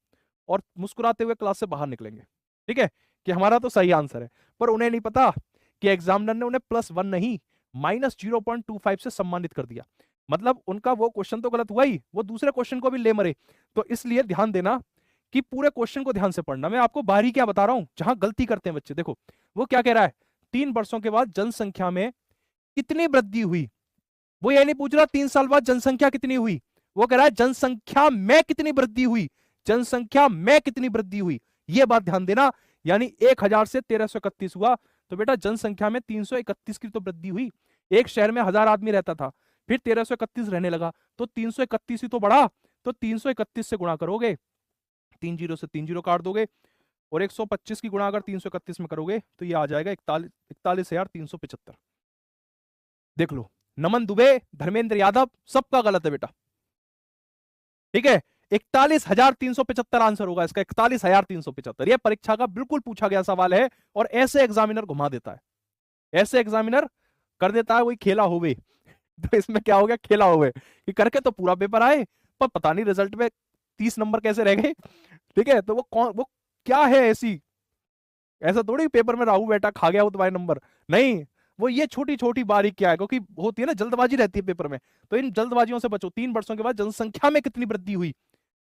और मुस्कुराते हुए क्लास से बाहर निकलेंगे। ठीक है, कि हमारा तो सही आंसर है। पर उन्हें नहीं पता कि एग्जामिनर ने उन्हें +1 नहीं -0.25 से सम्मानित कर दिया। मतलब उनका वो क्वेश्चन तो गलत हुआ ही, वो दूसरे क्वेश्चन को भी ले मरे। तो इसलिए ध्यान देना कि पूरे क्वेश्चन को ध्यान से पढ़ना। मैं आपको बाहरी क्या बता रहा हूं, जहां गलती करते हैं बच्चे। देखो वो क्या कह रहा है, 3 वर्षों के बाद जनसंख्या में कितनी वृद्धि हुई। वो ये नहीं पूछ रहा 3 साल बाद जनसंख्या कितनी हुई, वो कह रहा है जनसंख्या में कितनी वृद्धि हुई, जनसंख्या में कितनी वृद्धि हुई। ये बात ध्यान देना, यानी 1000 से 1331 हुआ, तो बेटा जनसंख्या में 331 की तो वृद्धि हुई। एक शहर में 1000 आदमी रहता था, फिर 1331 रहने लगा, तो 331 ही तो बढ़ा। तो 331 से गुणा करोगे, 3 जीरो से 3 जीरो काट दोगे, और 125 की गुणा अगर 331 में करोगे तो ये आ जाएगा 41,375। देख लो, नमन दुबे, धर्मेंद्र यादव, सबका गलत है बेटा। ठीक है, 41,375 आंसर होगा इसका, 41,375। यह परीक्षा का बिल्कुल पूछा गया सवाल है, और ऐसे एग्जामिनर घुमा देता है, ऐसे एग्जामिनर कर देता है वही खेला होवे। तो इसमें क्या हो गया, खेला हुए कि करके तो पूरा पेपर आए, पर पता नहीं रिजल्ट में 30 नंबर कैसे रह गए। ठीक है, तो वो क्या है ऐसी, ऐसा थोड़ी पेपर में राहु बेटा खा गया हो तुम्हारे नंबर, नहीं। वो ये छोटी छोटी बारीक क्या है, क्योंकि होती है ना, जल्दबाजी रहती है पेपर में, तो इन जल्दबाजियों से बचो। 3 वर्षों के बाद जनसंख्या में कितनी वृद्धि हुई,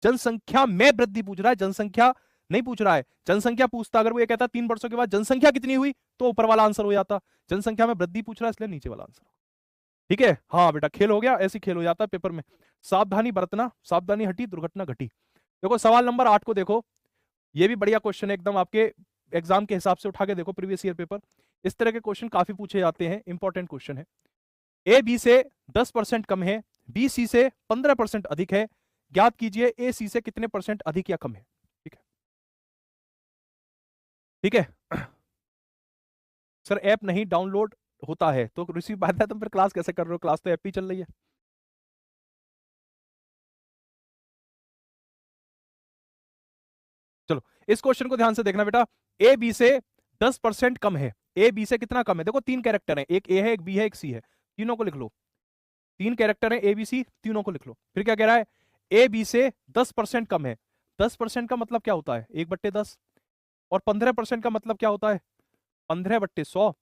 जनसंख्या में वृद्धि पूछ रहा है, जनसंख्या नहीं पूछ रहा है। जनसंख्या पूछता, अगर वो ये कहता 3 वर्षों के बाद जनसंख्या कितनी हुई, तो ऊपर वाला आंसर हो जाता। जनसंख्या में वृद्धि पूछ रहा है, इसलिए नीचे वाला आंसर। ठीक है, हाँ बेटा खेल हो गया, ऐसे खेल हो जाता है पेपर में। सावधानी बरतना, सावधानी हटी दुर्घटना घटी। देखो सवाल नंबर 8 को देखो, ये भी बढ़िया क्वेश्चन है एकदम, आपके एग्जाम के हिसाब से उठा के देखो प्रीवियस ईयर पेपर। इस तरह के क्वेश्चन काफी पूछे जाते हैं, इंपॉर्टेंट क्वेश्चन है। ए बी से 10% कम है, बी सी से 15% अधिक है, ज्ञात कीजिए ए सी से कितने % अधिक या कम है। ठीक है, ठीक है। सर ऐप नहीं डाउनलोड होता है तो रिसीव बात है, तुम फिर क्लास कैसे कर रहे हो? क्लास तो ऐप ही चल रही है। चलो इस क्वेश्चन को ध्यान से देखना बेटा, ए बी से 10% कम है। ए बी से कितना कम है? देखो 3 कैरेक्टर है, एक ए है, एक बी है, एक सी है, तीनों को लिख लो। 3 कैरेक्टर है ए बी सी, तीनों को लिख लो। फिर क्या कह रहा है, ए बी से 10% कम है। 10% का मतलब क्या होता है? 1/10। और 15% का मतलब क्या होता है? 15/100।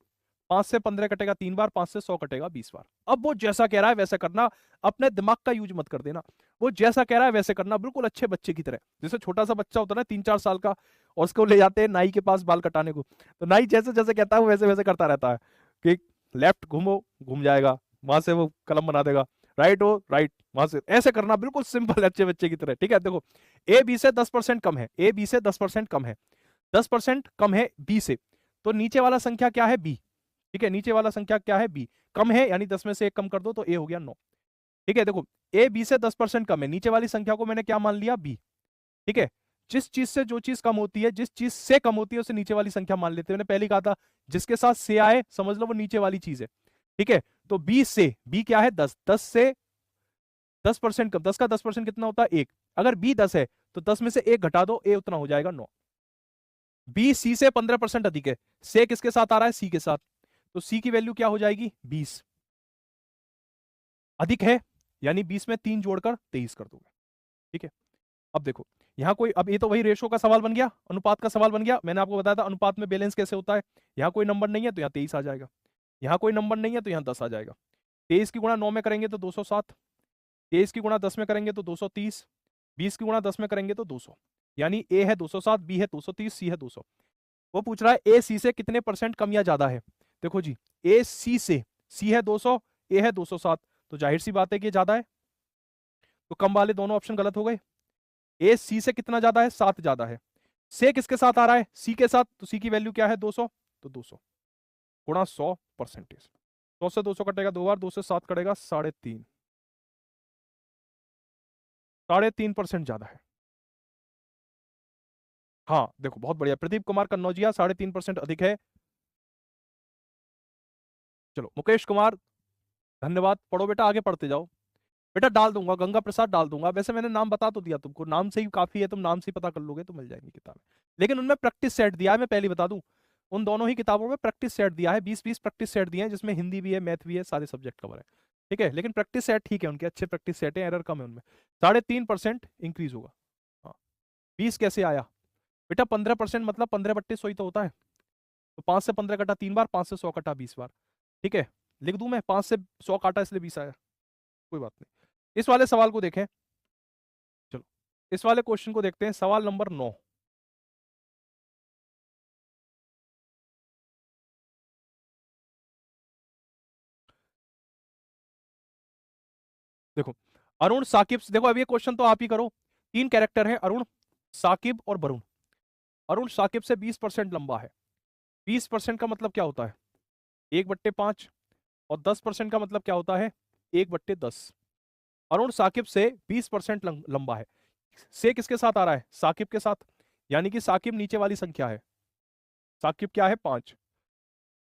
5 से 15 कटेगा 3 बार, 5 से 100 कटेगा 20 बार। अब वो जैसा कह रहा है वैसा करना, अपने दिमाग का यूज मत कर देना। वो जैसा कह रहा है वैसे करना, बिल्कुल अच्छे बच्चे की तरह। जैसे छोटा सा बच्चा होता है ना 3-4 साल का, और उसको ले जाते हैं नाई के पास बाल कटाने को, तो नाई जैसे जैसे कहता है वो वैसे वैसे करता रहता है कि लेफ्ट घूमो, घूम जाएगा, वहां से वो कलम बना देगा, राइट हो राइट, वहां से ऐसे करना, बिल्कुल सिंपल अच्छे बच्चे की तरह। ठीक है, देखो ए बी से 10% कम है, ए बी से 10% कम है, 10% कम है बी से, तो नीचे वाला संख्या क्या है? बी। ठीक है, नीचे वाला संख्या क्या है? बी। कम है यानी 10 में से 1 कम कर दो तो ए हो गया 9। ठीक है, देखो ए बी से 10% कम है, नीचे वाली संख्या को मैंने क्या मान लिया? बी। ठीक है, जिस चीज से जो चीज कम होती है, जिस चीज से कम होती है उसे नीचे वाली संख्या मान लेते हैं। मैंने पहले ही कहा था जिसके साथ से आए समझ लो वो नीचे वाली चीज है। ठीक है, तो बी से, बी क्या है? 10, 10 से 10% कम, 10 का 10% कितना होता है? 1। अगर बी 10 है तो 10 में से 1 घटा दो, ए उतना हो जाएगा 9। बी सी से 15% अधिक है, से किसके साथ आ रहा है? सी के साथ, तो सी की वैल्यू क्या हो जाएगी? 20। अधिक है यानी 20 में 3 जोड़कर 23 कर दोगे। ठीक है, अब देखो यहाँ कोई, अब ये तो वही रेशो का सवाल बन गया, अनुपात का सवाल बन गया। मैंने आपको बताया था अनुपात में बैलेंस कैसे होता है। यहाँ कोई नंबर नहीं है तो यहाँ 23 आ जाएगा, यहाँ कोई नंबर नहीं है तो यहाँ 10 आ जाएगा। 23 की गुणा 9 में करेंगे तो 207, 23 की गुणा 10 में करेंगे तो 230, 20 की गुणा 10 में करेंगे तो 200। यानी ए है 207, बी है 230, सी है 200। वो पूछ रहा है ए सी से कितने परसेंट कम या ज्यादा है। देखो जी, ए सी से, सी है 200, ए है 207, तो जाहिर सी बात है कि ये ज्यादा है, तो कम वाले दोनों ऑप्शन गलत हो गए। ए सी से कितना ज्यादा है, 7 ज्यादा है। से किसके साथ आ रहा है, सी के साथ, तो सी की वैल्यू क्या है 200, तो 200 गुणा 100%। 100 से 200 कटेगा 2 बार, 2 से 7 कटेगा 3.5, 3.5% ज्यादा है। हाँ देखो बहुत बढ़िया, प्रदीप कुमार कन्नौजिया 3.5% अधिक है। चलो मुकेश कुमार, धन्यवाद, पढ़ो बेटा, आगे पढ़ते जाओ बेटा। डाल दूंगा, गंगा प्रसाद डाल दूंगा, वैसे मैंने नाम बता तो दिया तुमको, नाम से ही काफी है, तुम नाम से ही पता कर लोगे तो मिल जाएंगी किताबें। लेकिन उनमें प्रैक्टिस सेट दिया है, मैं पहले बता दूं, उन दोनों ही किताबों में प्रैक्टिस सेट दिया है, 20-20 प्रैक्टिस सेट दिए हैं, जिसमें हिंदी भी है, मैथ भी है, सारे सब्जेक्ट कवर है। ठीक है, लेकिन प्रैक्टिस सेट ठीक है, उनके अच्छे प्रैक्टिस सेट है, एरर कम है उनमें। 3.5% इंक्रीज होगा। हाँ, 20 कैसे आया बेटा, 15% मतलब 15/100 ही तो होता है, तो 5 से 15 कटा 3 बार, 5 से 100 कटा 20 बार। ठीक है, लिख दूं मैं, 5 से 100 काटा इसलिए 20 आया, कोई बात नहीं। इस वाले सवाल को देखें, चलो इस वाले क्वेश्चन को देखते हैं, सवाल नंबर 9। देखो अरुण साकिब, देखो अब ये क्वेश्चन तो आप ही करो। 3 कैरेक्टर हैं, अरुण, साकिब और वरुण। अरुण साकिब से 20% लंबा है। 20% का मतलब क्या होता है, 1/5, और 10% का मतलब क्या होता है, 1/10। अरुण साकिब से 20% लंबा है। से किसके साथ आ रहा है, साकिब के साथ, यानी कि साकिब नीचे वाली संख्या है, साकिब क्या है 5।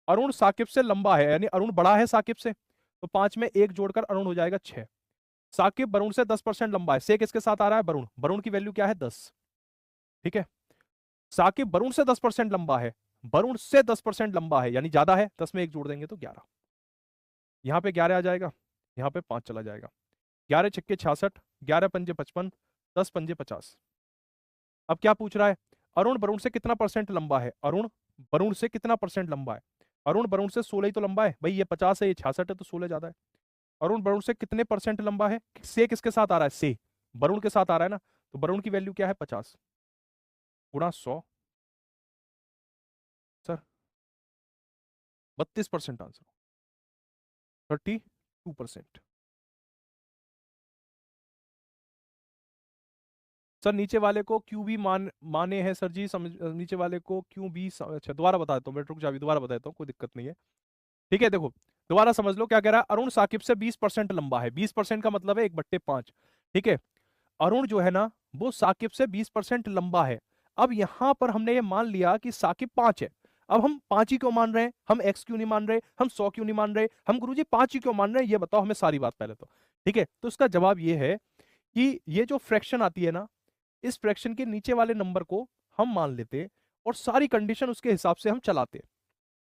अरुण साकिब से लंबा है, यानी अरुण बड़ा है साकिब से, तो 5 में 1 जोड़कर अरुण हो जाएगा 6। साकिब वरुण से 10% लंबा है, से किसके साथ आ रहा है, वरुण, वरुण की वैल्यू क्या है 10। ठीक है, साकिब वरुण से 10% लंबा है, वरुण से 10% लंबा है, यानी ज्यादा है, 10 में 1 जोड़ देंगे तो 11। यहां पे 11 आ जाएगा, यहां पे 5 चला जाएगा, 11 छक्के 66, 11 पंजे 55, 10 पंजे 50। अब क्या पूछ रहा है, अरुण वरुण से कितना परसेंट लंबा है, अरुण वरुण से कितना परसेंट लंबा है। अरुण वरुण से 16 ही तो लंबा है भाई, ये 50 है, ये 66 है, तो 16 ज्यादा है। अरुण वरुण से कितने परसेंट लंबा है, से किसके साथ आ रहा है, से वरुण के साथ आ रहा है ना, तो वरुण की वैल्यू क्या है 50 गुणा 100, सर 32% आंसर, 32%। सर नीचे वाले को क्यों भी माने हैं सर जी, समझ, नीचे वाले को क्यों भी अच्छा दोबारा बता देता हूँ मैं, रुक जा, दोबारा बता देता हूँ, कोई दिक्कत नहीं है। ठीक है, देखो दोबारा समझ लो क्या कह रहा है, अरुण साकिब से 20% लंबा है, 20% का मतलब है 1/5। ठीक है, अरुण जो है ना वो साकिब से 20% लंबा है। अब यहां पर हमने ये मान लिया कि साकिब 5 है, अब हम 5 ही क्यों मान रहे हैं, हम x क्यों नहीं मान रहे, हम 100 क्यों नहीं मान रहे, हम गुरुजी 5 ही क्यों मान रहे हैं, ये बताओ हमें सारी बात पहले तो। ठीक है, तो इसका जवाब ये है कि ये जो फ्रैक्शन आती है ना, इस फ्रैक्शन के नीचे वाले नंबर को हम मान लेते और सारी कंडीशन उसके हिसाब से हम चलाते।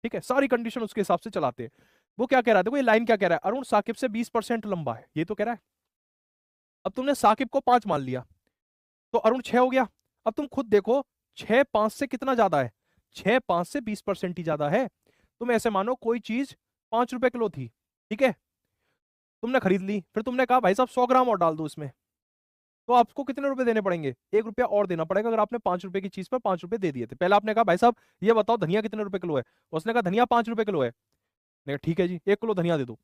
ठीक है, सारी कंडीशन उसके हिसाब से चलाते। वो क्या कह रहा है, देखो ये लाइन क्या कह रहा है, अरुण साकिब से 20% लंबा है, ये तो कह रहा है। अब तुमने साकिब को 5 मान लिया तो अरुण 6 हो गया। अब तुम खुद देखो 6 5 से कितना ज्यादा है, 6 5 से 20% ही ज्यादा है। तुम ऐसे मानो कोई चीज 5 रुपए किलो थी, ठीक है, तुमने खरीद ली, फिर तुमने कहा भाई साहब 100 ग्राम और डाल दो इसमें, तो आपको कितने रुपए देने पड़ेंगे, 1 रुपया और देना पड़ेगा, अगर आपने 5 रुपए की चीज पर 5 रुपए दे दिए थे। पहले आपने कहा भाई साहब ये बताओ धनिया कितने रुपए किलो है, उसने कहा धनिया 5 रुपए किलो है। मैंने कहा ठीक है जी 1 किलो धनिया दे दो,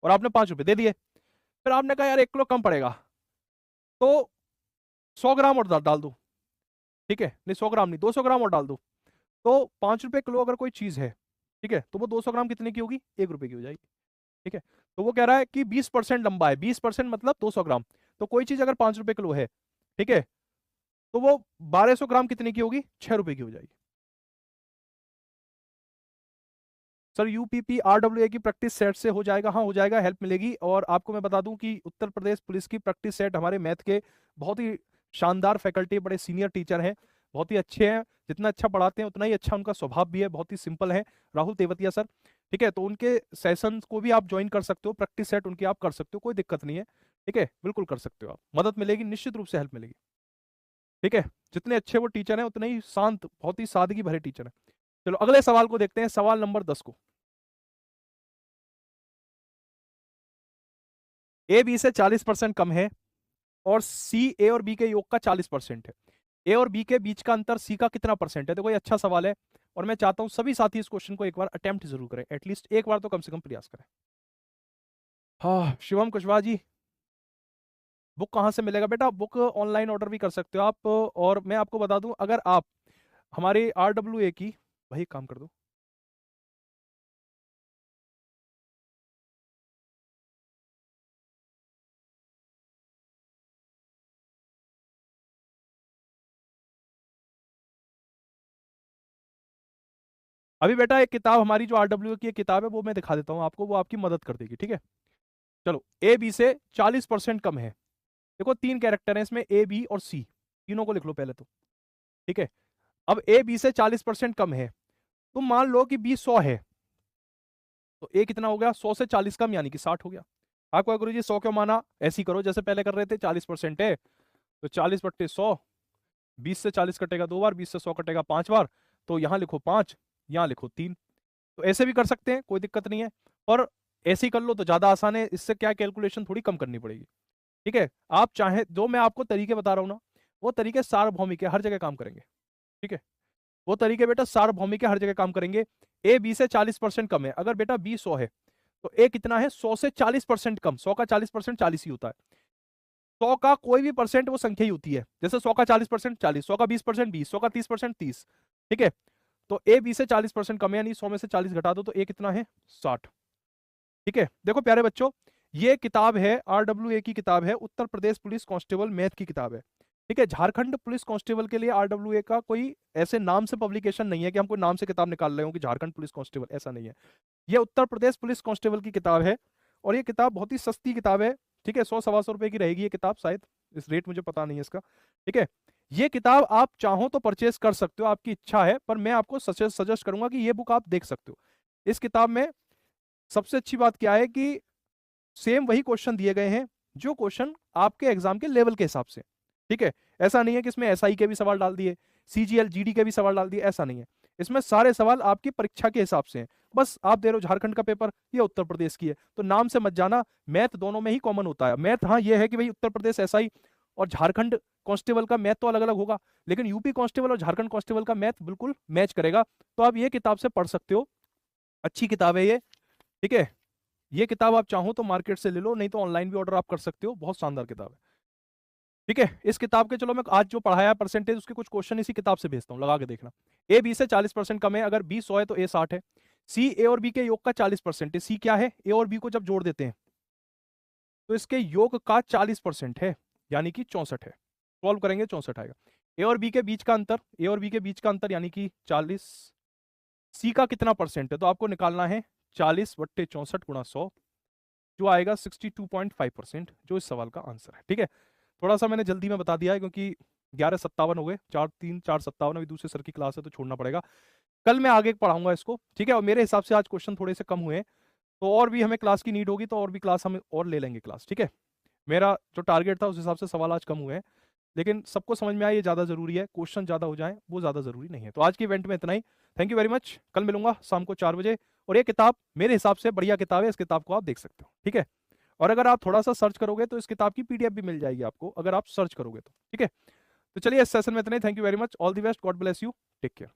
और आपने 5 रुपए दे दिए। फिर आपने कहा यार 1 किलो कम पड़ेगा, तो 100 ग्राम और डाल दो, ठीक है, नहीं 100 ग्राम नहीं, 200 ग्राम और डाल दो। तो 5 रुपए किलो अगर कोई चीज है, ठीक है, तो वो 200 ग्राम कितने की होगी, 1 रुपए की हो जाएगी। ठीक है, तो वो कह रहा है कि 20% लंबा है, 20% मतलब 200 ग्राम, तो कोई चीज अगर 5 रुपए किलो है, ठीक है, तो वो 1200 ग्राम कितने की होगी, 6 रुपए की हो जाएगी। सर यूपीपी आरडब्ल्यूए की प्रैक्टिस सेट से हो जाएगा, हाँ हो जाएगा, हेल्प मिलेगी। और आपको मैं बता दूं कि उत्तर प्रदेश पुलिस की प्रैक्टिस सेट हमारे मैथ के बहुत ही शानदार फैकल्टी, बड़े सीनियर टीचर हैं, बहुत ही अच्छे हैं, जितना अच्छा पढ़ाते हैं उतना ही अच्छा उनका स्वभाव भी है, बहुत ही सिंपल है, राहुल तेवतिया सर। ठीक है, तो उनके सेशन को भी आप ज्वाइन कर सकते हो, प्रैक्टिस सेट उनकी आप कर सकते हो, कोई दिक्कत नहीं है। ठीक है, बिल्कुल कर सकते हो आप, मदद मिलेगी, निश्चित रूप से हेल्प मिलेगी। ठीक है, जितने अच्छे वो टीचर हैं उतने ही शांत, बहुत ही सादगी भरे टीचर हैं। चलो अगले सवाल को देखते हैं, सवाल नंबर 10 को। ए बी से 40% कम है और सी ए और बी के योग का 40% है। ए और बी के बीच का अंतर सी का कितना परसेंट है? देखो ये अच्छा सवाल है और मैं चाहता हूं सभी साथी इस क्वेश्चन को एक बार अटेम्प्ट जरूर करें, एटलीस्ट एक बार तो कम से कम प्रयास करें। हाँ शिवम कुशवाहा जी, बुक कहाँ से मिलेगा? बेटा बुक ऑनलाइन ऑर्डर भी कर सकते हो आप, और मैं आपको बता दूं, अगर आप हमारे RWA की, भाई काम कर दो, अभी बेटा एक किताब हमारी जो RWA की एक किताब है वो मैं दिखा देता हूँ आपको, वो आपकी मदद कर देगी। ठीक है, चलो ए बी से 40% कम है। देखो 3 कैरेक्टर हैं इसमें, ए बी और सी, तीनों को लिख लो पहले तो। ठीक है, अब ए बी से 40% कम है, तुम मान लो कि बी 100 है, तो ए कितना हो गया? 100 से 40 कम यानी कि 60 हो गया। आपको गुरु जी 100 क्यों माना? ऐसे ही करो जैसे पहले कर रहे थे, 40% है तो 40/100, 20 से 40 कटेगा 2 बार, 20 से 100 कटेगा 5 बार, तो यहाँ लिखो 5, यहाँ लिखो 3। तो ऐसे भी कर सकते हैं, कोई दिक्कत नहीं है, और ऐसे ही कर लो तो ज्यादा आसान है, इससे क्या कैलकुलेशन थोड़ी कम करनी पड़ेगी। ठीक है, आप चाहे जो मैं आपको तरीके बता रहा हूँ ना, वो तरीके सार्वभौमिक है, हर जगह काम करेंगे। ठीक है, वो तरीके बेटा सार्वभौमिक है, हर जगह काम करेंगे। ए बी से 40% कम है, अगर बेटा बी 100 है तो ए कितना है? 100 से 40% कम, 100 का 40% 40 ही होता है। 100 का कोई भी परसेंट वो संख्या ही होती है, जैसे 100 का 40% 40, 100 का 20% 20, 100 का 30% 30। ठीक है, तो ए बी से 40% कम है, यानी 100 में से 40 घटा दो तो ए कितना है? 60। ठीक है, देखो प्यारे बच्चों, ये किताब है RWA की किताब है, Uttar Pradesh police constable math की किताब है। ठीक है, झारखंड पुलिस कांस्टेबल के लिए RWA का कोई ऐसे नाम से पब्लिकेशन नहीं है कि हम कोई नाम से किताब निकाल रहे हो कि झारखंड पुलिस कांस्टेबल, ऐसा नहीं है। ये उत्तर प्रदेश पुलिस कांस्टेबल की किताब है, और ये किताब बहुत ही सस्ती किताब है। ठीक है, 100-125 रुपए की रहेगी ये किताब शायद, इस रेट मुझे पता नहीं है इसका। ठीक है, ये किताब आप चाहो तो परचेज कर सकते हो, आपकी इच्छा है, पर मैं आपको सजेस्ट करूंगा कि ये बुक आप देख सकते हो। इस किताब में सबसे अच्छी बात क्या है कि सेम वही क्वेश्चन दिए गए हैं जो क्वेश्चन आपके एग्जाम के लेवल के हिसाब से। ठीक है, ऐसा नहीं है कि इसमें SI के भी सवाल डाल दिए, CGL GD के भी सवाल डाल दिए, ऐसा नहीं है। इसमें सारे सवाल आपकी परीक्षा के हिसाब से हैं। बस आप दे रहे हो झारखंड का पेपर, ये उत्तर प्रदेश की है, तो नाम से मत जाना, मैथ दोनों में ही कॉमन होता है। मैथ हाँ ये है कि भाई उत्तर प्रदेश SI और झारखंड कांस्टेबल का मैथ तो अलग अलग होगा, लेकिन यूपी कांस्टेबल और झारखंड कांस्टेबल का मैथ बिल्कुल मैच करेगा। तो आप ये किताब से पढ़ सकते हो, अच्छी किताब है ये। ठीक है, ये किताब आप चाहो तो मार्केट से ले लो, नहीं तो ऑनलाइन भी ऑर्डर आप कर सकते हो, बहुत शानदार किताब है। ठीक है, इस किताब के चलो मैं आज जो पढ़ाया परसेंटेज उसके कुछ क्वेश्चन इसी किताब से भेजता हूँ, लगा के देखना। ए बी से 40% कम है, अगर बी 100 है तो ए 60 है। सी ए और बी के योग का 40% है, सी क्या है? ए और बी को जब जोड़ देते हैं तो इसके योग का 40% है, यानी कि 64 है। सॉल्व करेंगे 64 आएगा। ए और बी के बीच का अंतर, ए और बी के बीच का अंतर यानी कि 40, सी का कितना परसेंट है? तो आपको निकालना है 40/64 गुणा 100, जो आएगा 62.5%, जो इस सवाल का आंसर है। ठीक है, थोड़ा सा मैंने जल्दी में बता दिया है क्योंकि 11:57 हो गए, 4:57, अभी दूसरे सर की क्लास है तो छोड़ना पड़ेगा। कल मैं आगे पढ़ाऊंगा इसको। ठीक है, और मेरे हिसाब से आज क्वेश्चन थोड़े से कम हुए हैं, तो और भी हमें क्लास की नीड होगी तो और भी क्लास हम और ले लेंगे क्लास। ठीक है, मेरा जो टारगेट था उस हिसाब से सवाल आज कम हुए हैं, लेकिन सबको समझ में आए ये ज़्यादा जरूरी है, क्वेश्चन ज़्यादा हो जाए वो ज़्यादा जरूरी नहीं है। तो आज के इवेंट में इतना ही, थैंक यू वेरी मच। कल मिलूंगा शाम को 4 बजे, और ये किताब मेरे हिसाब से बढ़िया किताब है, इस किताब को आप देख सकते हो। ठीक है, और अगर आप थोड़ा सा सर्च करोगे तो इस किताब की PDF भी मिल जाएगी आपको, अगर आप सर्च करोगे तो। ठीक है, तो चलिए इस सेशन में इतना ही, thank you very much, all the best, God bless you, take care.